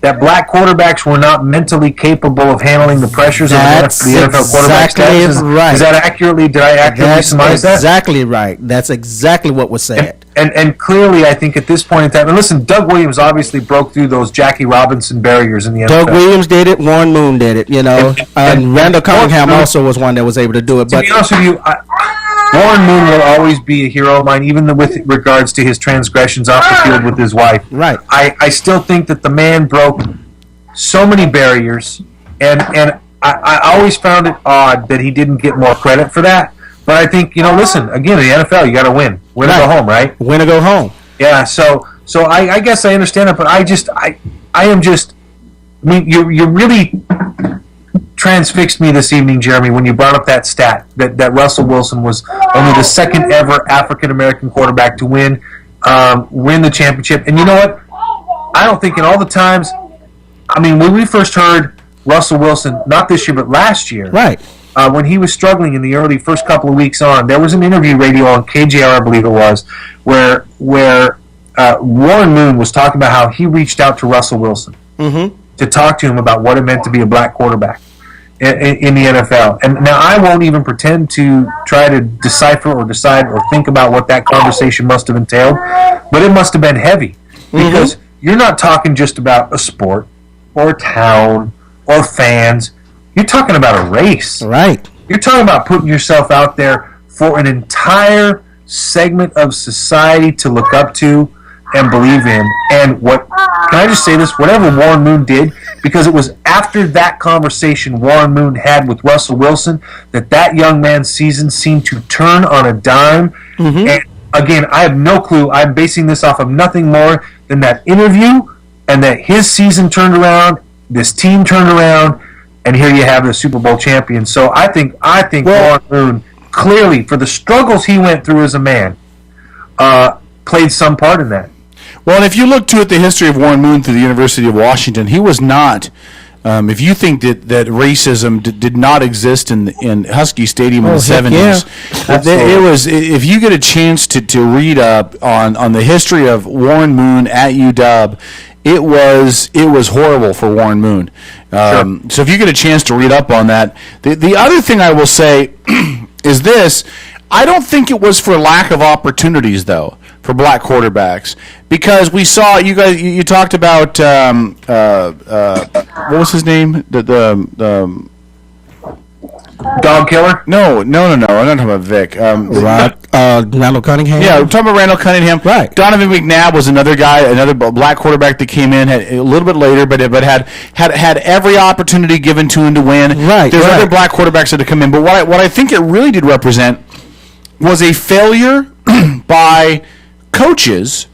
That black quarterbacks were not mentally capable of handling the pressures of the NFL quarterback status. Right. Is that accurately? Did I accurately surmise that? Exactly right. That's exactly what was said. And clearly, I think at this point in time, and listen, Doug Williams obviously broke through those Jackie Robinson barriers in the NFL. Doug Williams did it. Warren Moon did it. And Randall Cunningham also was one that was able to do it. To be honest with you, Warren Moon will always be a hero of mine, even with regards to his transgressions off the field with his wife. Right. I still think that the man broke so many barriers, and I always found it odd that he didn't get more credit for that. But I think, listen, again, in the NFL, you got to win. Win or go home, right? Win or go home. Yeah, so I guess I understand it, but you really transfixed me this evening, Jeremy, when you brought up that stat that Russell Wilson was only the second ever African American quarterback to win the championship. And you know what? I don't think in all the times, when we first heard Russell Wilson, not this year but last year, right? When he was struggling in the early first couple of weeks on, there was an interview radio on KJR, I believe it was, where Warren Moon was talking about how he reached out to Russell Wilson to talk to him about what it meant to be a black quarterback in the NFL. And now I won't even pretend to try to decipher or decide or think about what that conversation must have entailed, but it must have been heavy because you're not talking just about a sport or a town or fans. You're talking about a race. Right. You're talking about putting yourself out there for an entire segment of society to look up to and believe in. And can I just say this? Whatever Warren Moon did, because it was after that conversation Warren Moon had with Russell Wilson that young man's season seemed to turn on a dime. And again, I have no clue. I'm basing this off of nothing more than that interview and that his season turned around, this team turned around, and here you have the Super Bowl champion. So I think Warren Moon clearly, for the struggles he went through as a man, played some part in that. Well, and if you look at the history of Warren Moon through the University of Washington, he was not. If you think that racism did not exist in Husky Stadium in the 70s, it was. If you get a chance to read up on the history of Warren Moon at UW, it was horrible for Warren Moon. So if you get a chance to read up on that, the other thing I will say is this: I don't think it was for lack of opportunities, though, for black quarterbacks, because we saw you talked about what was his name, the Dog Killer? No. I'm not talking about Vic. Randall Cunningham. Yeah, we're talking about Randall Cunningham. Right. Donovan McNabb was another guy, another black quarterback that came in a little bit later, but had every opportunity given to him to win. Right. There's other black quarterbacks that have come in, but what I think it really did represent was a failure by coaches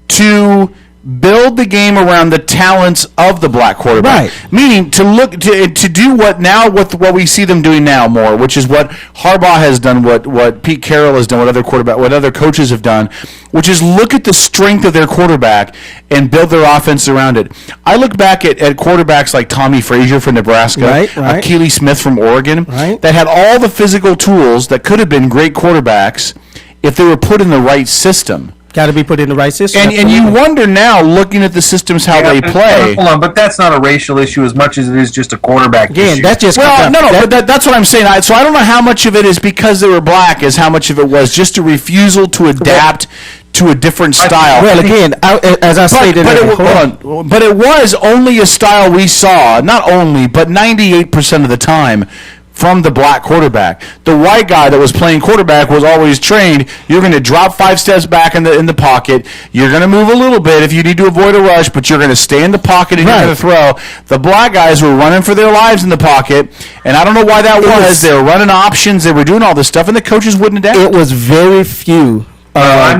to build the game around the talents of the black quarterback. Right. Meaning to do what we see them doing now more, which is what Harbaugh has done, what Pete Carroll has done, what other coaches have done, which is look at the strength of their quarterback and build their offense around it. I look back at quarterbacks like Tommy Frazier from Nebraska, Right. Akili Smith from Oregon, Right. that had all the physical tools that could have been great quarterbacks if they were put in the right system. Got to be put in the right system. And you wonder now, looking at the systems, how they play. Hold on, but that's not a racial issue as much as it is just a quarterback issue. That's just but that's what I'm saying. So I don't know how much of it is because they were black, as how much of it was just a refusal to adapt to a different style. Well, again, as I stated, but it was only a style we saw, not only, but 98% of the time, from the black quarterback. The white guy that was playing quarterback was always trained, you're going to drop 5 steps back in the pocket, you're going to move a little bit if you need to avoid a rush, but you're going to stay in the pocket and you're going to throw. The black guys were running for their lives in the pocket, and I don't know why that was. They were running options, they were doing all this stuff, and the coaches wouldn't adapt. It was very few. I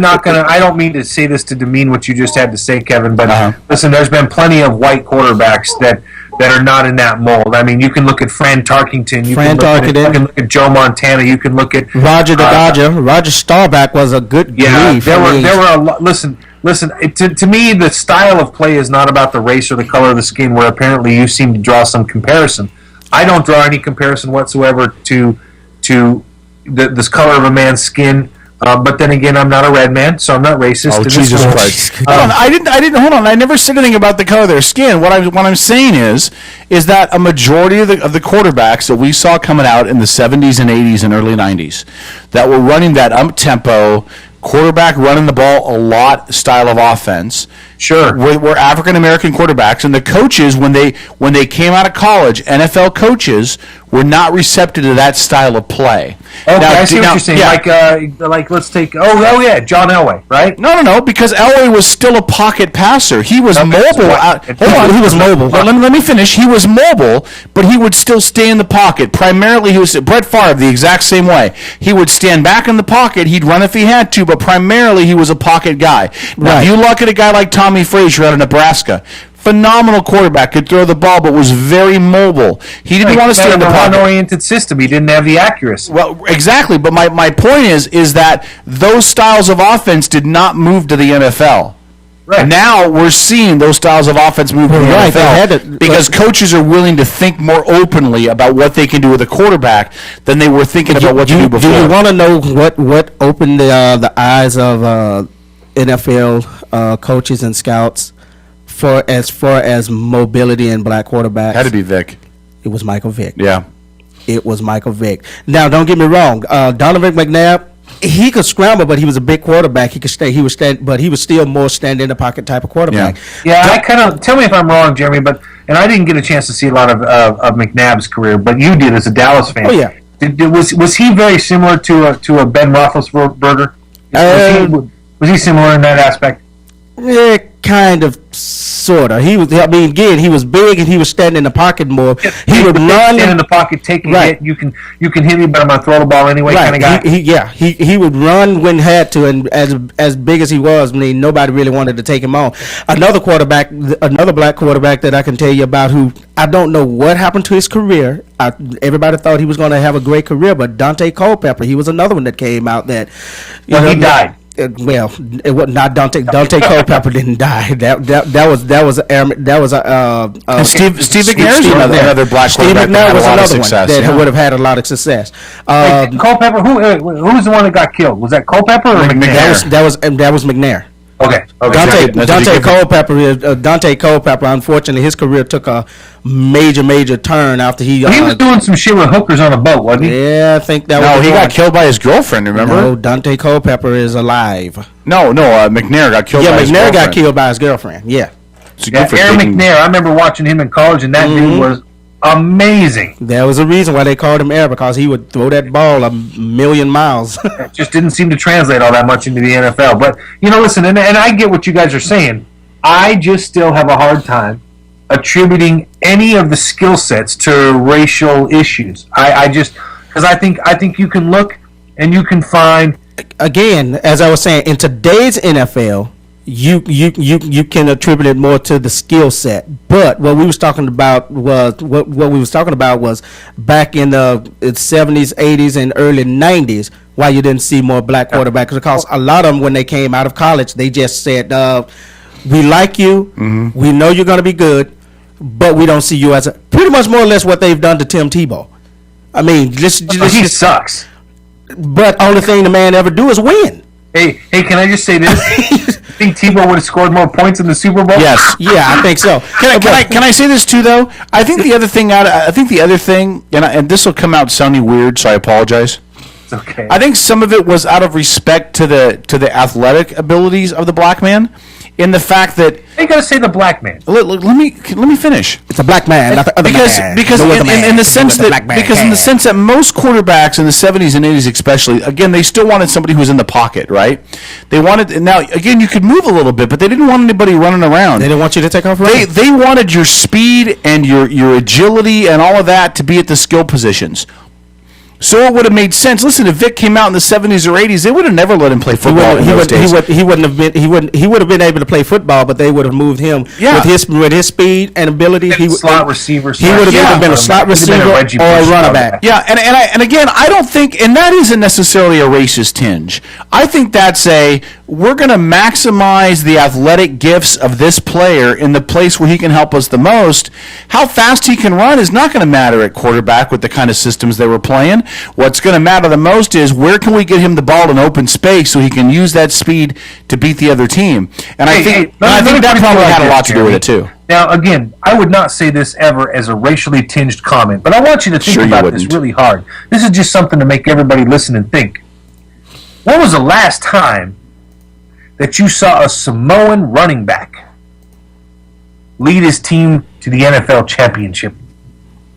don't mean to say this to demean what you just had to say, Kevin, but listen, there's been plenty of white quarterbacks that are not in that mold. I mean, you can look at Fran Tarkington. You can look at Joe Montana. You can look at Roger the Dodger. Roger Staubach was a good grief. There were a lot. Listen. To me, the style of play is not about the race or the color of the skin, where apparently you seem to draw some comparison. I don't draw any comparison whatsoever to this color of a man's skin. But then again, I'm not a red man, so I'm not racist. Oh, Jesus Christ! I didn't. Hold on. I never said anything about the color of their skin. What I'm saying is that a majority of the quarterbacks that we saw coming out in the 70s and 80s and early 90s that were running that up-tempo quarterback running the ball a lot style of offense. Sure, were African American quarterbacks, and the coaches when they came out of college, NFL coaches were not receptive to that style of play. Okay, I see what you're saying. Yeah. Like let's take John Elway, right? No, because Elway was still a pocket passer. He was mobile. He was mobile. Well, let me finish. He was mobile, but he would still stay in the pocket. Primarily, he was Brett Favre the exact same way. He would stand back in the pocket. He'd run if he had to, but primarily he was a pocket guy. Now, if you look at a guy like Tommy Frazier out of Nebraska, phenomenal quarterback, could throw the ball, but was very mobile. He didn't want to stay in the pocket. Run-oriented system. He didn't have the accuracy. Well, exactly. But my point is that those styles of offense did not move to the NFL. Right. Now we're seeing those styles of offense move to the NFL because coaches are willing to think more openly about what they can do with a quarterback than they were thinking about what to do before. Do you want to know what opened the eyes of NFL coaches and scouts as far as mobility and black quarterbacks? Had to be Vic. It was Michael Vick. Yeah. It was Michael Vick. Now, don't get me wrong. Donovan McNabb, he could scramble, but he was a big quarterback. He could stay. He was but he was still more stand in the pocket type of quarterback. Yeah. I kind of tell me if I'm wrong, Jeremy. And I didn't get a chance to see a lot of McNabb's career, but you did as a Dallas fan. Oh yeah. Was he very similar to a Ben Roethlisberger? Was he similar in that aspect? Yeah, kind of, sort of. He was. I mean, again, he was big and he was standing in the pocket more. He would run stand in the pocket, take a hit. You can hit me, but I'm gonna throw the ball anyway. Kind of guy. He would run when had to, and as big as he was, I mean, nobody really wanted to take him on. Another black quarterback that I can tell you about, who I don't know what happened to his career. Everybody thought he was going to have a great career, but Dante Culpepper, he was another one that came out that he died. Well, it was not Dante Culpepper didn't die. That was Steve McNair is another black quarterback that had a lot of success. That would have had a lot of success. Culpepper, who's the one that got killed? Was that Culpepper or McNair? That was McNair. Okay. Dante Culpepper, unfortunately, his career took a major turn after he was doing some shit with hookers on a boat, wasn't he? Yeah, I think that was. No, he got killed by his girlfriend, remember? No, Dante Culpepper is alive. No, McNair got killed by his girlfriend. Yeah, McNair got killed by his girlfriend, yeah. Aaron McNair, I remember watching him in college, and that dude was amazing. There was a reason why they called him Air, because he would throw that ball a million miles. It just didn't seem to translate all that much into the NFL. But, listen, and I get what you guys are saying. I just still have a hard time attributing any of the skill sets to racial issues. Because I think you can look and you can find. Again, as I was saying, in today's NFL, you can attribute it more to the skill set. But what we was talking about was back in the 70s, 80s, and early 90s, why you didn't see more black quarterbacks, because a lot of them, when they came out of college, they just said, we like you, we know you're going to be good, but we don't see you as a, pretty much more or less what they've done to Tim Tebow. I mean, he sucks. But only thing the man ever do is win. Hey, can I just say this? I think Tebow would have scored more points in the Super Bowl. Yes, yeah, I think so. Can I say this too, though? I think the other thing, and this will come out sounding weird, so I apologize. It's okay. I think some of it was out of respect to the athletic abilities of the black man, in the fact that you got to say the black man. Let me finish. It's a black man, not the other man. Because in the sense that most quarterbacks in the 70s and 80s, especially, again, they still wanted somebody who was in the pocket, right? They wanted, now again, you could move a little bit, but they didn't want anybody running around. They didn't want you to take off running. They wanted your speed and your agility and all of that to be at the skill positions. So it would have made sense. Listen, if Vic came out in the 70s or 80s, they would have never let him play football. He would have been able to play football, but they would have moved him with his speed and ability. He slot receiver. He would have either been a slot receiver or a running back. Yeah, and again, I don't think, and that isn't necessarily a racist tinge. I think that's we're going to maximize the athletic gifts of this player in the place where he can help us the most. How fast he can run is not going to matter at quarterback with the kind of systems they were playing. What's going to matter the most is where can we get him the ball in open space so he can use that speed to beat the other team. And I think that probably had a lot to do with it too. Now, again, I would not say this ever as a racially tinged comment, but I want you to think about this really hard. This is just something to make everybody listen and think. When was the last time that you saw a Samoan running back lead his team to the NFL championship?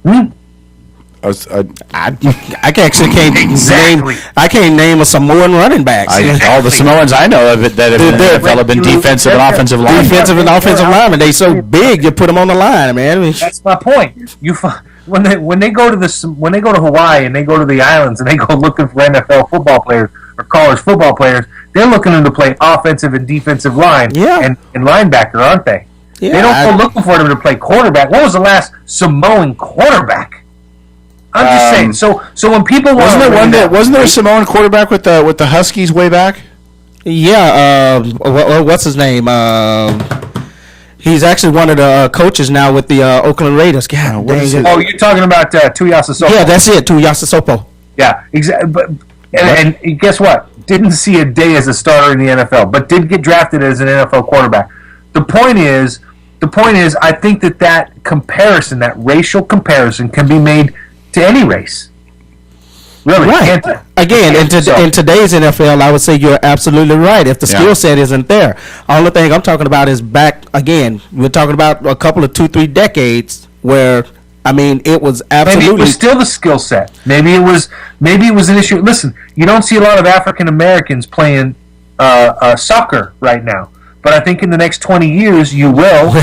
I actually can't name a Samoan running back. All the Samoans I know of that have been defensive and offensive linemen. Defensive and offensive linemen. They so big, you put them on the line, man. That's my point. When they go to Hawaii and they go to the islands and they go looking for NFL football players or college football players, they're looking them to play offensive and defensive line and linebacker, aren't they? Yeah, they don't go looking for them to play quarterback. When was the last Samoan quarterback? I'm just saying. So when people wasn't there a Samoan quarterback with the Huskies way back? Yeah. What's his name? He's actually one of the coaches now with the Oakland Raiders. God, you're talking about Tuiasosopo. Yeah, that's it, Tuiasosopo. Yeah, exactly. And guess what? Didn't see a day as a starter in the NFL, but did get drafted as an NFL quarterback. The point is, I think that comparison, that racial comparison, can be made to any race. Really, right. Again, in today's NFL, I would say you're absolutely right. If the skill set isn't there, only thing I'm talking about is back again. We're talking about a couple of 2-3 decades where, I mean, it was absolutely. Maybe it was still the skill set. Maybe it was an issue. Listen, you don't see a lot of African Americans playing soccer right now. But I think in the next 20 years, you will. Well,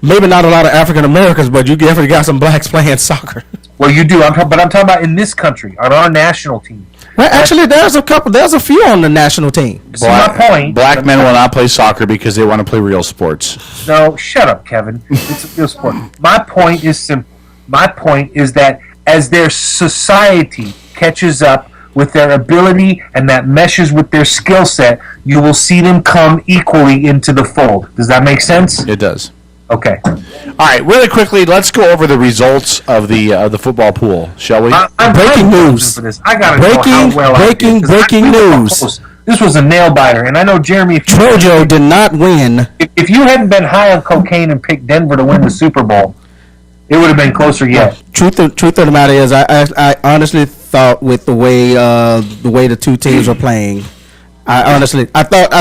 maybe not a lot of African Americans, but you definitely got some blacks playing soccer. Well, you do. But I'm talking about in this country, on our national team. Well, actually, there's a few on the national team. See my point. Black men will not play soccer because they want to play real sports. No, shut up, Kevin. It's a real sport. My point is simple. My point is that as their society catches up with their ability and that meshes with their skill set, you will see them come equally into the fold. Does that make sense? It does. Okay. All right, really quickly, let's go over the results of the football pool, shall we? Breaking news. I gotta know how well breaking news. This was a nail biter, and I know Jeremy. Trojo did not win. If you hadn't been high on cocaine and picked Denver to win the Super Bowl, it would have been closer yet. Truth of the matter is, I honestly thought with the way the two teams were playing, I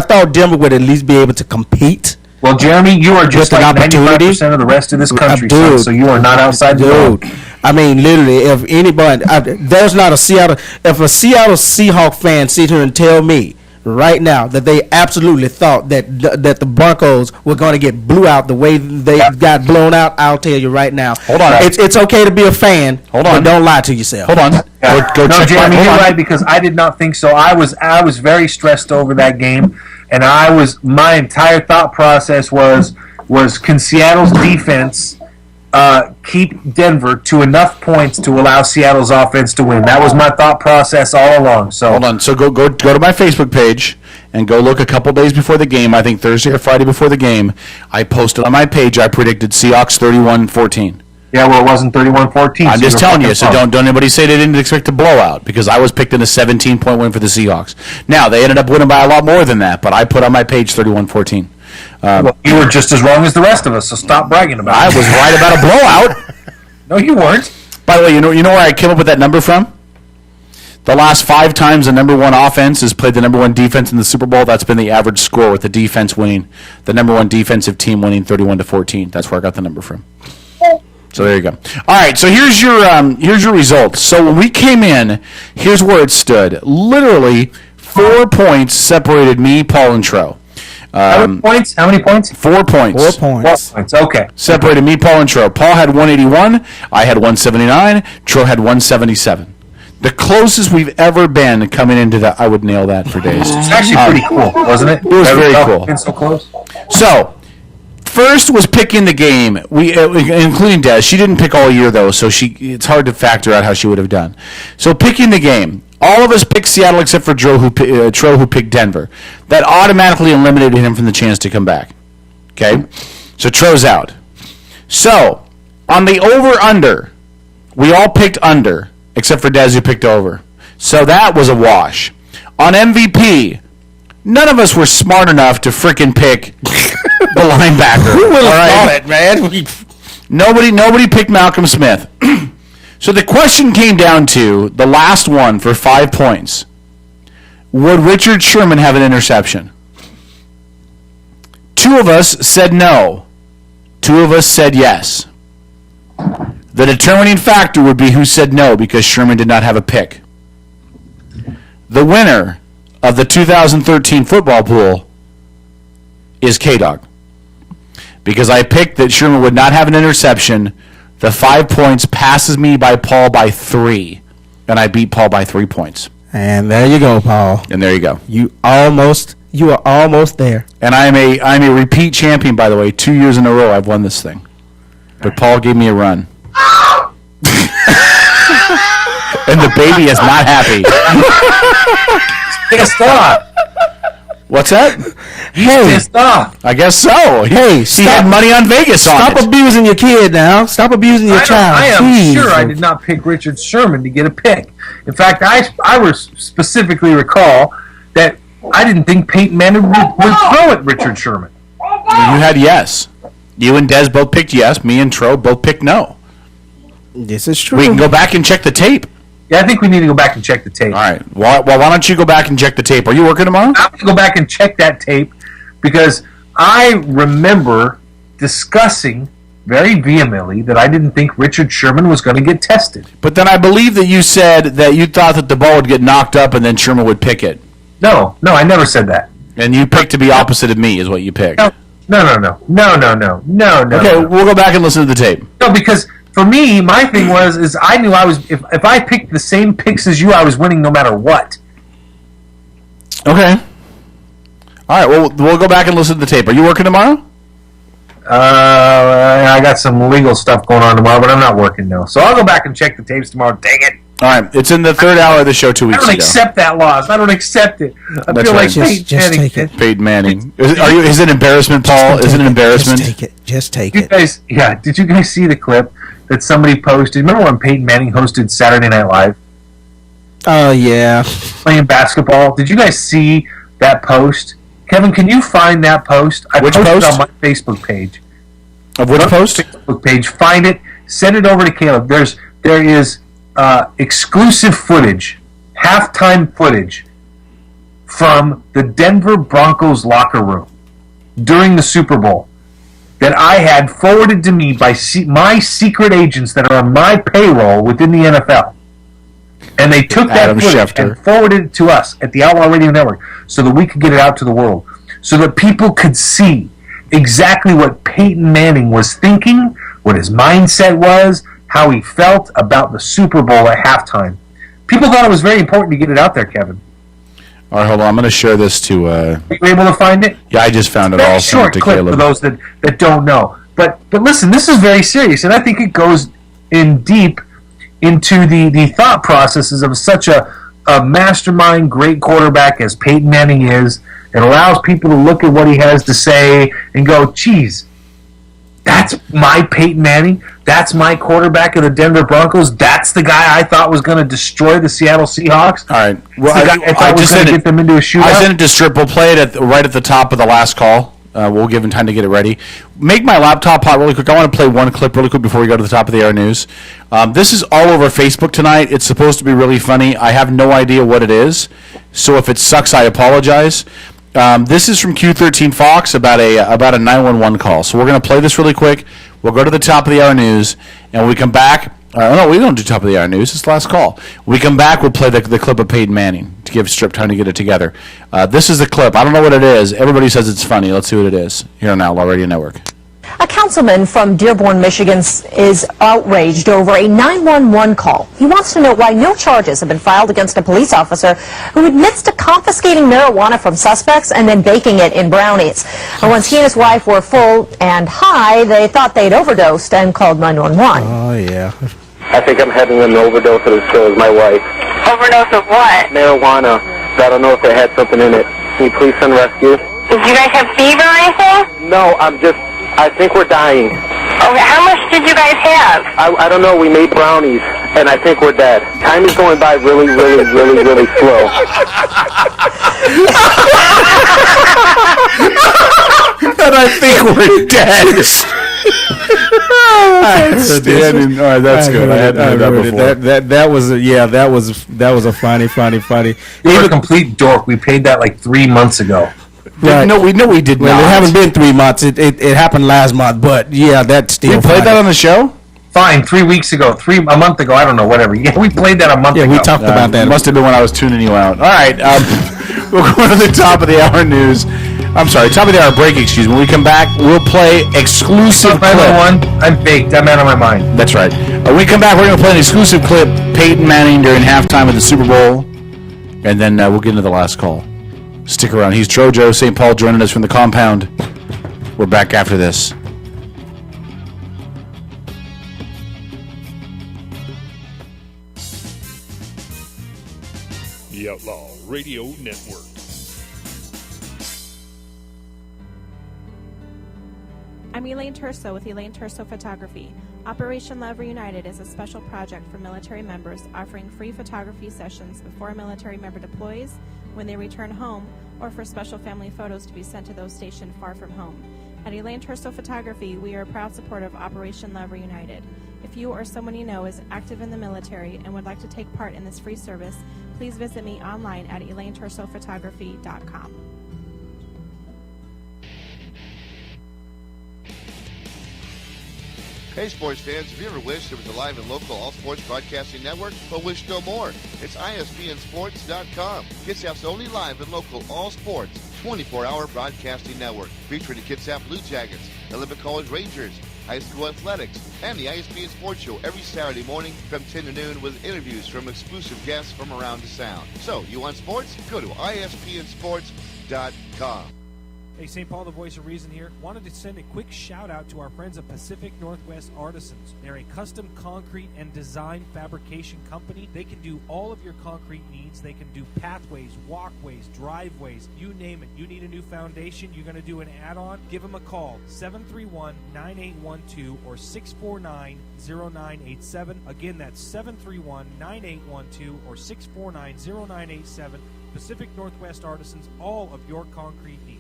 thought Denver would at least be able to compete. Well, Jeremy, you are just like 95% of the rest of this country, so you are not outside the road. I mean, literally, if anybody, there's not a Seattle Seahawk fan sit here and tell me right now that they absolutely thought that the Broncos were going to get blew out the way they got blown out, I'll tell you right now. Hold on. It's okay to be a fan, but don't lie to yourself. Hold on. Go check. Jeremy, you're right, because I did not think so. I was very stressed over that game, and my entire thought process was can Seattle's defense keep Denver to enough points to allow Seattle's offense to win? That was my thought process all along. So hold on. So go to my Facebook page and go look a couple days before the game. I think Thursday or Friday before the game. I posted on my page. I predicted Seahawks 31-14. Yeah, well, it wasn't 31-14. I'm just telling you. So don't anybody say they didn't expect a blowout, because I was picked in a 17-point win for the Seahawks. Now they ended up winning by a lot more than that, but I put on my page 31-14. Well, you were just as wrong as the rest of us, so stop bragging about it. I was right about a blowout. No, you weren't. By the way, you know where I came up with that number from? The last 5 times the number one offense has played the number one defense in the Super Bowl, that's been the average score, with the defense winning, the number one defensive team winning 31-14. That's where I got the number from. So there you go. All right, so here's your results. So when we came in, here's where it stood. Literally 4 points separated me, Paul, and Tro. How many points? 4 points. 4 points. 4 points. Okay. Separated me, Paul, and Tro. Paul had 181. I had 179. Tro had 177. The closest we've ever been coming into that. I would nail that for days. It's actually pretty cool, wasn't it? It was very cool. Been so close. So, first was picking the game. We, including Des. She didn't pick all year though, so it's hard to factor out how she would have done. So picking the game. All of us picked Seattle except for Tro, who picked Denver. That automatically eliminated him from the chance to come back. Okay? So Tro's out. So, on the over-under, we all picked under, except for Des, who picked over. So that was a wash. On MVP, none of us were smart enough to frickin' pick the linebacker. Who would have thought it, man? Nobody picked Malcolm Smith. So the question came down to the last one for 5 points. Would Richard Sherman have an interception? 2 of us said no. 2 of us said yes. The determining factor would be who said no, because Sherman did not have a pick. The winner of the 2013 football pool is K-Dog. Because I picked that Sherman would not have an interception. The 5 points passes me by Paul by 3, and I beat Paul by 3 points. And there you go, Paul. And there you go. You are almost there. And I'm a repeat champion, by the way. 2 years in a row I've won this thing. But Paul gave me a run. And the baby is not happy. Pissed off. What's that? Hey, Pissed off. I guess so. Hey, he had money on Vegas on Stop it. abusing your kid now. Stop abusing your child. I am Jeez. sure I did not pick Richard Sherman to get a pick. In fact, I specifically recall that I didn't think Peyton Manning would throw at Richard Sherman. You had yes. You and Des both picked yes. Me and Tro both picked no. This is true. We can go back and check the tape. Yeah, I think we need to go back and check the tape. All right. Well, why don't you go back and check the tape? Are you working tomorrow? I'm going to go back and check that tape because I remember discussing very vehemently that I didn't think Richard Sherman was going to get tested. But then I believe that you said that you thought that the ball would get knocked up and then Sherman would pick it. No, I never said that. And you picked to be opposite of me is what you picked. No. Okay, we'll go back and listen to the tape. No, because for me, my thing is I knew I was if I picked the same picks as you, I was winning no matter what. Okay. All right, well, we'll go back and listen to the tape. Are you working tomorrow? I got some legal stuff going on tomorrow, but I'm not working, no. So I'll go back and check the tapes tomorrow. Dang it. All right, it's in the third hour of the show 2 weeks ago. I don't accept that loss. I don't accept it. I feel like Just take it. Peyton Manning. Is it an embarrassment, Paul? Is it an embarrassment? Just take it. Guys, yeah, did you guys see the clip that somebody posted? Remember when Peyton Manning hosted Saturday Night Live? Oh, yeah. Playing basketball. Did you guys see that post? Kevin, can you find that post? I Which posted post? on my Facebook page. Of which post? Facebook page. Find it. Send it over to Caleb. There is exclusive footage, halftime footage from the Denver Broncos locker room during the Super Bowl that I had forwarded to me by my secret agents that are on my payroll within the NFL. And they took that footage and forwarded it to us at the Outlaw Radio Network so that we could get it out to the world, so that people could see exactly what Peyton Manning was thinking, what his mindset was, how he felt about the Super Bowl at halftime. People thought it was very important to get it out there, Kevin. All right, hold on. I'm going to share this to... Are you able to find it? Yeah, I just found it Very all. short to clip Caleb. for those that don't know. But listen, this is very serious, and I think it goes in deep into the thought processes of such a mastermind, great quarterback as Peyton Manning is. It allows people to look at what he has to say and go, geez, that's my Peyton Manning. That's my quarterback of the Denver Broncos. That's the guy I thought was going to destroy the Seattle Seahawks. All right. Well, I thought was going to get them into a shootout. I sent it to Strip. We'll play it right at the top of the last call. We'll give him time to get it ready. Make my laptop hot really quick. I want to play one clip really quick before we go to the top of the hour news. This is all over Facebook tonight. It's supposed to be really funny. I have no idea what it is. So if it sucks, I apologize. This is from Q13 Fox about a 911 call. So we're going to play this really quick. We'll go to the top of the hour news, and when we come back. No, we don't do top of the hour news. It's the last call. When we come back, we'll play the clip of Peyton Manning to give Strip time to get it together. This is the clip. I don't know what it is. Everybody says it's funny. Let's see what it is here on Outlaw Radio Network. A councilman from Dearborn, Michigan is outraged over a 911 call. He wants to know why no charges have been filed against a police officer who admits to confiscating marijuana from suspects and then baking it in brownies. And once he and his wife were full and high, they thought they'd overdosed and called 911. Oh, yeah. I think I'm having an overdose of as well as my wife. Overdose of what? Marijuana. I don't know if they had something in it. Can you please send rescue? Did you guys have fever or anything? No, I think we're dying. Okay, how much did you guys have? I don't know. We made brownies, and I think we're dead. Time is going by really, really, really, really slow. And I think we're dead. Outstanding. All right, that's good. I hadn't heard that before. That was a funny. You're a complete dork. We paid that like 3 months ago. Right. No, we did not. Well, it haven't been 3 months. It happened last month, but yeah, that's still. We played that on the show? Fine, 3 weeks ago, a month ago, I don't know, whatever. Yeah, we played that a month ago. Yeah, we talked about that. It must have been when I was tuning you out. All right, we'll go to the top of the hour news. I'm sorry, top of the hour break, excuse me. When we come back, we'll play exclusive clip. I'm baked. I'm out of my mind. That's right. When we come back, we're going to play an exclusive clip, Peyton Manning during halftime of the Super Bowl, and then we'll get into the last call. Stick around. He's Trojo St. Paul joining us from the compound. We're back after this. The Outlaw Radio Network. I'm Elaine Terso with Elaine Terso Photography. Operation Love Reunited is a special project for military members offering free photography sessions before a military member deploys, when they return home, or for special family photos to be sent to those stationed far from home. At Elaine Terso Photography, we are a proud supporter of Operation Love Reunited. If you or someone you know is active in the military and would like to take part in this free service, please visit me online at ElaineTersoPhotography.com. Hey, sports fans, have you ever wished there was a live and local all-sports broadcasting network, but wish no more? It's ISBNSports.com. Kitsap's only live and local all-sports 24-hour broadcasting network, featuring the Kitsap Blue Jackets, Olympic College Rangers, high school athletics, and the ISBN Sports Show every Saturday morning from 10 to noon with interviews from exclusive guests from around the Sound. So, you want sports? Go to ISBNSports.com. Hey, St. Paul, the voice of reason here. Wanted to send a quick shout out to our friends at Pacific Northwest Artisans. They're a custom concrete and design fabrication company. They can do all of your concrete needs. They can do pathways, walkways, driveways, you name it. You need a new foundation, you're going to do an add-on, give them a call, 731-9812 or 649-0987. Again, that's 731-9812 or 649-0987. Pacific Northwest Artisans, all of your concrete needs.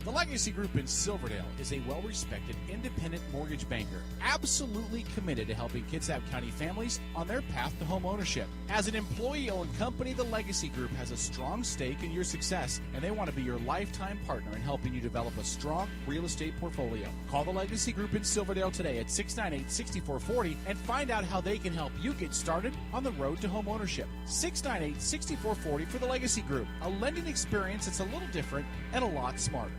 The Legacy Group in Silverdale is a well-respected independent mortgage banker, absolutely committed to helping Kitsap County families on their path to home ownership. As an employee-owned company, the Legacy Group has a strong stake in your success, and they want to be your lifetime partner in helping you develop a strong real estate portfolio. Call the Legacy Group in Silverdale today at 698-6440 and find out how they can help you get started on the road to home ownership. 698-6440 for the Legacy Group, a lending experience that's a little different and a lot smarter.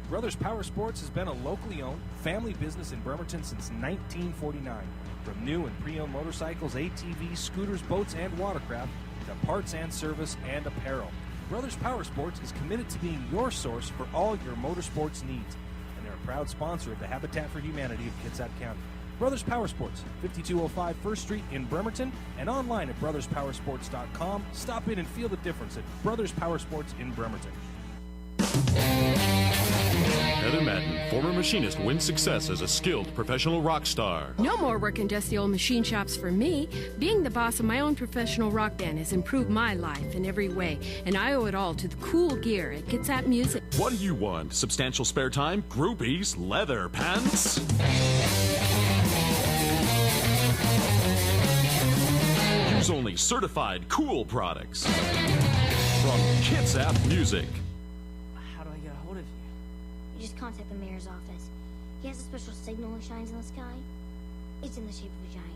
Brothers Power Sports has been a locally owned family business in Bremerton since 1949. From new and pre-owned motorcycles, ATVs, scooters, boats, and watercraft, to parts and service and apparel. Brothers Power Sports is committed to being your source for all your motorsports needs, and they're a proud sponsor of the Habitat for Humanity of Kitsap County. Brothers Power Sports, 5205 First Street in Bremerton, and online at brotherspowersports.com. Stop in and feel the difference at Brothers Power Sports in Bremerton. Heather Madden, former machinist, wins success as a skilled professional rock star. No more working dusty old machine shops for me. Being the boss of my own professional rock band has improved my life in every way, and I owe it all to the cool gear at Kitsap Music. What do you want? Substantial spare time? Groupies? Leather pants? Use only certified cool products from Kitsap Music. How do I get a hold of you? You just contact the mayor's office. He has a special signal that shines in the sky. It's in the shape of a giant